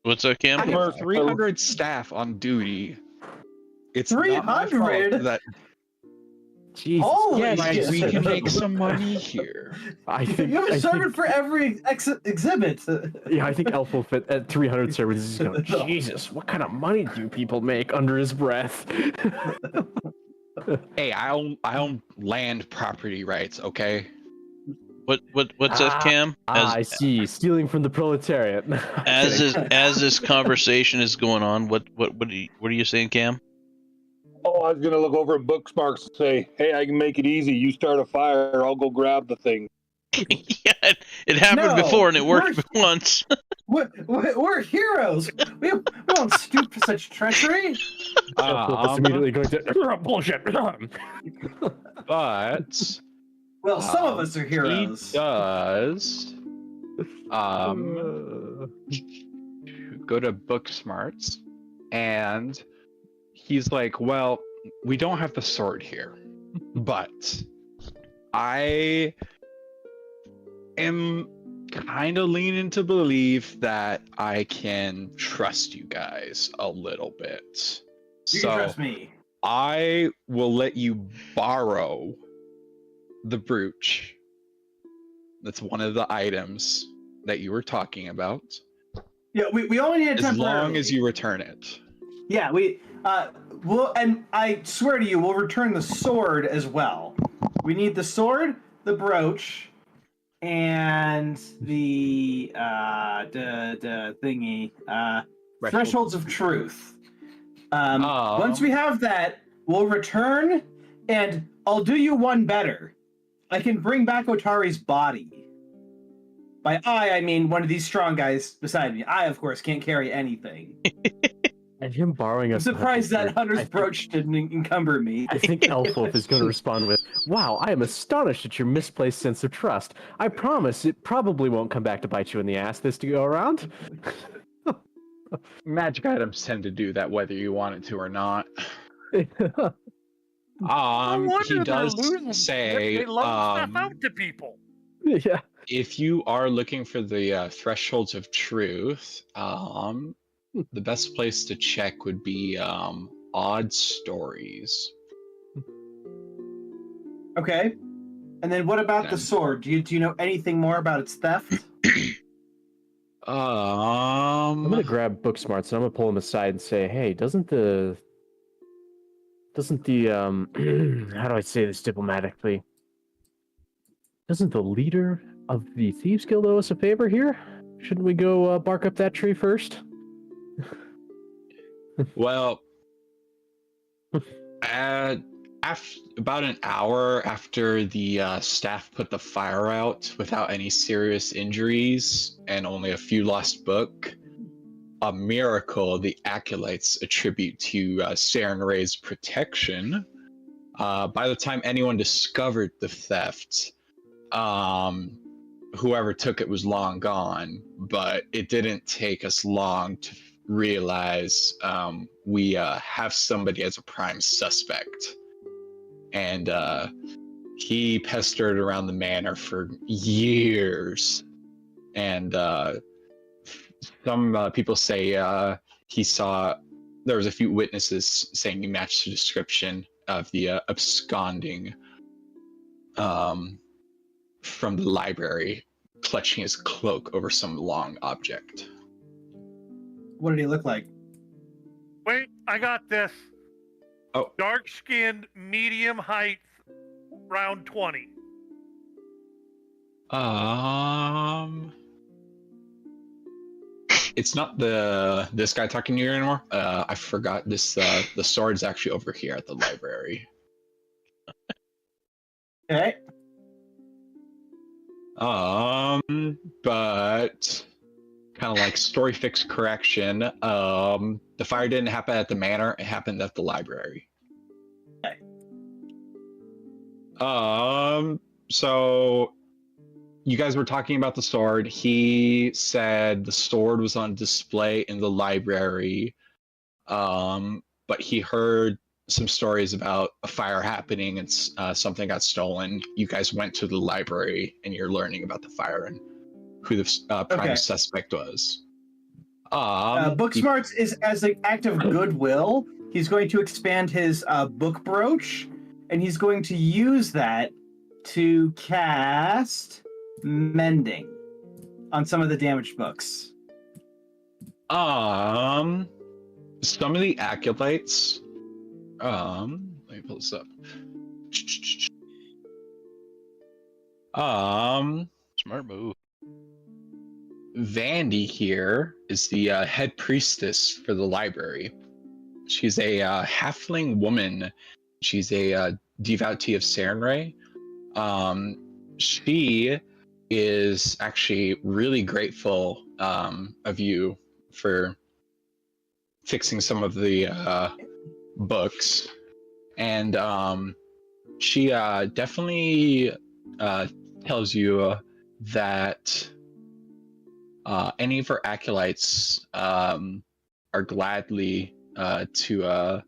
[SPEAKER 1] What's that, Cam?
[SPEAKER 2] I have 300 staff on duty. It's not my
[SPEAKER 5] 300?
[SPEAKER 2] fault that
[SPEAKER 3] Jesus.
[SPEAKER 5] Holy
[SPEAKER 2] yes, we
[SPEAKER 5] shit.
[SPEAKER 2] can make some money here.
[SPEAKER 3] I think,
[SPEAKER 5] You have a
[SPEAKER 3] I
[SPEAKER 5] servant
[SPEAKER 3] think,
[SPEAKER 5] for every exhibit.
[SPEAKER 3] yeah, I think Elf will fit at 300 servants. He's going, Jesus, what kind of money do people make under his breath?
[SPEAKER 2] Hey, I own land property rights, okay?
[SPEAKER 1] What's that, Cam?
[SPEAKER 3] I see. Stealing from the proletariat.
[SPEAKER 1] As this conversation is going on, what are you saying, Cam?
[SPEAKER 6] Oh, I was gonna look over at Booksmarks and say, "Hey, I can make it easy. You start a fire, I'll go grab the thing."
[SPEAKER 1] Yeah, it happened
[SPEAKER 5] No,
[SPEAKER 1] before and it worked once.
[SPEAKER 5] We're heroes. We don't stoop to such treachery.
[SPEAKER 3] That's immediately going to bullshit.
[SPEAKER 2] But
[SPEAKER 5] Well, some of us are heroes.
[SPEAKER 2] he does go to Booksmarts, and he's like, well, we don't have the sword here, but I am kind of leaning to believe that I can trust you guys a little bit.
[SPEAKER 5] You can trust me.
[SPEAKER 2] I will let you borrow the brooch. That's one of the items that you were talking about.
[SPEAKER 5] Yeah, we only need it
[SPEAKER 2] As
[SPEAKER 5] temporarily.
[SPEAKER 2] long as you return it.
[SPEAKER 5] Yeah, we'll, and I swear to you, we'll return the sword as well. We need the sword, the brooch, and the thingy, Thresholds of Truth. Once we have that, we'll return, and I'll do you one better. I can bring back Otari's body. By I mean one of these strong guys beside me. I, of course, can't carry anything.
[SPEAKER 3] And him borrowing
[SPEAKER 5] I'm
[SPEAKER 3] us.
[SPEAKER 5] surprised that Hunter's Brooch didn't encumber me.
[SPEAKER 3] I think Elfwolf is going to respond with, "Wow, I am astonished at your misplaced sense of trust. I promise it probably won't come back to bite you in the ass this to go around."
[SPEAKER 2] Magic items tend to do that whether you want it to or not.
[SPEAKER 4] No
[SPEAKER 2] He
[SPEAKER 4] wonder they're
[SPEAKER 2] does
[SPEAKER 4] losing.
[SPEAKER 2] say,
[SPEAKER 4] They love stuff out to people.
[SPEAKER 3] Yeah.
[SPEAKER 2] if you are looking for the Thresholds of Truth, the best place to check would be Odd Stories.
[SPEAKER 5] Okay. And then what about the
[SPEAKER 2] Okay.
[SPEAKER 5] sword? Do you know anything more about its theft?
[SPEAKER 3] I'm going to grab Booksmarts and I'm going to pull him aside and say, "Hey, doesn't the how do I say this diplomatically? Doesn't the leader of the Thieves Guild owe us a favor here? Shouldn't we go bark up that tree first?"
[SPEAKER 2] Well, about an hour after the staff put the fire out without any serious injuries and only a few lost book, a miracle the acolytes attribute to Saren Ray's protection. By the time anyone discovered the theft, whoever took it was long gone, but it didn't take us long to realize we have somebody as a prime suspect. And he pestered around the manor for years. And some people say he saw, there was a few witnesses saying he matched the description of the absconding from the library, clutching his cloak over some long object.
[SPEAKER 5] What did he look like?
[SPEAKER 4] Wait, I got this.
[SPEAKER 2] Oh.
[SPEAKER 4] Dark skinned, medium height, round 20.
[SPEAKER 2] It's not this guy talking to you anymore. I forgot this. The sword's actually over here at the library.
[SPEAKER 5] Okay.
[SPEAKER 2] But kind of like story fix correction. The fire didn't happen at the manor; it happened at the library.
[SPEAKER 5] Okay.
[SPEAKER 2] So you guys were talking about the sword. He said the sword was on display in the library. But he heard some stories about a fire happening and something got stolen. You guys went to the library and you're learning about the fire and who the prime suspect was.
[SPEAKER 5] Booksmarts is as an act of goodwill. He's going to expand his book brooch, and he's going to use that to cast mending on some of the damaged books.
[SPEAKER 2] Some of the acolytes. Let me pull this up.
[SPEAKER 1] Smart move.
[SPEAKER 2] Vandy here is the head priestess for the library. She's a halfling woman. She's a devotee of Saren Ray. She is actually really grateful of you for fixing some of the books, and she definitely tells you that any of her acolytes are gladly to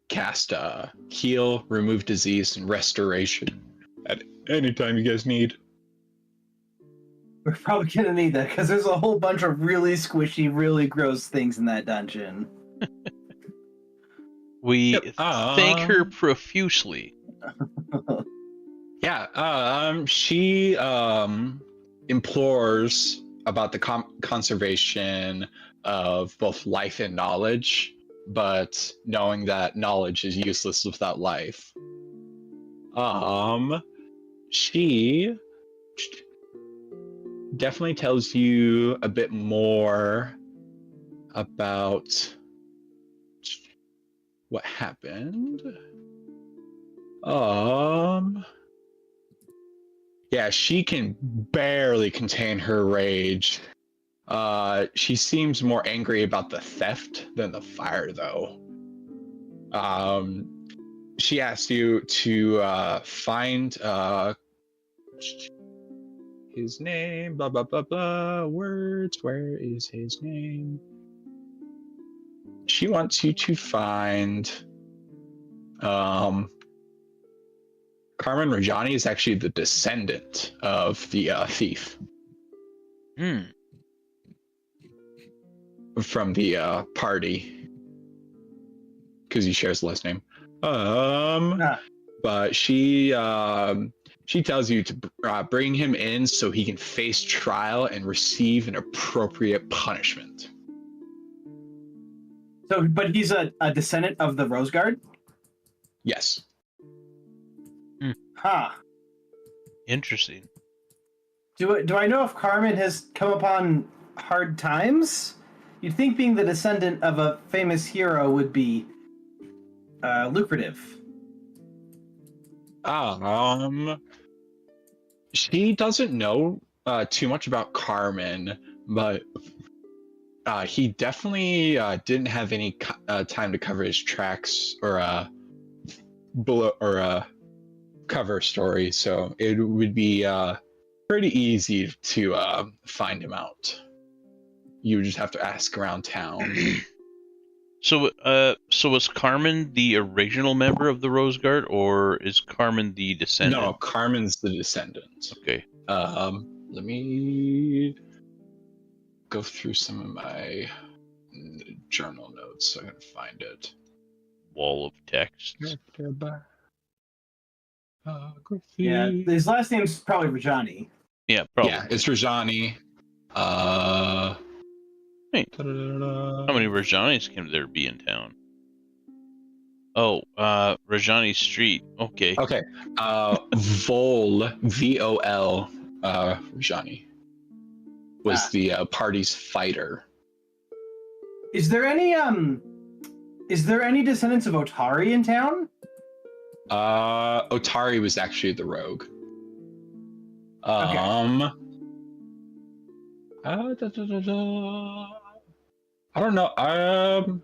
[SPEAKER 2] cast heal, remove disease, and restoration at any time you guys need.
[SPEAKER 5] We're probably gonna need that because there's a whole bunch of really squishy, really gross things in that dungeon.
[SPEAKER 1] We thank her profusely.
[SPEAKER 2] Yeah, she implores about the conservation of both life and knowledge, but knowing that knowledge is useless without life. She definitely tells you a bit more about what happened. Yeah, she can barely contain her rage. She seems more angry about the theft than the fire, though. She asked you to find his name, blah, blah, blah, blah, words, where is his name? She wants you to find, Carmen Rajani is actually the descendant of the thief. From the party. Because he shares the last name. But she tells you to bring him in so he can face trial and receive an appropriate punishment.
[SPEAKER 5] So, but he's a descendant of the Rose Guard?
[SPEAKER 2] Yes.
[SPEAKER 5] Huh.
[SPEAKER 1] Interesting.
[SPEAKER 5] Do I know if Carmen has come upon hard times You'd think being the descendant of a famous hero would be lucrative.
[SPEAKER 2] She doesn't know too much about Carmen, but he definitely didn't have any time to cover his tracks or cover story, so it would be pretty easy to find him out. You would just have to ask around town.
[SPEAKER 1] So was Carmen the original member of the Rose Guard, or is Carmen the descendant?
[SPEAKER 2] No, Carmen's the descendant.
[SPEAKER 1] Okay.
[SPEAKER 2] Let me go through some of my journal notes so I can find it.
[SPEAKER 1] Wall of text.
[SPEAKER 5] Yeah, his last name's probably Rajani.
[SPEAKER 1] Yeah, probably.
[SPEAKER 2] Yeah, it's Rajani.
[SPEAKER 1] Hey, how many Rajanis can there be in town? Oh, Rajani Street. Okay.
[SPEAKER 2] Okay. Vol, V-O-L, Rajani was the party's fighter.
[SPEAKER 5] Is there any descendants of Otari in town?
[SPEAKER 2] Otari was actually the rogue.
[SPEAKER 5] Okay.
[SPEAKER 2] I don't know.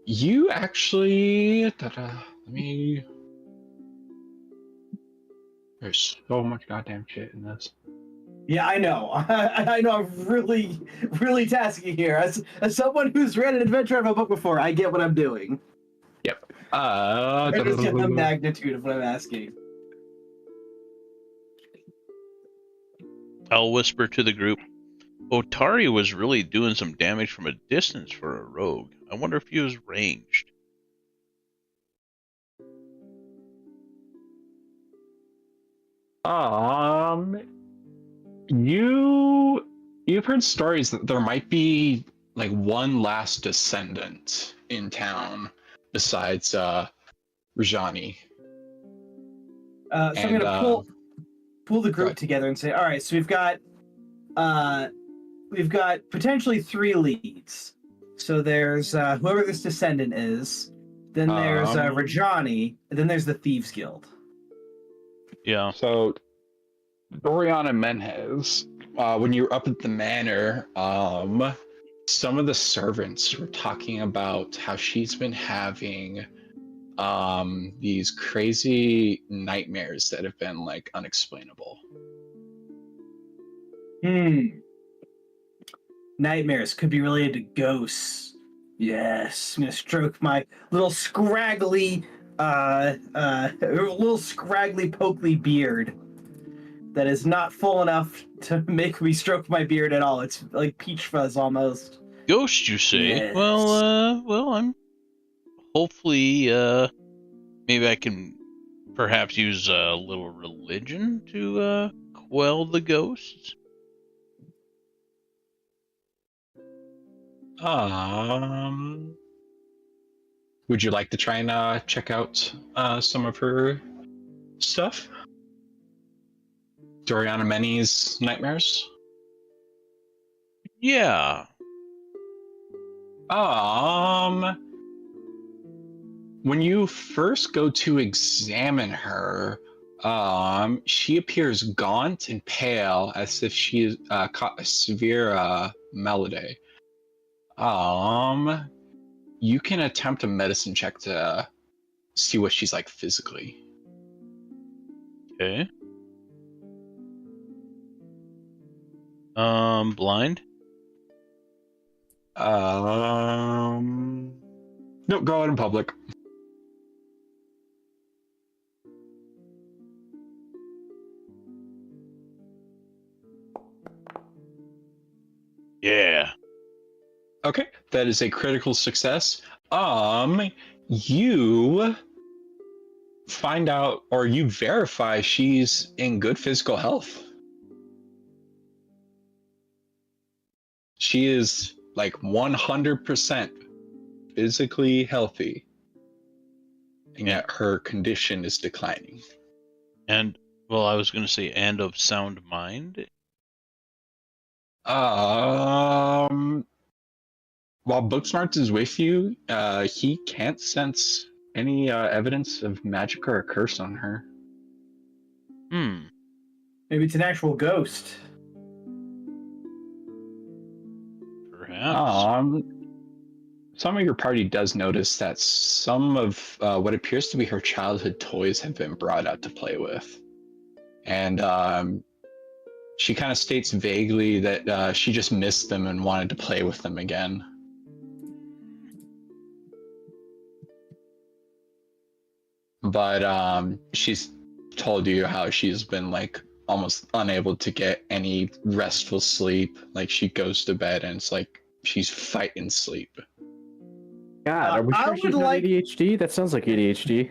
[SPEAKER 2] You actually. Let me. There's so much goddamn shit in this.
[SPEAKER 5] Yeah, I know. I know. I'm really, really tasking here. As someone who's read an adventure of a book before, I get what I'm doing.
[SPEAKER 2] Yep.
[SPEAKER 5] I understand the magnitude of what I'm asking.
[SPEAKER 1] I'll whisper to the group. Otari was really doing some damage from a distance for a rogue. I wonder if he was ranged.
[SPEAKER 2] You've heard stories that there might be like one last descendant in town besides Rajani.
[SPEAKER 5] So I'm gonna pull the group together and say, all right, so we've got potentially 3 leads. So there's whoever this descendant is, then there's Rajani, and then there's the Thieves Guild.
[SPEAKER 1] Yeah.
[SPEAKER 2] So Doriana Menhez, when you were up at the manor, some of the servants were talking about how she's been having these crazy nightmares that have been like unexplainable.
[SPEAKER 5] Nightmares could be related to ghosts. Yes, I'm gonna stroke my little scraggly pokely beard that is not full enough to make me stroke my beard at all. It's like peach fuzz almost.
[SPEAKER 1] Ghost, you say?
[SPEAKER 5] Yes.
[SPEAKER 1] Well, I'm hopefully maybe I can perhaps use a little religion to quell the ghosts.
[SPEAKER 2] Would you like to try and check out some of her stuff? Doriana Menny's nightmares?
[SPEAKER 1] Yeah.
[SPEAKER 2] When you first go to examine her, she appears gaunt and pale, as if she caught a severe malady. You can attempt a medicine check to see what she's like physically.
[SPEAKER 1] Okay. Blind?
[SPEAKER 2] Nope, go out in public.
[SPEAKER 1] Yeah.
[SPEAKER 2] Okay, that is a critical success. You find out, or you verify she's in good physical health. She is like 100% physically healthy, and yet her condition is declining.
[SPEAKER 1] And, well, I was going to say, and of sound mind?
[SPEAKER 2] While Booksmarts is with you, he can't sense any evidence of magic or a curse on her.
[SPEAKER 5] Maybe it's an actual ghost.
[SPEAKER 1] Perhaps.
[SPEAKER 2] Some of your party does notice that some of what appears to be her childhood toys have been brought out to play with. And she kind of states vaguely that she just missed them and wanted to play with them again. But she's told you how she's been like almost unable to get any restful sleep. Like she goes to bed and it's like she's fighting sleep.
[SPEAKER 3] God, are we sure she's not ADHD? That sounds like ADHD.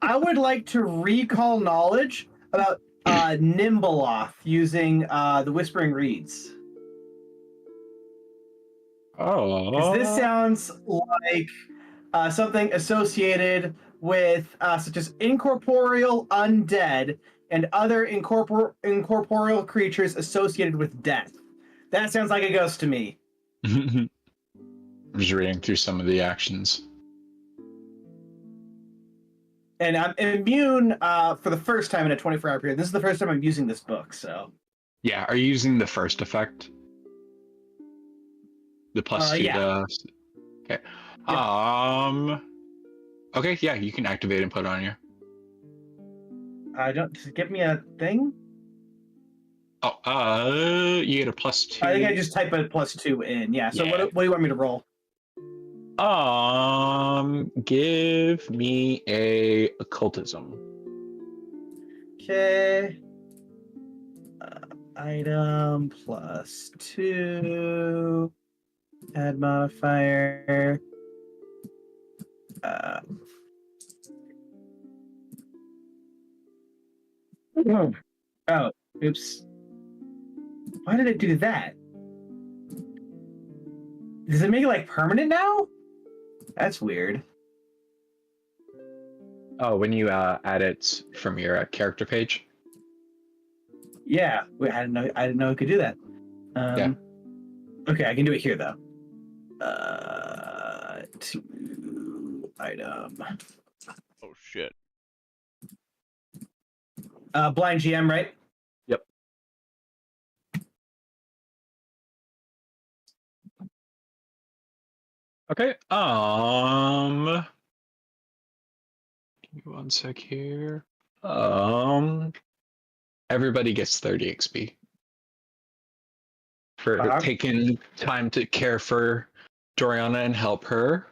[SPEAKER 5] I would like to recall knowledge about Nimbleoth using the Whispering Reeds.
[SPEAKER 2] Oh.
[SPEAKER 5] Because this sounds like something associated with such as incorporeal undead and other incorporeal creatures associated with death. That sounds like a ghost to me.
[SPEAKER 2] I'm just reading through some of the actions.
[SPEAKER 5] And I'm immune for the first time in a 24-hour period. This is the first time I'm using this book, so.
[SPEAKER 2] Yeah, are you using the first effect? The plus 2
[SPEAKER 5] yeah.
[SPEAKER 2] to... Okay.
[SPEAKER 5] Yeah.
[SPEAKER 2] Okay, yeah, you can activate and put it on you.
[SPEAKER 5] Does it give me a thing?
[SPEAKER 2] You get a plus 2.
[SPEAKER 5] I think I just type a plus 2 in. Yeah. So
[SPEAKER 2] Yeah.
[SPEAKER 5] what do you want me to roll?
[SPEAKER 2] Give me a occultism.
[SPEAKER 5] Okay. Item plus 2. Add modifier. Oh, oops. Why did it do that? Does it make it like permanent now? That's weird.
[SPEAKER 2] Oh, when you add it from your character page?
[SPEAKER 5] Yeah. Wait, I didn't know it could do that.
[SPEAKER 2] Yeah.
[SPEAKER 5] Okay, I can do it here though. 2 item.
[SPEAKER 1] Oh shit.
[SPEAKER 5] Blind GM, right?
[SPEAKER 2] Yep. Okay. Give me one sec here. Everybody gets 30 XP for taking time to care for Doriana and help her.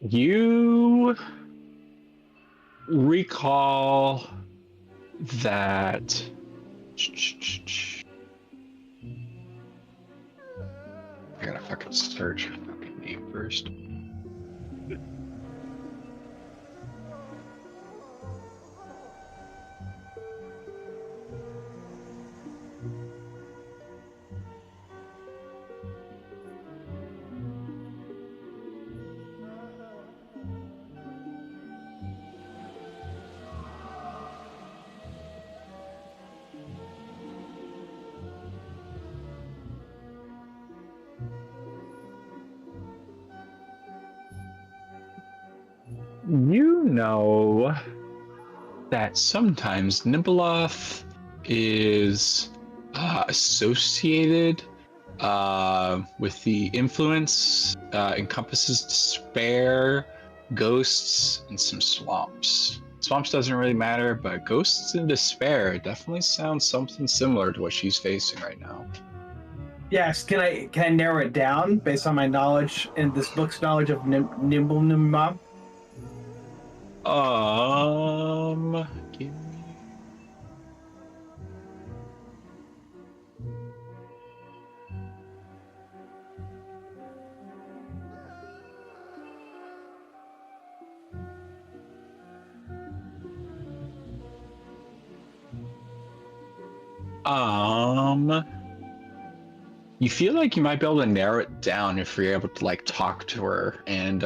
[SPEAKER 2] You recall that I gotta fucking search her fucking name first. You know that sometimes Nimbleoth is associated with the influence encompasses despair, ghosts, and some swamps. Swamps doesn't really matter, but ghosts and despair definitely sounds something similar to what she's facing right now.
[SPEAKER 5] Yes. Can I narrow it down based on my knowledge and this book's knowledge of Nimble?
[SPEAKER 2] Give me... You feel like you might be able to narrow it down if you're able to like talk to her and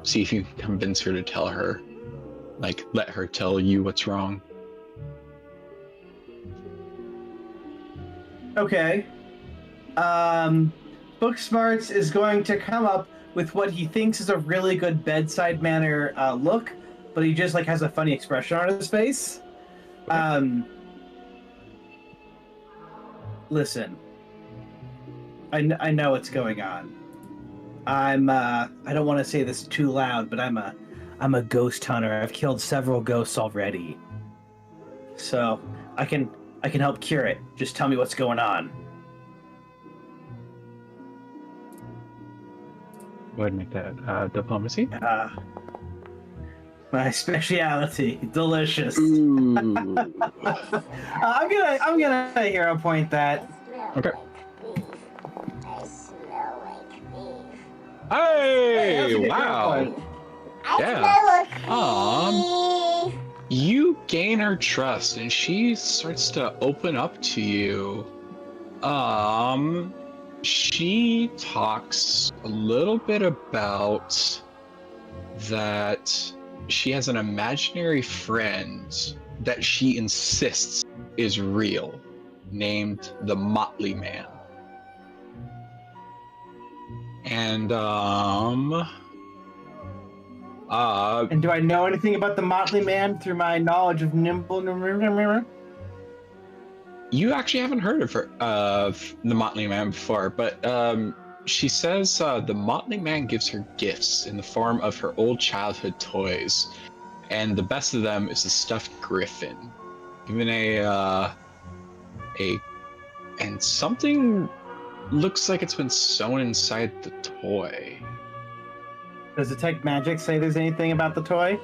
[SPEAKER 2] see if you can convince her to tell her, like let her tell you what's wrong.
[SPEAKER 5] Okay. Book Smarts is going to come up with what he thinks is a really good bedside manner look, but he just like has a funny expression on his face. Listen, I know what's going on. I don't want to say this too loud, but I'm a ghost hunter. I've killed several ghosts already, so I can help cure it. Just tell me what's going on.
[SPEAKER 2] Go ahead and make that diplomacy.
[SPEAKER 5] My speciality, delicious.
[SPEAKER 2] Ooh.
[SPEAKER 5] I'm gonna hero point that.
[SPEAKER 2] Okay.
[SPEAKER 5] Hey, that's a
[SPEAKER 2] Hey!
[SPEAKER 5] good hero
[SPEAKER 2] Wow.
[SPEAKER 5] point.
[SPEAKER 2] Yeah. You gain her trust, and she starts to open up to you. She talks a little bit about that she has an imaginary friend that she insists is real, named the Motley Man. And
[SPEAKER 5] And do I know anything about the Motley Man through my knowledge of Nimble?
[SPEAKER 2] You actually haven't heard of the Motley Man before, but she says the Motley Man gives her gifts in the form of her old childhood toys, and the best of them is a stuffed griffin, even and something looks like it's been sewn inside the toy.
[SPEAKER 5] Does Detect Magic say there's anything about the toy?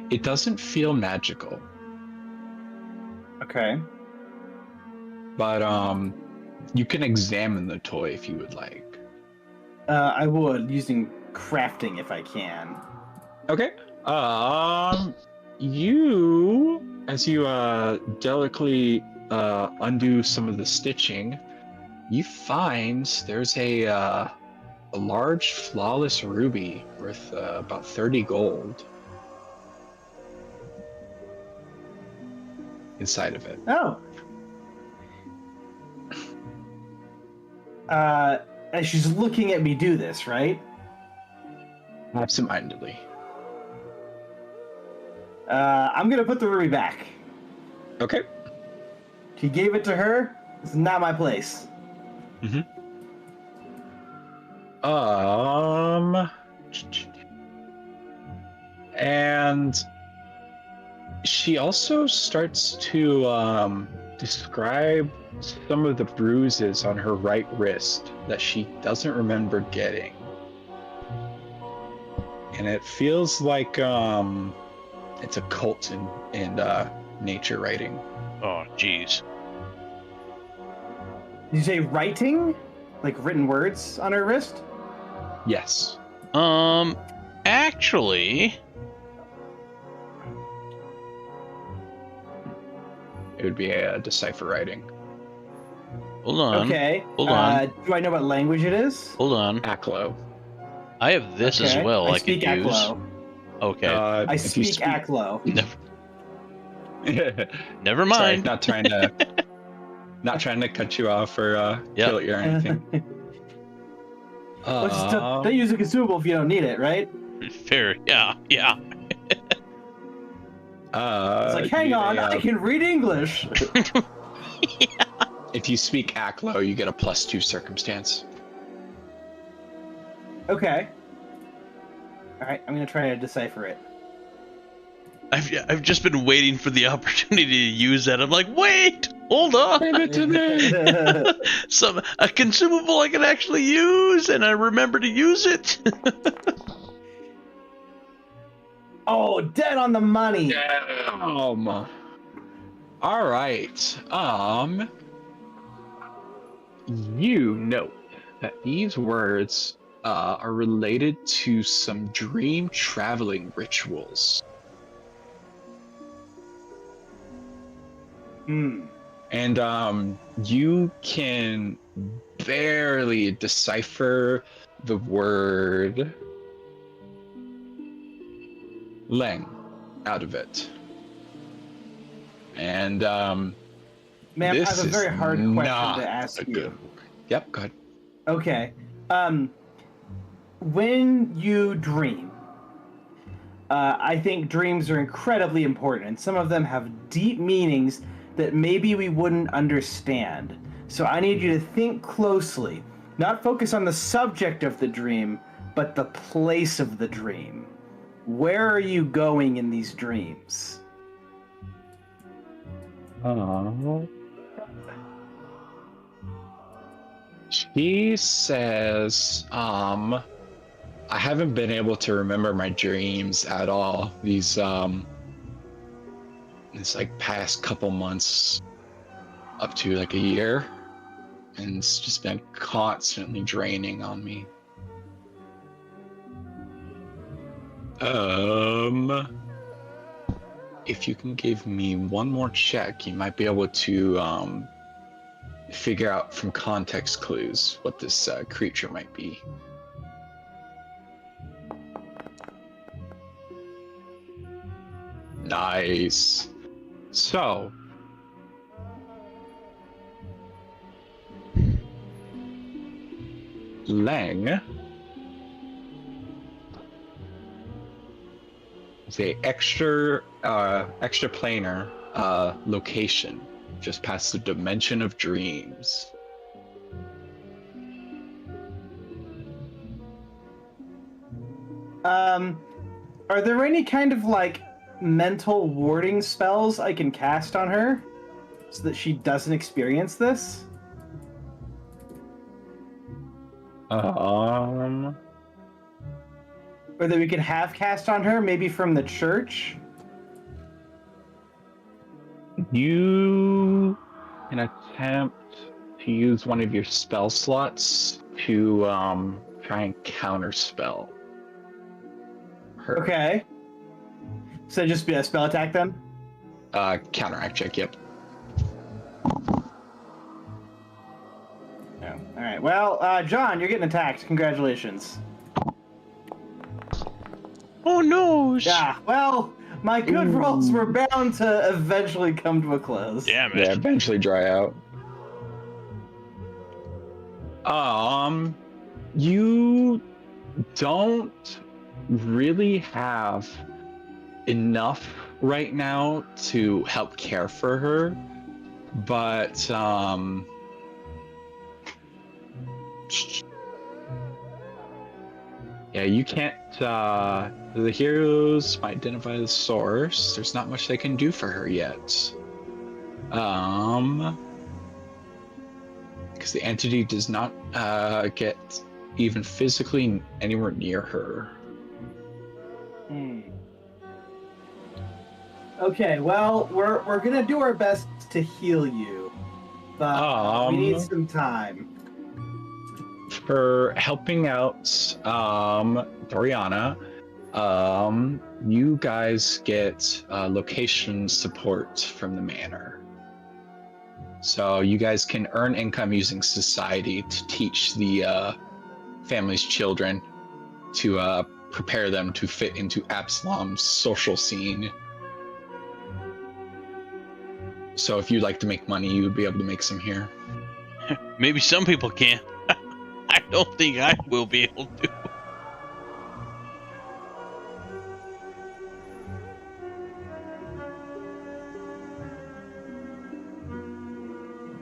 [SPEAKER 2] It doesn't feel magical,
[SPEAKER 5] Okay.
[SPEAKER 2] but you can examine the toy if you would like.
[SPEAKER 5] I would, using crafting if I can.
[SPEAKER 2] Okay. You, as you delicately undo some of the stitching, you find there's a large flawless ruby worth about 30 gold inside of it.
[SPEAKER 5] Oh. And she's looking at me do this, right?
[SPEAKER 2] Absentmindedly.
[SPEAKER 5] I'm gonna put the ruby back.
[SPEAKER 2] Okay.
[SPEAKER 5] He gave it to her. It's not my place.
[SPEAKER 2] And she also starts to describe some of the bruises on her right wrist that she doesn't remember getting. And it feels like it's a cult in nature writing.
[SPEAKER 1] Oh, jeez.
[SPEAKER 5] Did you say writing? Like written words on her wrist?
[SPEAKER 2] Yes.
[SPEAKER 1] Actually,
[SPEAKER 2] It would be a decipher writing.
[SPEAKER 1] hold on.
[SPEAKER 5] Okay.
[SPEAKER 1] Hold on.
[SPEAKER 5] Do I know what language it is?
[SPEAKER 1] Hold on.
[SPEAKER 2] Aklo.
[SPEAKER 1] I have this as
[SPEAKER 5] Okay.
[SPEAKER 1] well. I
[SPEAKER 5] speak
[SPEAKER 1] could use.
[SPEAKER 5] Aklo.
[SPEAKER 1] Okay.
[SPEAKER 5] I
[SPEAKER 2] if you
[SPEAKER 5] speak Aklo.
[SPEAKER 1] Never
[SPEAKER 2] Sorry,
[SPEAKER 1] mind.
[SPEAKER 2] not trying to cut you off or
[SPEAKER 1] Yep.
[SPEAKER 2] kill you or anything.
[SPEAKER 5] Well, just don't use a consumable if you don't need it, right?
[SPEAKER 1] Fair. Yeah. Yeah.
[SPEAKER 5] It's like, hang on, I can read English.
[SPEAKER 2] If you speak Aklo, you get a +2 circumstance.
[SPEAKER 5] Okay. All right, I'm gonna try to decipher it.
[SPEAKER 1] I've just been waiting for the opportunity to use that. I'm like, wait, hold on.
[SPEAKER 2] Give it to me.
[SPEAKER 1] A consumable I can actually use, and I remember to use it.
[SPEAKER 5] Oh, dead on the money.
[SPEAKER 2] All right. You note that these words are related to some dream traveling rituals. And you can barely decipher the word Leng out of it. And
[SPEAKER 5] Ma'am, I have
[SPEAKER 2] this
[SPEAKER 5] a
[SPEAKER 2] is
[SPEAKER 5] very hard question
[SPEAKER 2] not
[SPEAKER 5] to ask
[SPEAKER 2] a
[SPEAKER 5] you.
[SPEAKER 2] good. Yep, go ahead.
[SPEAKER 5] Okay. When you dream, I think dreams are incredibly important, and some of them have deep meanings that maybe we wouldn't understand. So I need you to think closely, not focus on the subject of the dream, but the place of the dream. Where are you going in these dreams?
[SPEAKER 2] She says, I haven't been able to remember my dreams at all. These it's like past couple months up to like a year. And it's just been constantly draining on me. If you can give me one more check, you might be able to figure out from context clues what this creature might be. Nice. So, Leng is a extraplanar location just past the dimension of dreams.
[SPEAKER 5] Are there any kind of like mental warding spells I can cast on her so that she doesn't experience this?
[SPEAKER 2] Um,
[SPEAKER 5] Or that we could have cast on her, maybe from the church?
[SPEAKER 2] You can attempt to use one of your spell slots to try and counterspell her.
[SPEAKER 5] Okay. So just be a spell attack then?
[SPEAKER 2] Counteract check, yep.
[SPEAKER 5] Yeah. All right. Well, John, you're getting attacked. Congratulations.
[SPEAKER 1] Oh no!
[SPEAKER 5] Yeah. Well, my good rolls were bound to eventually come to a close.
[SPEAKER 1] Damn
[SPEAKER 2] Yeah,
[SPEAKER 1] it!
[SPEAKER 2] eventually dry out. You don't really have enough right now to help care for her, but yeah, you can't the heroes might identify the source. There's not much they can do for her yet. Because the entity does not get even physically anywhere near her.
[SPEAKER 5] Okay, well, we're gonna do our best to heal you, but we need some time.
[SPEAKER 2] For helping out Doriana, you guys get location support from the manor. So you guys can earn income using society to teach the family's children to prepare them to fit into Absalom's social scene. So if you'd like to make money, you would be able to make some here.
[SPEAKER 1] Maybe some people can. I don't think I will be able to.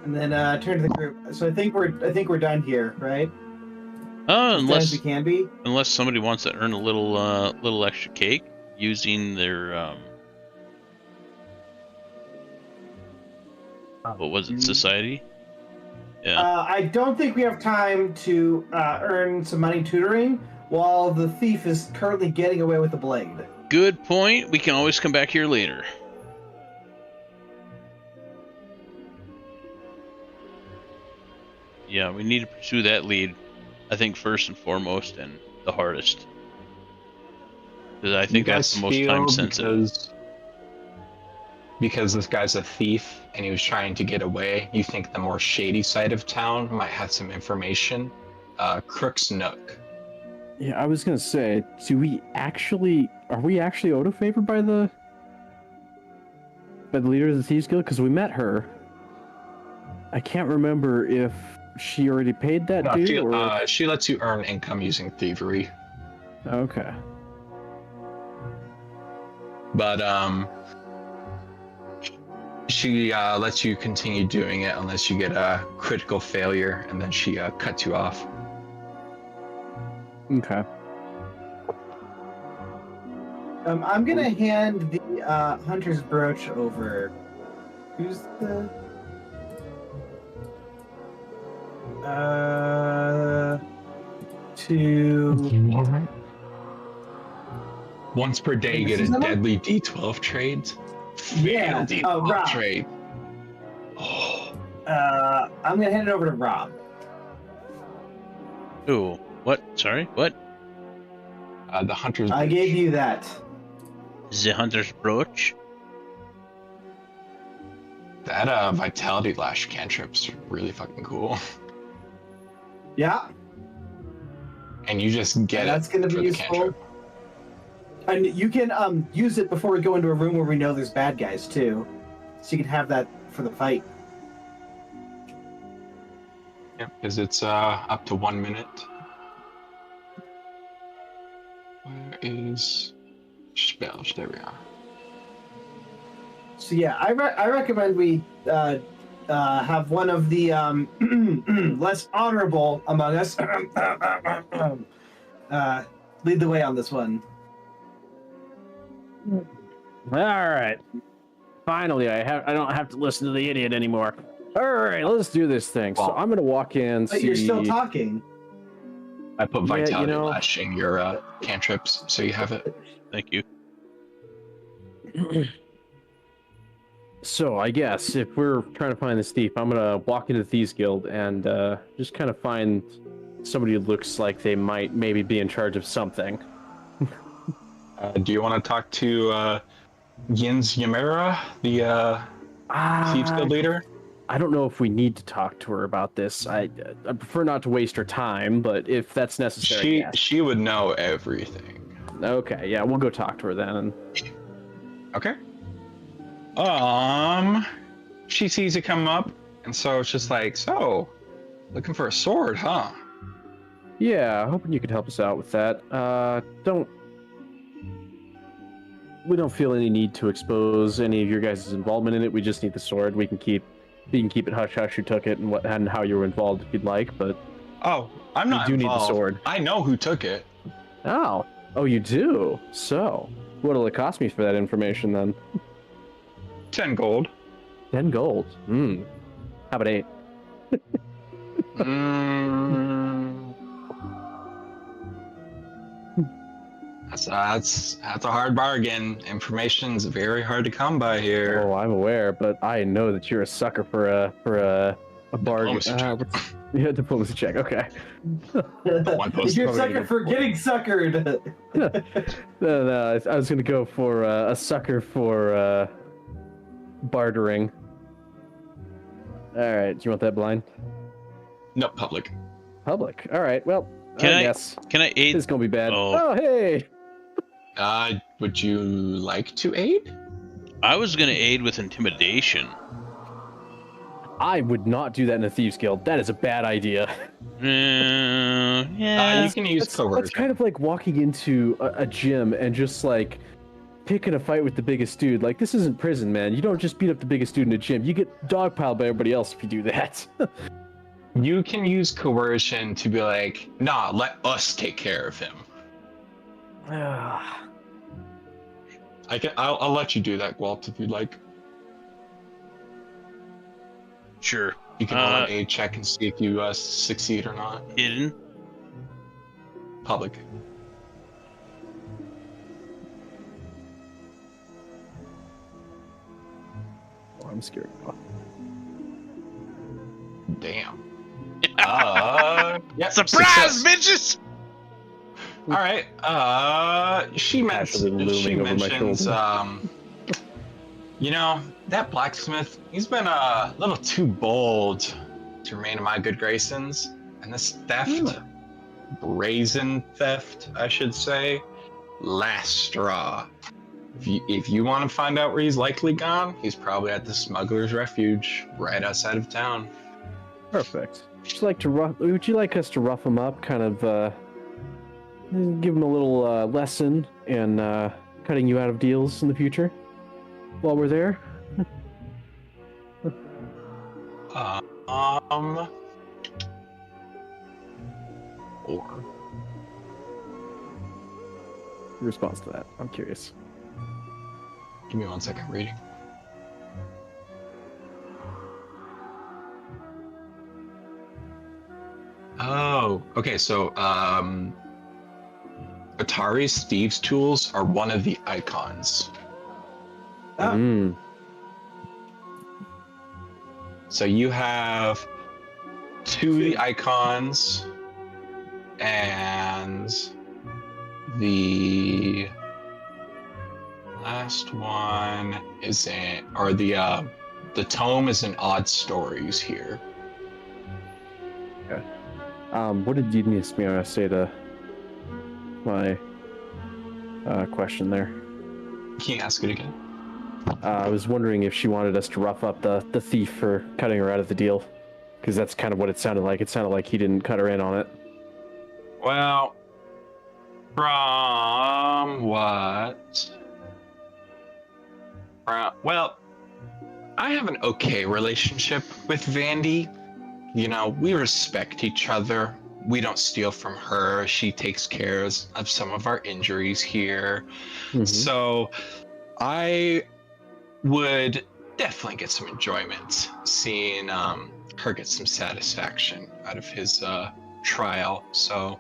[SPEAKER 5] And then turn to the group. So I think we're done here, right? As done as we can be.
[SPEAKER 1] Unless somebody wants to earn a little extra cake using their what was it, society? Yeah.
[SPEAKER 5] I don't think we have time to earn some money tutoring while the thief is currently getting away with the blade.
[SPEAKER 1] Good point. We can always come back here later. Yeah, we need to pursue that lead. I think first and foremost, and the hardest. Because I think
[SPEAKER 2] You
[SPEAKER 1] that's
[SPEAKER 2] guys
[SPEAKER 1] the most
[SPEAKER 2] feel
[SPEAKER 1] time sensitive.
[SPEAKER 2] because this guy's a thief and he was trying to get away, you think the more shady side of town might have some information. Crook's Nook.
[SPEAKER 3] Yeah, I was gonna say, are we actually owed a favor by the leader of the Thieves Guild? Because we met her. I can't remember if she already paid that
[SPEAKER 2] No,
[SPEAKER 3] due or.
[SPEAKER 2] she lets you earn income using thievery.
[SPEAKER 3] Okay.
[SPEAKER 2] But she lets you continue doing it unless you get a critical failure, and then she cuts you off.
[SPEAKER 3] Okay.
[SPEAKER 5] I'm gonna hand the hunter's brooch over. Who's the? To.
[SPEAKER 2] Once per day, you get a deadly D12 trade.
[SPEAKER 5] Yeah.
[SPEAKER 2] D12
[SPEAKER 5] Oh, Rob.
[SPEAKER 2] trade. Oh.
[SPEAKER 5] I'm gonna hand it over to Rob.
[SPEAKER 1] Ooh, what? Sorry, what?
[SPEAKER 2] The hunter's.
[SPEAKER 5] I gave you that.
[SPEAKER 1] The hunter's brooch?
[SPEAKER 2] That vitality lash cantrip's really fucking cool.
[SPEAKER 5] Yeah.
[SPEAKER 2] And you just get
[SPEAKER 5] That's gonna be
[SPEAKER 2] for the
[SPEAKER 5] useful.
[SPEAKER 2] cantrip.
[SPEAKER 5] And you can use it before we go into a room where we know there's bad guys too, so you can have that for the fight.
[SPEAKER 2] Yep, because it's up to 1 minute. Where is spells? There we are.
[SPEAKER 5] So yeah, I recommend we have one of the less honorable among us lead the way on this one.
[SPEAKER 3] All right. Finally, I don't have to listen to the idiot anymore. All right, let's do this thing. So
[SPEAKER 2] Well,
[SPEAKER 3] I'm gonna walk in.
[SPEAKER 5] But you're still talking.
[SPEAKER 2] I put
[SPEAKER 3] Yeah,
[SPEAKER 2] vitality
[SPEAKER 3] you know-
[SPEAKER 2] lash in your cantrips, so you have it.
[SPEAKER 1] Thank you.
[SPEAKER 3] So I guess if we're trying to find this thief, I'm gonna walk into the Thieves Guild and just kind of find somebody who looks like they might maybe be in charge of something.
[SPEAKER 2] Do you want to talk to Yins Yamera, the Thieves Guild leader?
[SPEAKER 3] I don't know if we need to talk to her about this. I prefer not to waste her time, but if that's necessary, yes.
[SPEAKER 2] She would know everything.
[SPEAKER 3] Okay, yeah, we'll go talk to her then.
[SPEAKER 2] Okay. She sees it come up, and so it's just like, so, looking for a sword, huh?
[SPEAKER 3] Yeah, hoping you could help us out with that. We don't feel any need to expose any of your guys' involvement in it. We just need the sword. You can keep it hush hush who took it and how you were involved if you'd like, but
[SPEAKER 2] Oh, I'm not
[SPEAKER 3] do need the
[SPEAKER 2] involved.
[SPEAKER 3] sword.
[SPEAKER 2] I know who took it.
[SPEAKER 3] Oh, you do? So, what'll it cost me for that information then?
[SPEAKER 2] 10 gold.
[SPEAKER 3] 10 gold. How about 8?
[SPEAKER 2] That's a hard bargain. Information's very hard to come by here.
[SPEAKER 3] Oh, I'm aware, but I know that you're a sucker for a bargain.
[SPEAKER 2] Diplomacy check.
[SPEAKER 3] Yeah, diplomacy check. Okay.
[SPEAKER 2] One post-
[SPEAKER 5] You're a sucker for getting suckered.
[SPEAKER 3] No, I was gonna go for a sucker for bartering. All right, do you want that blind?
[SPEAKER 2] No, public.
[SPEAKER 3] Public. All right. Well,
[SPEAKER 1] Can I-
[SPEAKER 3] guess
[SPEAKER 1] Can I aid?
[SPEAKER 3] this is gonna be bad.
[SPEAKER 1] Oh.
[SPEAKER 3] Oh, hey.
[SPEAKER 2] Would you like to aid?
[SPEAKER 1] I was gonna aid with intimidation.
[SPEAKER 3] I would not do that in a Thieves Guild. That is a bad idea.
[SPEAKER 1] Yeah.
[SPEAKER 2] You can use coercion.
[SPEAKER 3] That's kind of like walking into a gym and just like picking a fight with the biggest dude. Like, this isn't prison, man. You don't just beat up the biggest dude in a gym. You get dogpiled by everybody else if you do that.
[SPEAKER 2] You can use coercion to be like, nah, let us take care of him. I'll let you do that, Gwalt, if you'd like.
[SPEAKER 1] Sure.
[SPEAKER 2] You can roll an aid check and see if you succeed or not.
[SPEAKER 1] Hidden.
[SPEAKER 2] Public.
[SPEAKER 3] Oh, I'm scared.
[SPEAKER 2] Damn. Yeah.
[SPEAKER 1] Surprise,
[SPEAKER 2] Success.
[SPEAKER 1] bitches!
[SPEAKER 2] All right. She
[SPEAKER 3] Casually looming over my
[SPEAKER 2] mentions,
[SPEAKER 3] shoulder.
[SPEAKER 2] you know, that blacksmith, he's been a little too bold to remain in my good graces. And this theft, brazen theft, I should say, last straw. If you want to find out where he's likely gone, he's probably at the smuggler's refuge right outside of town.
[SPEAKER 3] Perfect. Would you like us to rough him up, kind of give him a little lesson in cutting you out of deals in the future while we're there?
[SPEAKER 2] Or
[SPEAKER 3] Response to that. I'm curious.
[SPEAKER 2] give me 1 second reading. Oh, okay. So, Atari's thieves' tools are one of the icons.
[SPEAKER 5] Oh.
[SPEAKER 3] Mm.
[SPEAKER 2] So you have 2 of the icons, and the last one is the tome is in odd stories here.
[SPEAKER 3] What did you need me to say to my question there?
[SPEAKER 2] Can you ask it again?
[SPEAKER 3] I was wondering if she wanted us to rough up the thief for cutting her out of the deal, because that's kind of what it sounded like. It sounded like he didn't cut her in on it.
[SPEAKER 2] Well, from what? Well, I have an okay relationship with Vandy. You know, we respect each other. We don't steal from her. She takes care of some of our injuries here.
[SPEAKER 3] Mhm.
[SPEAKER 2] So I would definitely get some enjoyment seeing her get some satisfaction out of his trial. So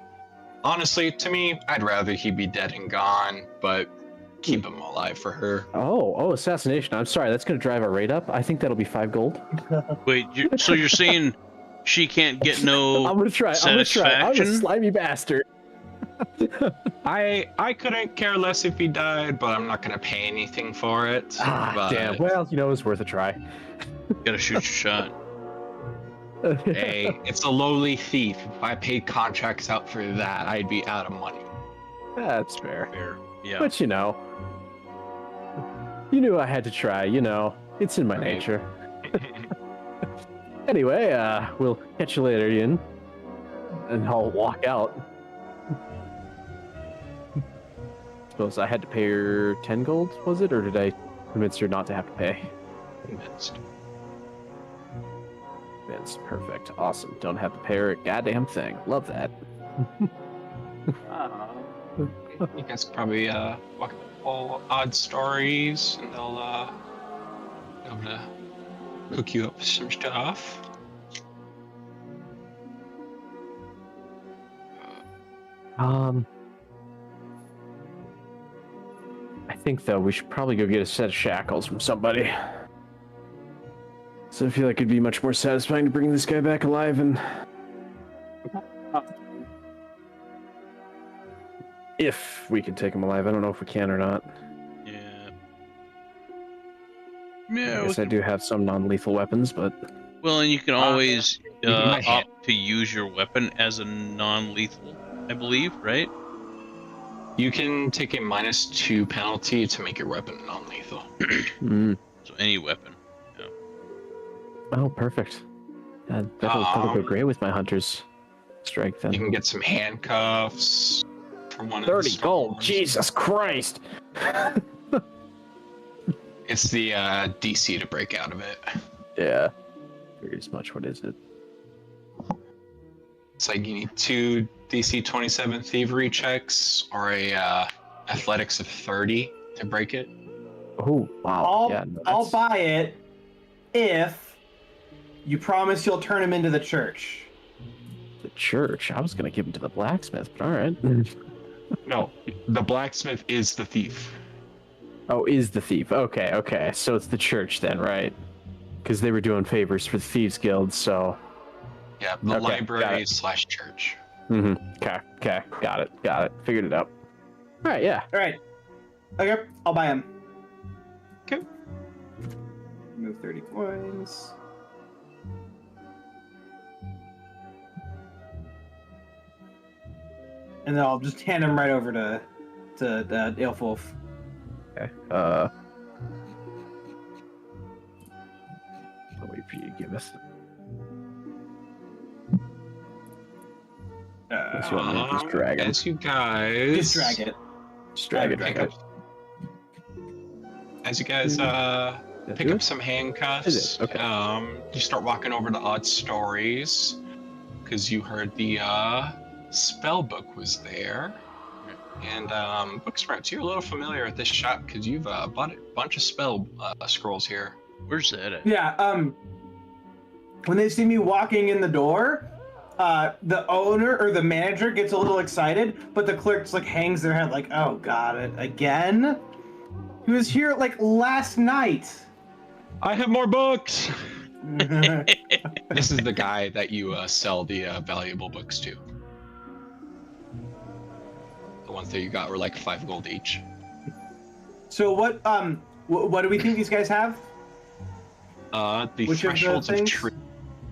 [SPEAKER 2] honestly, to me, I'd rather he be dead and gone, but keep him alive for her.
[SPEAKER 3] Oh, assassination. I'm sorry, that's going to drive our rate up. I think that'll be 5 gold.
[SPEAKER 1] Wait, so you're saying she can't get no
[SPEAKER 3] I'm going to try. I'm a
[SPEAKER 1] satisfaction?
[SPEAKER 3] slimy bastard.
[SPEAKER 2] I couldn't care less if he died, but I'm not gonna pay anything for it. But
[SPEAKER 3] Damn. Well, you know, it's worth a try.
[SPEAKER 1] Gotta shoot your shot.
[SPEAKER 2] hey, it's a lowly thief. If I paid contracts out for that, I'd be out of money.
[SPEAKER 3] That's fair.
[SPEAKER 1] Fair. Yeah.
[SPEAKER 3] But you know, you knew I had to try. You know, it's in my
[SPEAKER 2] Right.
[SPEAKER 3] nature. Anyway, we'll catch you later, Ian. And I'll walk out. Suppose I had to pay her 10 gold, was it? Or did I convince her not to have to pay?
[SPEAKER 2] Convinced.
[SPEAKER 3] That's perfect. Awesome. Don't have to pay her a goddamn thing. Love that.
[SPEAKER 2] You guys could probably walk up all odd stories, and they'll be able to hook you up with some stuff.
[SPEAKER 3] I think though we should probably go get a set of shackles from somebody. So I feel like it'd be much more satisfying to bring this guy back alive and if we can take him alive. I don't know if we can or not.
[SPEAKER 1] Yeah.
[SPEAKER 3] I
[SPEAKER 1] Yeah.
[SPEAKER 3] guess I do have some non-lethal weapons, but
[SPEAKER 1] Well, and you can always
[SPEAKER 2] you can buy hand-
[SPEAKER 1] opt to use your weapon as a non-lethal, I believe, right?
[SPEAKER 2] You can take a -2 penalty to make your weapon non-lethal.
[SPEAKER 1] So any weapon.
[SPEAKER 3] Oh, perfect. That'll go great with my hunter's strike then.
[SPEAKER 2] You can get some handcuffs from one of
[SPEAKER 3] 30
[SPEAKER 2] the
[SPEAKER 3] gold.
[SPEAKER 2] stores.
[SPEAKER 3] Jesus Christ.
[SPEAKER 2] It's the DC to break out of it.
[SPEAKER 3] Yeah. Very much. What is it?
[SPEAKER 2] It's like you need 2 DC 27 thievery checks or a athletics of 30 to break it.
[SPEAKER 3] Oh, wow.
[SPEAKER 5] I'll buy it if you promise you'll turn him into the church.
[SPEAKER 3] The church. I was going to give him to the blacksmith, but all right.
[SPEAKER 2] No, the blacksmith is the thief.
[SPEAKER 3] Oh, is the thief. Okay. So it's the church then, right? Because they were doing favors for the Thieves Guild, so
[SPEAKER 2] Yeah, the
[SPEAKER 3] Okay, got
[SPEAKER 2] library
[SPEAKER 3] it.
[SPEAKER 2] / church.
[SPEAKER 3] Okay. Got it. Figured it out. All right, yeah.
[SPEAKER 5] All right. Okay, I'll buy him.
[SPEAKER 2] Okay.
[SPEAKER 5] Move 30 coins. And then I'll just hand him right over to Aelfwolf.
[SPEAKER 3] Okay. I'll wait for you to give us. Unless you want me to just drag him.
[SPEAKER 2] As you guys
[SPEAKER 5] Just drag it.
[SPEAKER 3] Just drag it.
[SPEAKER 2] pick
[SPEAKER 3] Okay.
[SPEAKER 2] up, as you guys pick up some handcuffs,
[SPEAKER 3] Is it? Okay.
[SPEAKER 2] you start walking over to Odd Stories because you heard the spell book was there. And Booksmarts, you're a little familiar with this shop because you've bought a bunch of spell scrolls here.
[SPEAKER 1] Where's that at?
[SPEAKER 5] Yeah, when they see me walking in the door, the owner or the manager gets a little excited, but the clerk just like hangs their head like, oh, got it again? He was here like last night.
[SPEAKER 2] I have more books! This is the guy that you sell the valuable books to. The ones that you got were like 5 gold each.
[SPEAKER 5] So what do we think these guys have?
[SPEAKER 2] The
[SPEAKER 5] Which of the
[SPEAKER 2] Thresholds of
[SPEAKER 5] things?
[SPEAKER 2] Truth.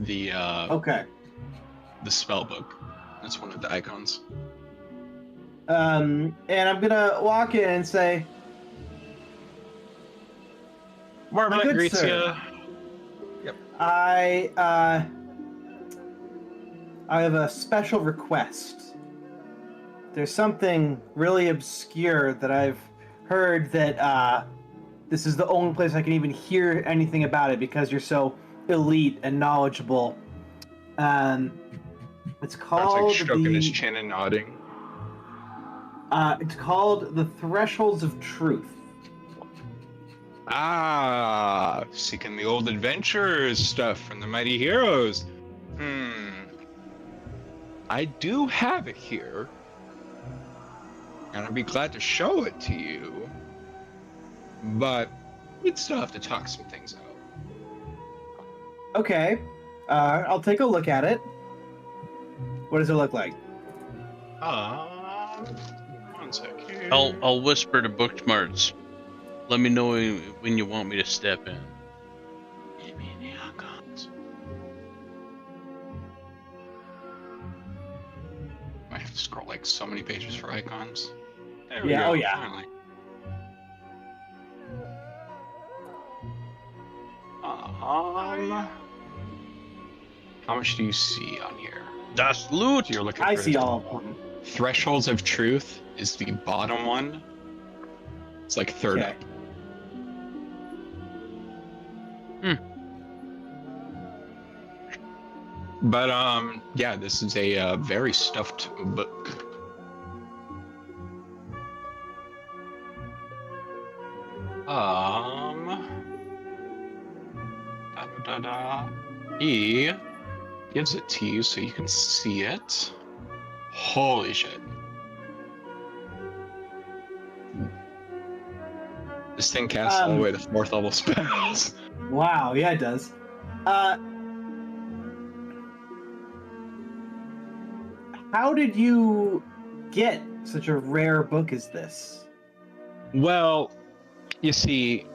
[SPEAKER 2] The
[SPEAKER 5] Okay.
[SPEAKER 2] the spell book. That's one of the icons.
[SPEAKER 5] And I'm gonna walk in and say,
[SPEAKER 2] Marmalade
[SPEAKER 5] good
[SPEAKER 2] greets
[SPEAKER 5] sir.
[SPEAKER 2] you.
[SPEAKER 5] I have a special request. There's something really obscure that I've heard that this is the only place I can even hear anything about it because you're so elite and knowledgeable. It's
[SPEAKER 2] Sounds
[SPEAKER 5] called
[SPEAKER 2] like stroking his
[SPEAKER 5] the
[SPEAKER 2] chin and nodding.
[SPEAKER 5] it's called the Thresholds of Truth.
[SPEAKER 2] Ah, seeking the old adventurers stuff from the Mighty Heroes. I do have it here. And I'd be glad to show it to you. But we'd still have to talk some things out.
[SPEAKER 5] Okay, I'll take a look at it. What does it look like?
[SPEAKER 2] One sec here.
[SPEAKER 1] I'll whisper to Booksmarts. Let me know when you want me to step in.
[SPEAKER 2] Give me the icons. I have to scroll like so many pages for icons. There we
[SPEAKER 5] Yeah,
[SPEAKER 2] go,
[SPEAKER 5] oh yeah.
[SPEAKER 2] finally. How much do you see on here?
[SPEAKER 1] Das Loot!
[SPEAKER 2] You're looking
[SPEAKER 5] I
[SPEAKER 2] for
[SPEAKER 5] see all of them.
[SPEAKER 2] Thresholds of Truth is the bottom one. It's like third
[SPEAKER 5] Okay.
[SPEAKER 2] up. But yeah, this is a very stuffed book. He gives it to you so you can see it. Holy shit. This thing casts all the way to 4th level spells.
[SPEAKER 5] Wow, yeah, it does. How did you get such a rare book as this?
[SPEAKER 2] Well, you see,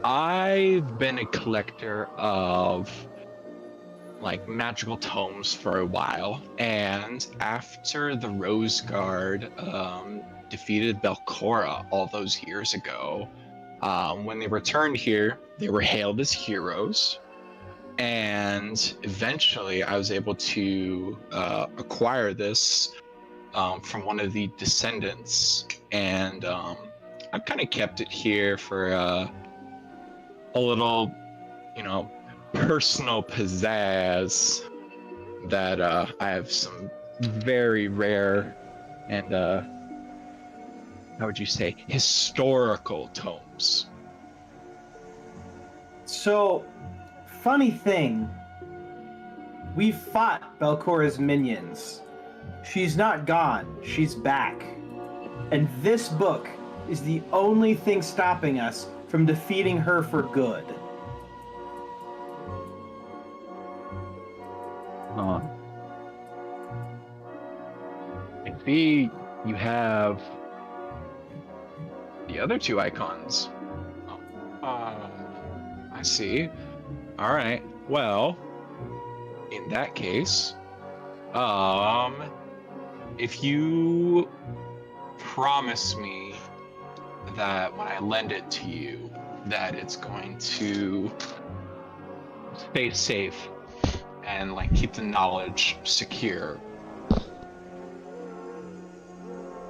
[SPEAKER 2] I've been a collector of like magical tomes for a while, and after the Rose Guard defeated Belcora all those years ago, when they returned here, they were hailed as heroes, and eventually I was able to acquire this from one of the descendants, and I've kind of kept it here for a little, personal pizzazz that I have some very rare and how would you say, historical tomes.
[SPEAKER 5] So, funny thing, we fought Belcora's minions. She's not gone, she's back. And this book is the only thing stopping us from defeating her for good.
[SPEAKER 2] see you have the other two icons. I see. All right. Well, in that case, if you promise me that when I lend it to you, that it's going to stay safe and like keep the knowledge secure.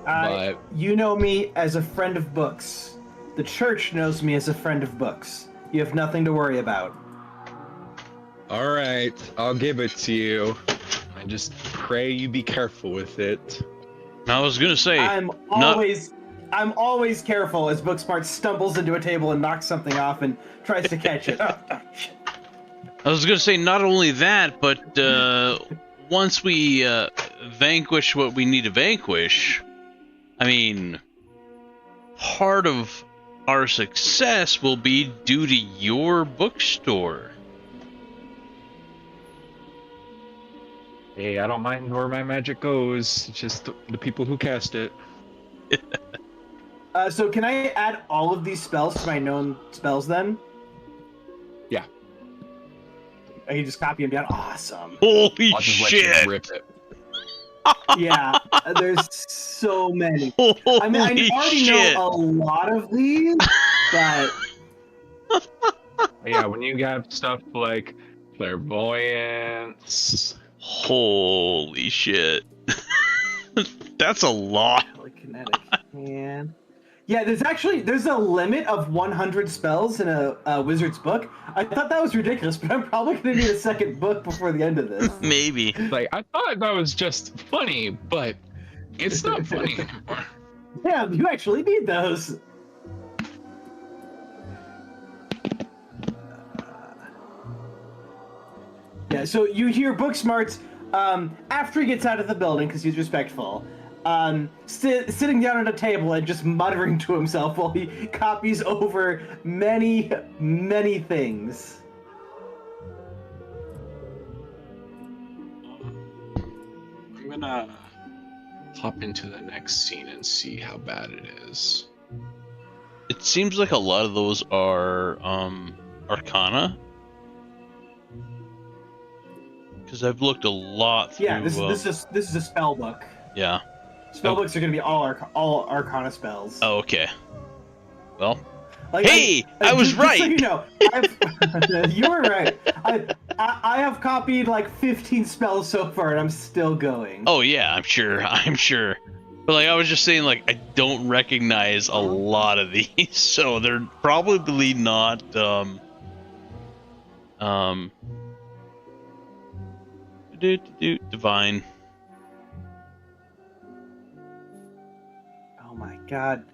[SPEAKER 2] But
[SPEAKER 5] you know me as a friend of books. The church knows me as a friend of books. You have nothing to worry about.
[SPEAKER 2] all right, I'll give it to you. I just pray you be careful with it.
[SPEAKER 1] I was gonna say,
[SPEAKER 5] I'm always careful as Booksmart stumbles into a table and knocks something off and tries to catch it. Oh, shit.
[SPEAKER 1] I was gonna say not only that, but once we vanquish what we need to vanquish, I mean, part of our success will be due to your bookstore.
[SPEAKER 2] Hey, I don't mind where my magic goes. It's just the people who cast it.
[SPEAKER 5] So can I add all of these spells to my known spells then?
[SPEAKER 2] Yeah.
[SPEAKER 5] I can just copy them down. Awesome.
[SPEAKER 1] Holy
[SPEAKER 2] I'll just let
[SPEAKER 1] shit!
[SPEAKER 2] you rip it.
[SPEAKER 5] Yeah, there's so many.
[SPEAKER 1] Holy
[SPEAKER 5] I mean, I already
[SPEAKER 1] shit!
[SPEAKER 5] know a lot of these, but
[SPEAKER 2] Yeah, when you have stuff like clairvoyance.
[SPEAKER 1] Holy shit! That's a lot.
[SPEAKER 5] telekinetic hand. Yeah, there's a limit of 100 spells in a wizard's book. I thought that was ridiculous, but I'm probably gonna need a second book before the end of this.
[SPEAKER 1] Maybe.
[SPEAKER 2] Like, I thought that was just funny, but it's not funny anymore.
[SPEAKER 5] Yeah, you actually need those. Yeah, so you hear Booksmart's after he gets out of the building because he's respectful. Sitting down at a table and just muttering to himself while he copies over many, many things.
[SPEAKER 2] I'm gonna hop into the next scene and see how bad it is.
[SPEAKER 1] It seems like a lot of those are Arcana. Because I've looked a lot through.
[SPEAKER 5] Yeah, this is a spell book.
[SPEAKER 1] Yeah.
[SPEAKER 5] Spell books are going to be all Arcana spells.
[SPEAKER 1] Oh, okay. Well.
[SPEAKER 5] Like,
[SPEAKER 1] Hey, I was
[SPEAKER 5] just
[SPEAKER 1] right.
[SPEAKER 5] So you know, you were right. I have copied like 15 spells so far, and I'm still going.
[SPEAKER 1] Oh yeah, I'm sure. I'm sure. But like, I was just saying, like, I don't recognize a lot of these, so they're probably not divine.
[SPEAKER 5] Oh my god,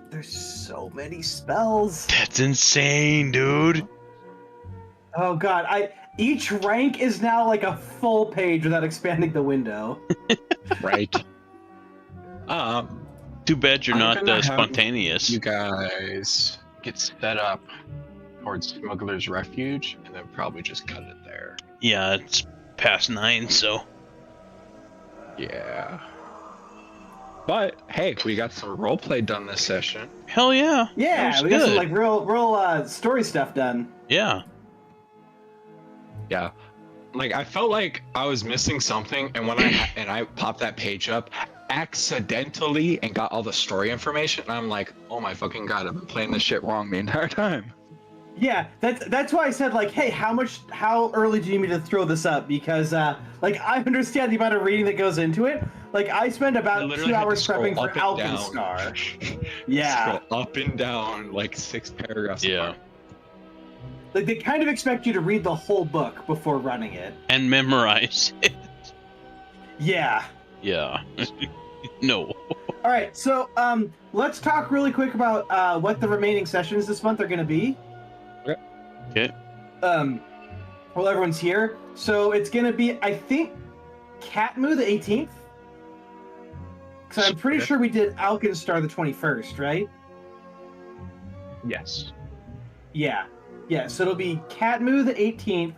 [SPEAKER 5] there's so many spells.
[SPEAKER 1] That's insane, dude.
[SPEAKER 5] Oh god, each rank is now like a full page without expanding the window.
[SPEAKER 2] Right.
[SPEAKER 1] Too bad you're
[SPEAKER 2] I'm
[SPEAKER 1] not
[SPEAKER 2] gonna have
[SPEAKER 1] spontaneous.
[SPEAKER 2] You guys get set up towards Smuggler's Refuge, and then probably just cut it there.
[SPEAKER 1] Yeah, it's past 9, so.
[SPEAKER 2] Yeah. But hey, we got some roleplay done this session.
[SPEAKER 1] Hell yeah.
[SPEAKER 5] Yeah,
[SPEAKER 1] That
[SPEAKER 5] we
[SPEAKER 1] was
[SPEAKER 5] got some
[SPEAKER 1] good.
[SPEAKER 5] like real story stuff done.
[SPEAKER 1] Yeah.
[SPEAKER 2] Yeah. Like I felt like I was missing something, and when I popped that page up accidentally and got all the story information, and I'm like, oh my fucking god, I've been playing this shit wrong the entire time.
[SPEAKER 5] Yeah, that's why I said like, hey, how early do you need me to throw this up? Because like I understand the amount of reading that goes into it. Like I spend
[SPEAKER 2] I
[SPEAKER 5] about
[SPEAKER 2] literally
[SPEAKER 5] 2
[SPEAKER 2] had to
[SPEAKER 5] hours
[SPEAKER 2] scroll
[SPEAKER 5] prepping
[SPEAKER 2] up
[SPEAKER 5] for
[SPEAKER 2] and down.
[SPEAKER 5] Alkenstar. Yeah.
[SPEAKER 2] Scroll up and down like 6 paragraphs.
[SPEAKER 1] Yeah.
[SPEAKER 2] apart.
[SPEAKER 5] Like they kind of expect you to read the whole book before running it.
[SPEAKER 1] And memorize it.
[SPEAKER 5] Yeah.
[SPEAKER 1] Yeah. No.
[SPEAKER 5] All right, so let's talk really quick about what the remaining sessions this month are going to be.
[SPEAKER 1] Okay.
[SPEAKER 5] While everyone's here, so it's going to be, I think, Catmu the 18th. Because I'm pretty sure we did Alkenstar the 21st, right?
[SPEAKER 2] Yes.
[SPEAKER 5] Yeah. Yeah, so it'll be Catmu the 18th,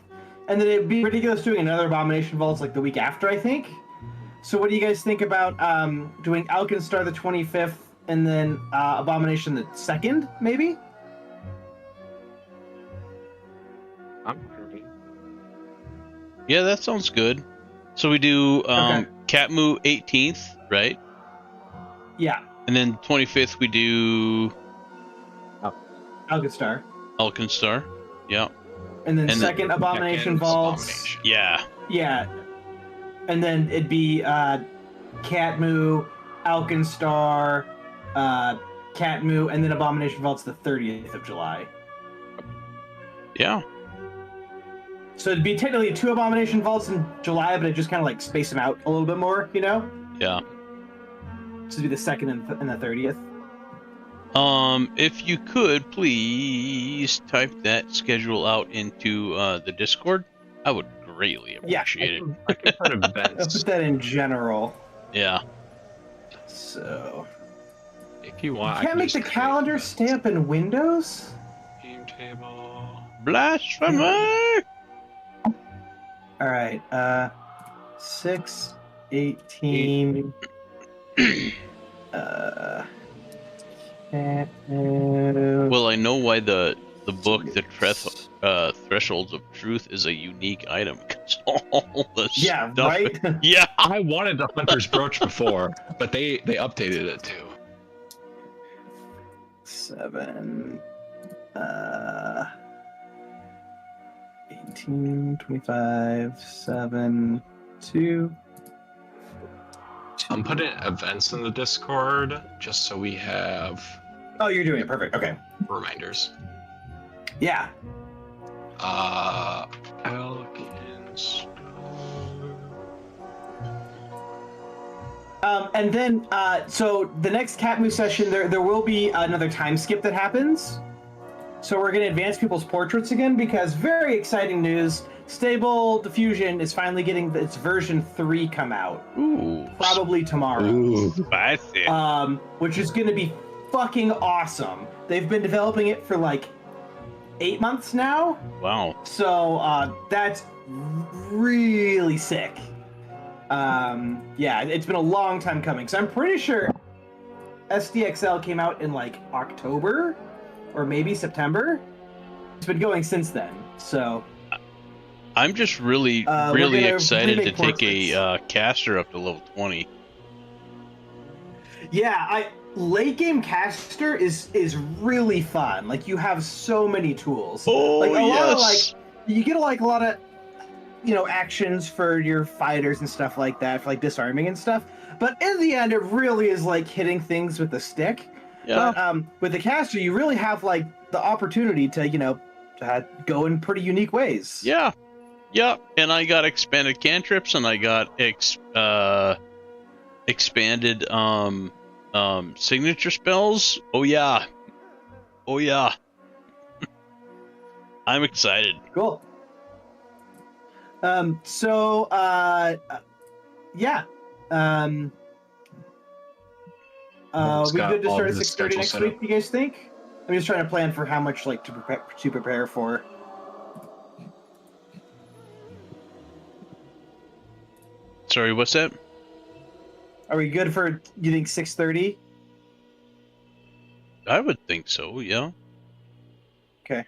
[SPEAKER 5] and then it'd be ridiculous doing another Abomination Vaults like the week after, I think. So what do you guys think about doing Alkenstar the 25th and then Abomination the 2nd, maybe?
[SPEAKER 2] I'm ready.
[SPEAKER 1] Yeah, that sounds good. So we do
[SPEAKER 5] Okay.
[SPEAKER 1] Catmoo 18th, right?
[SPEAKER 5] Yeah,
[SPEAKER 1] And then 25th we do
[SPEAKER 5] Alkenstar.
[SPEAKER 1] Alkenstar. Yeah.
[SPEAKER 5] And then
[SPEAKER 1] And then-
[SPEAKER 5] second Abomination
[SPEAKER 2] Second,
[SPEAKER 5] Vaults.
[SPEAKER 2] Abomination.
[SPEAKER 1] Yeah.
[SPEAKER 5] Yeah. And then it'd be Catmoo, Alkenstar, Catmoo, and then Abomination Vaults the 30th of July.
[SPEAKER 1] Yeah.
[SPEAKER 5] So it'd be technically 2 Abomination Vaults in July, but it just kind of like space them out a little bit more, you know?
[SPEAKER 1] Yeah.
[SPEAKER 5] So it'd be the 2nd and the 30th.
[SPEAKER 1] If you could please type that schedule out into the Discord, I would greatly
[SPEAKER 5] Yeah,
[SPEAKER 1] appreciate it.
[SPEAKER 2] I can put
[SPEAKER 5] I'll
[SPEAKER 2] events
[SPEAKER 5] put that in general.
[SPEAKER 1] Yeah.
[SPEAKER 5] So
[SPEAKER 2] if you want. I
[SPEAKER 5] can't
[SPEAKER 2] can
[SPEAKER 5] make
[SPEAKER 2] just
[SPEAKER 5] the
[SPEAKER 2] create
[SPEAKER 5] calendar
[SPEAKER 2] events.
[SPEAKER 5] stamp in Windows?
[SPEAKER 2] Game table.
[SPEAKER 1] Blasphemy!
[SPEAKER 5] Alright, 6, 18,
[SPEAKER 1] Well, I know why the book, the Thresholds of Truth, is a unique item. 'Cause all the
[SPEAKER 5] yeah,
[SPEAKER 1] stuff.
[SPEAKER 5] right?
[SPEAKER 1] Yeah.
[SPEAKER 2] I wanted the Hunter's Brooch before, but they updated it too.
[SPEAKER 5] 7, 18, 25, 7, 2.
[SPEAKER 2] I'm putting events in the Discord just so we have
[SPEAKER 5] Oh, you're doing it. Perfect. Okay.
[SPEAKER 2] reminders.
[SPEAKER 5] Yeah.
[SPEAKER 2] Elkins.
[SPEAKER 5] And then, so the next Catmoo session, there will be another time skip that happens. So we're going to advance people's portraits again because very exciting news. Stable Diffusion is finally getting its version 3 come out.
[SPEAKER 1] Ooh.
[SPEAKER 5] Probably tomorrow.
[SPEAKER 2] Ooh.
[SPEAKER 1] Spicy.
[SPEAKER 5] Which is going to be fucking awesome. They've been developing it for like 8 months now.
[SPEAKER 1] Wow.
[SPEAKER 5] So that's really sick. Yeah, it's been a long time coming. So I'm pretty sure SDXL came out in like October or maybe September. It's been going since then. So
[SPEAKER 1] I'm just really
[SPEAKER 5] we're
[SPEAKER 1] really
[SPEAKER 5] gonna
[SPEAKER 1] excited to
[SPEAKER 5] remake
[SPEAKER 1] take a
[SPEAKER 5] portraits.
[SPEAKER 1] caster up to level 20.
[SPEAKER 5] yeah, late game caster is really fun. Like you have so many tools.
[SPEAKER 1] Oh,
[SPEAKER 5] like a lot of
[SPEAKER 1] yes.
[SPEAKER 5] you get like a lot of actions for your fighters and stuff like that, for like disarming and stuff. But in the end, it really is like hitting things with a stick.
[SPEAKER 1] Yeah.
[SPEAKER 5] But with the caster, you really have like the opportunity to go in pretty unique ways.
[SPEAKER 1] Yeah. Yeah. And I got expanded cantrips and I got expanded signature spells. Oh yeah. Oh yeah. I'm excited.
[SPEAKER 5] Cool. So yeah.
[SPEAKER 2] It's
[SPEAKER 5] We
[SPEAKER 2] got
[SPEAKER 5] good to
[SPEAKER 2] all
[SPEAKER 5] start at
[SPEAKER 2] the
[SPEAKER 5] 6:30
[SPEAKER 2] schedule
[SPEAKER 5] next
[SPEAKER 2] set
[SPEAKER 5] week?
[SPEAKER 2] up.
[SPEAKER 5] You guys think? I'm just trying to plan for how much like to prepare for.
[SPEAKER 1] Sorry, what's that?
[SPEAKER 5] Are we good for you think 6:30?
[SPEAKER 1] I would think so, yeah.
[SPEAKER 5] Okay.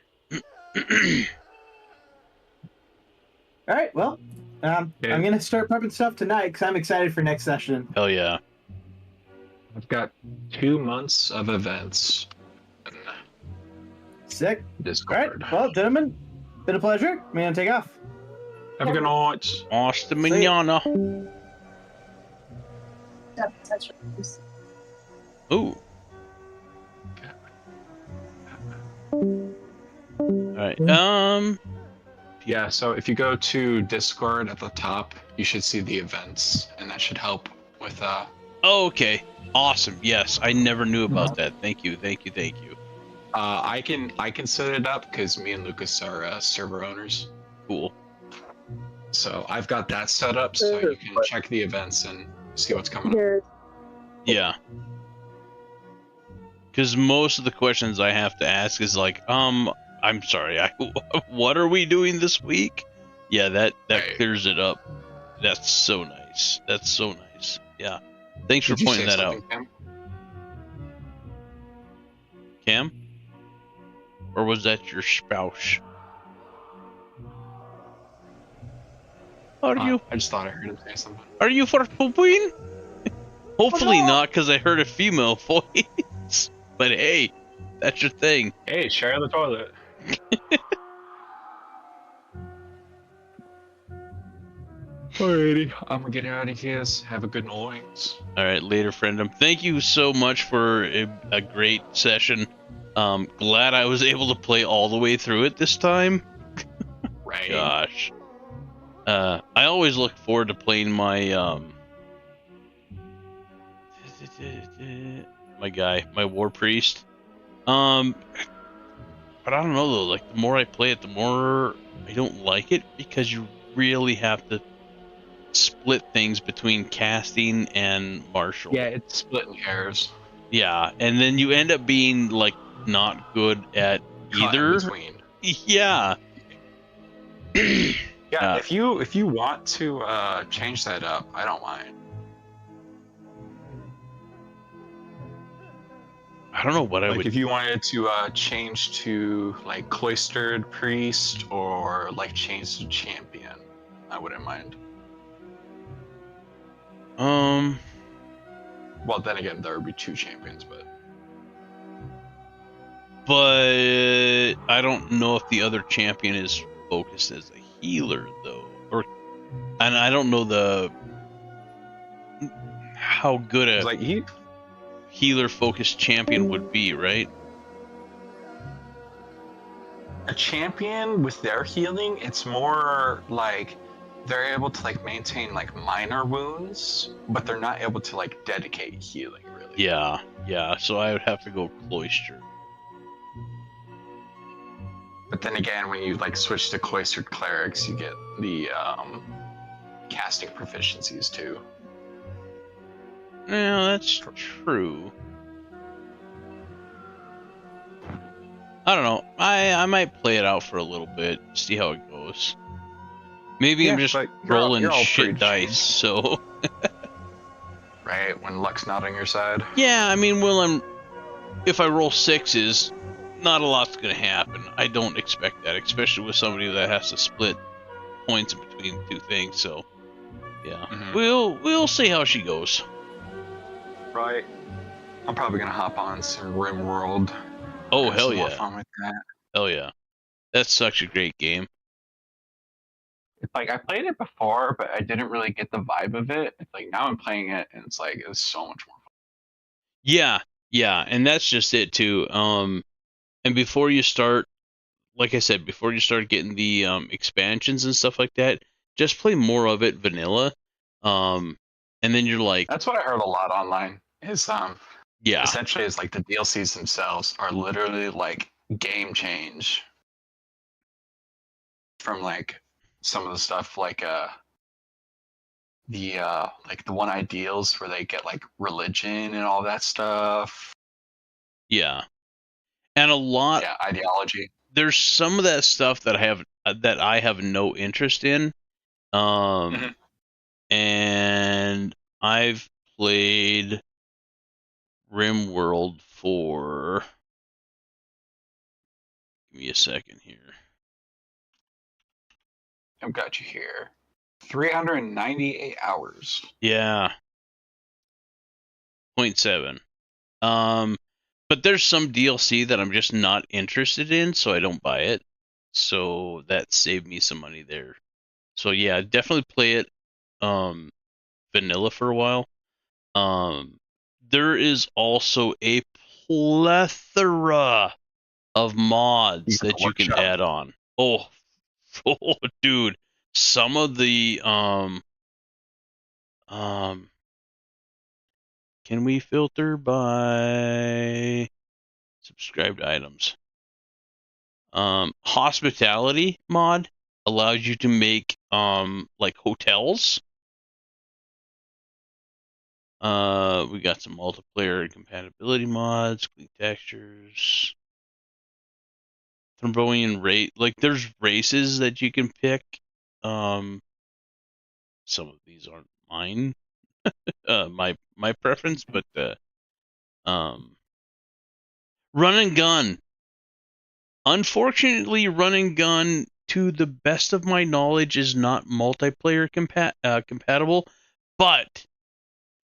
[SPEAKER 5] All right. Well, I'm gonna start prepping stuff tonight because I'm excited for next session.
[SPEAKER 1] Hell yeah.
[SPEAKER 2] I've got 2 months of events. in
[SPEAKER 5] Sick. All
[SPEAKER 2] Discord.
[SPEAKER 5] right. Well, gentlemen, been a pleasure. I'm gonna take off.
[SPEAKER 2] Have a good night.
[SPEAKER 1] Hasta
[SPEAKER 5] See ya.
[SPEAKER 1] mañana. Ooh. Alright.
[SPEAKER 2] Yeah, so if you go to Discord at the top, you should see the events, and that should help with
[SPEAKER 1] Oh, okay. Awesome. Yes, I never knew about that. Thank you. Thank you. Thank you.
[SPEAKER 2] I can set it up because me and Lucas are server owners.
[SPEAKER 1] Cool.
[SPEAKER 2] So I've got that set up so you can check the events and see what's coming up.
[SPEAKER 1] Yeah. Because most of the questions I have to ask is like, I'm sorry, what are we doing this week? Yeah, that
[SPEAKER 2] Right.
[SPEAKER 1] clears it up. That's so nice. nice. That's so nice. Yeah. Thanks for
[SPEAKER 2] Did you
[SPEAKER 1] pointing
[SPEAKER 2] say
[SPEAKER 1] that out,
[SPEAKER 2] something, Cam?
[SPEAKER 1] Cam. Or was that your spouse? Are you
[SPEAKER 2] I just thought I heard him say something.
[SPEAKER 1] for pooping? Hopefully not, because I heard a female voice. But hey, that's your thing.
[SPEAKER 2] Hey, share the toilet. Alrighty, I'm gonna get out of here. Have a good night.
[SPEAKER 1] All right, later, friendum. Thank you so much for a great session. Glad I was able to play all the way through it this time.
[SPEAKER 2] Right.
[SPEAKER 1] Gosh. I always look forward to playing my my war priest. But I don't know though. Like the more I play it, the more I don't like it because you really have to split things between casting and martial.
[SPEAKER 2] Yeah, it's splitting hairs.
[SPEAKER 1] Yeah, and then you end up being like not good at
[SPEAKER 2] Cut in
[SPEAKER 1] either.
[SPEAKER 2] between.
[SPEAKER 1] Yeah.
[SPEAKER 2] Yeah, if you want to change that up, I don't mind.
[SPEAKER 1] I don't know what I
[SPEAKER 2] Like
[SPEAKER 1] would.
[SPEAKER 2] if you wanted to change to like cloistered priest or like change to champion, I wouldn't mind. Well, then again, there would be 2 champions, but
[SPEAKER 1] I don't know if the other champion is focused as a healer though, and I don't know how good a
[SPEAKER 2] like
[SPEAKER 1] healer focused champion would be, right?
[SPEAKER 2] a champion with their healing, it's more like they're able to like maintain like minor wounds, but they're not able to like dedicate healing really.
[SPEAKER 1] Yeah. So I would have to go cloister.
[SPEAKER 2] But then again, when you like switch to cloistered clerics, you get the casting proficiencies too.
[SPEAKER 1] Yeah, that's true. I don't know. I might play it out for a little bit, see how it goes. Maybe I'm just rolling shit dice, so.
[SPEAKER 2] Right, when luck's not on your side.
[SPEAKER 1] Yeah, I mean, if I roll 6s, not a lot's gonna happen. I don't expect that, especially with somebody that has to split points in between 2 things. So, yeah, we'll see how she goes.
[SPEAKER 2] Right. I'm probably gonna hop on some RimWorld.
[SPEAKER 1] Oh
[SPEAKER 2] Have
[SPEAKER 1] hell
[SPEAKER 2] some more
[SPEAKER 1] yeah!
[SPEAKER 2] fun with that.
[SPEAKER 1] Hell yeah! That's such a great game.
[SPEAKER 2] It's like I played it before, but I didn't really get the vibe of it. It's like now I'm playing it, and it's like it's so much more fun.
[SPEAKER 1] Yeah, and that's just it too. And before you start, like I said, before you start getting the expansions and stuff like that, just play more of it vanilla. And then you're like,
[SPEAKER 2] That's what I heard a lot online. Is
[SPEAKER 1] yeah,
[SPEAKER 2] essentially it's like the DLCs themselves are literally like game change from like some of the stuff like the one ideals where they get like religion and all that stuff.
[SPEAKER 1] yeah, and a lot.
[SPEAKER 2] Yeah, ideology.
[SPEAKER 1] There's some of that stuff that I have no interest in. And I've played RimWorld for. Give me a second here.
[SPEAKER 2] I've got you here. 398 hours.
[SPEAKER 1] Yeah. 0.7. But there's some DLC that I'm just not interested in, so I don't buy it. So that saved me some money there. So yeah, definitely play it vanilla for a while. There is also a plethora of mods that you can add on. Oh, dude, some of the can we filter by subscribed items? Hospitality mod allows you to make like hotels. We got some multiplayer and compatibility mods, clean textures. Thromboian rate, like there's races that you can pick. Some of these aren't mine, my preference, but run and gun. Unfortunately, run and gun, to the best of my knowledge, is not multiplayer compatible, but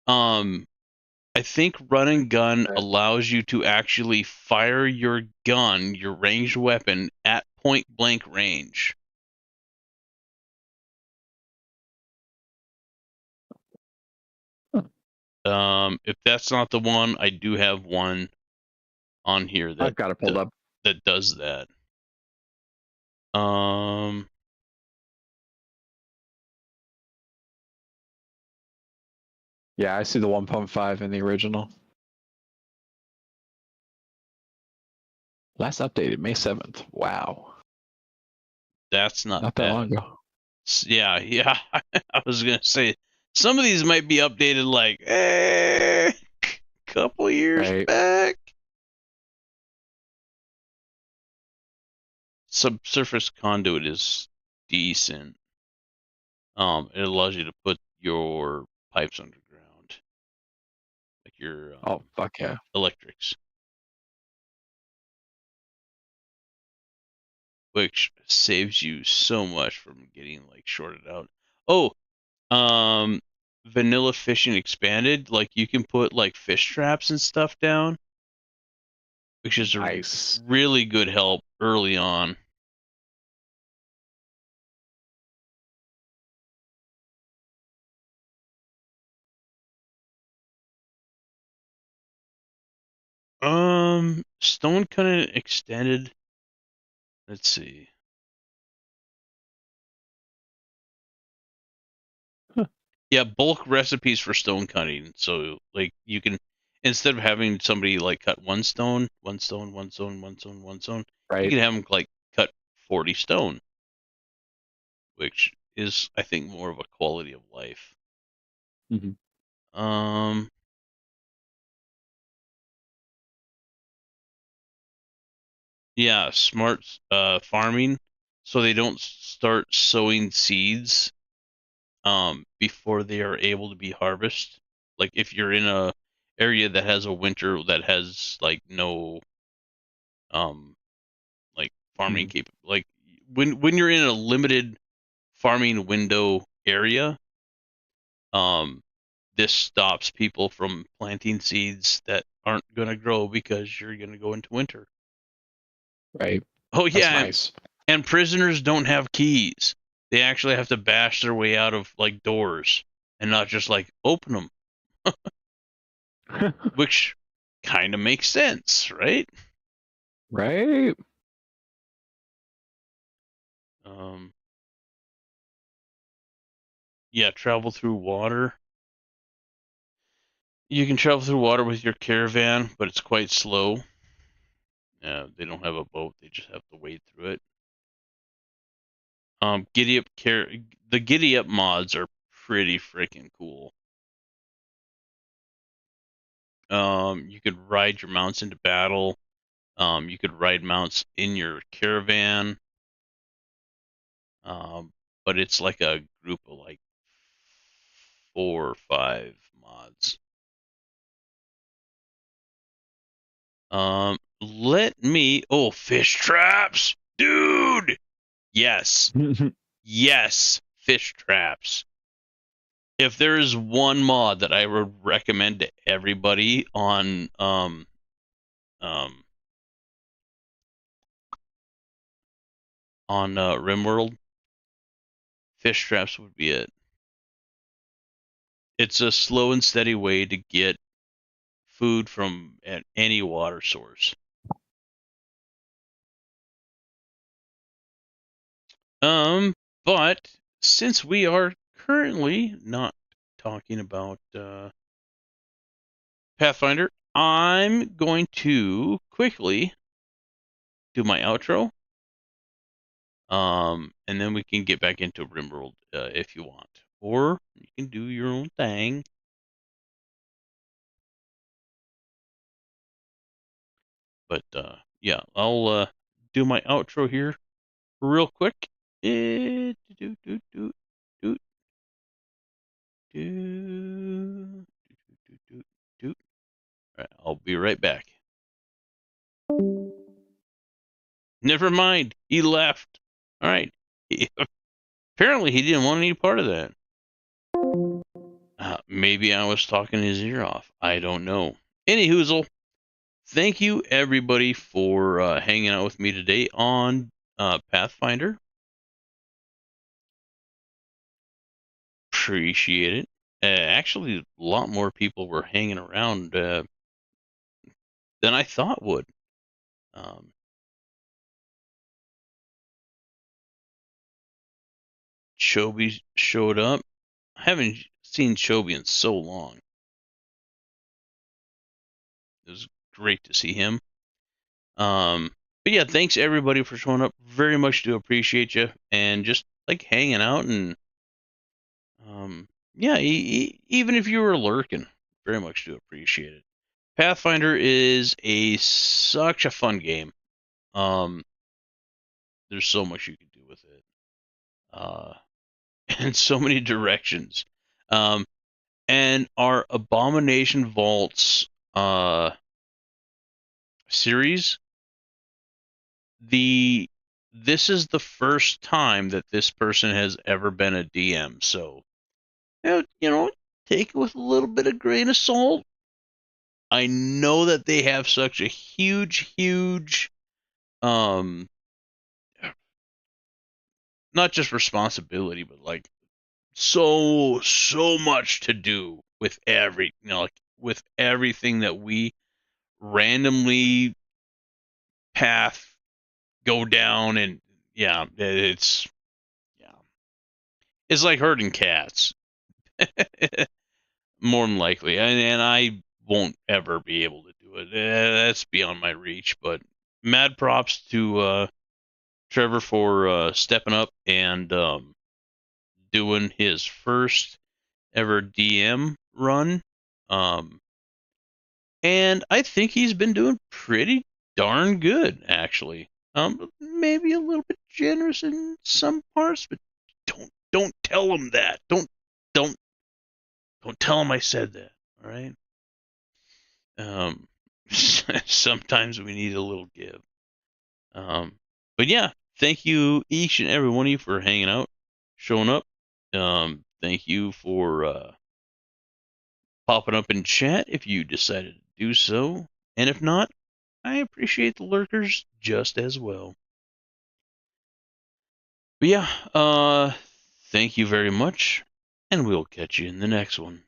[SPEAKER 1] I think run and gun allows you to actually fire your gun, your ranged weapon, at point blank range. If that's not the one, I do have one on here that
[SPEAKER 2] I've got it pulled up.
[SPEAKER 1] that does that.
[SPEAKER 2] Yeah, I see the 1.5 in the original. Last updated May 7th. Wow.
[SPEAKER 1] That's not
[SPEAKER 2] Not that
[SPEAKER 1] bad.
[SPEAKER 2] long ago.
[SPEAKER 1] Yeah. I was gonna say some of these might be updated like couple years back. Subsurface conduit is decent. It allows you to put your pipes underground, like your
[SPEAKER 2] Oh, fuck yeah.
[SPEAKER 1] electrics, which saves you so much from getting like shorted out. Oh, vanilla fishing expanded, like you can put like fish traps and stuff down, which is
[SPEAKER 2] nice.
[SPEAKER 1] a really good help early on. Stone cutting extended. Let's see. Yeah, bulk recipes for stone cutting. So like you can, instead of having somebody like cut one stone, one stone, one stone, one stone, one stone, you can have them like cut 40 stone, which is, I think, more of a quality of life. Yeah, smart farming, so they don't start sowing seeds before they are able to be harvested. Like if you're in a area that has a winter that has like no like farming like when you're in a limited farming window area, this stops people from planting seeds that aren't going to grow because you're going to go into winter.
[SPEAKER 2] Right.
[SPEAKER 1] Oh yeah,
[SPEAKER 2] nice.
[SPEAKER 1] And prisoners don't have keys. They actually have to bash their way out of like doors and not just like open them. Which kind of makes sense, right?
[SPEAKER 2] Right.
[SPEAKER 1] Yeah, travel through water. You can travel through water with your caravan, but it's quite slow. They don't have a boat; they just have to wade through it. The giddy up mods are pretty freaking cool. You could ride your mounts into battle. You could ride mounts in your caravan. But it's like a group of like 4 or 5 mods. Fish traps, dude. Yes, yes, fish traps. If there is one mod that I would recommend to everybody on RimWorld, fish traps would be it. It's a slow and steady way to get food from any water source. But since we are currently not talking about Pathfinder, I'm going to quickly do my outro. And then we can get back into RimWorld if you want, or you can do your own thing. But yeah, I'll do my outro here real quick. All right, I'll be right back. Never mind, he left. All right. Apparently, he didn't want any part of that. Maybe I was talking his ear off. I don't know. Any hoozle, thank you everybody for hanging out with me today on Pathfinder. Appreciate it. Actually, a lot more people were hanging around than I thought would. Chobi showed up. I haven't seen Chobi in so long. It was great to see him. But yeah, thanks everybody for showing up. Very much do appreciate you and just like hanging out and yeah, even if you were lurking, very much do appreciate it. Pathfinder is such a fun game. There's so much you can do with it, and so many directions. And our Abomination Vaults series, this is the first time that this person has ever been a DM, so take it with a little bit of grain of salt. I know that they have such a huge not just responsibility, but like so much to do with with everything that we randomly path go down. And it's like herding cats. More than likely, and I won't ever be able to do it. That's beyond my reach. But mad props to Trevor for stepping up and doing his first ever DM run. And I think he's been doing pretty darn good, actually. Maybe a little bit generous in some parts, but don't tell him that. Don't tell him I said that. All right. Sometimes we need a little give. But yeah, thank you each and every one of you for hanging out, showing up. Thank you for popping up in chat if you decided to do so. And if not, I appreciate the lurkers just as well. But yeah, thank you very much, and we'll catch you in the next one.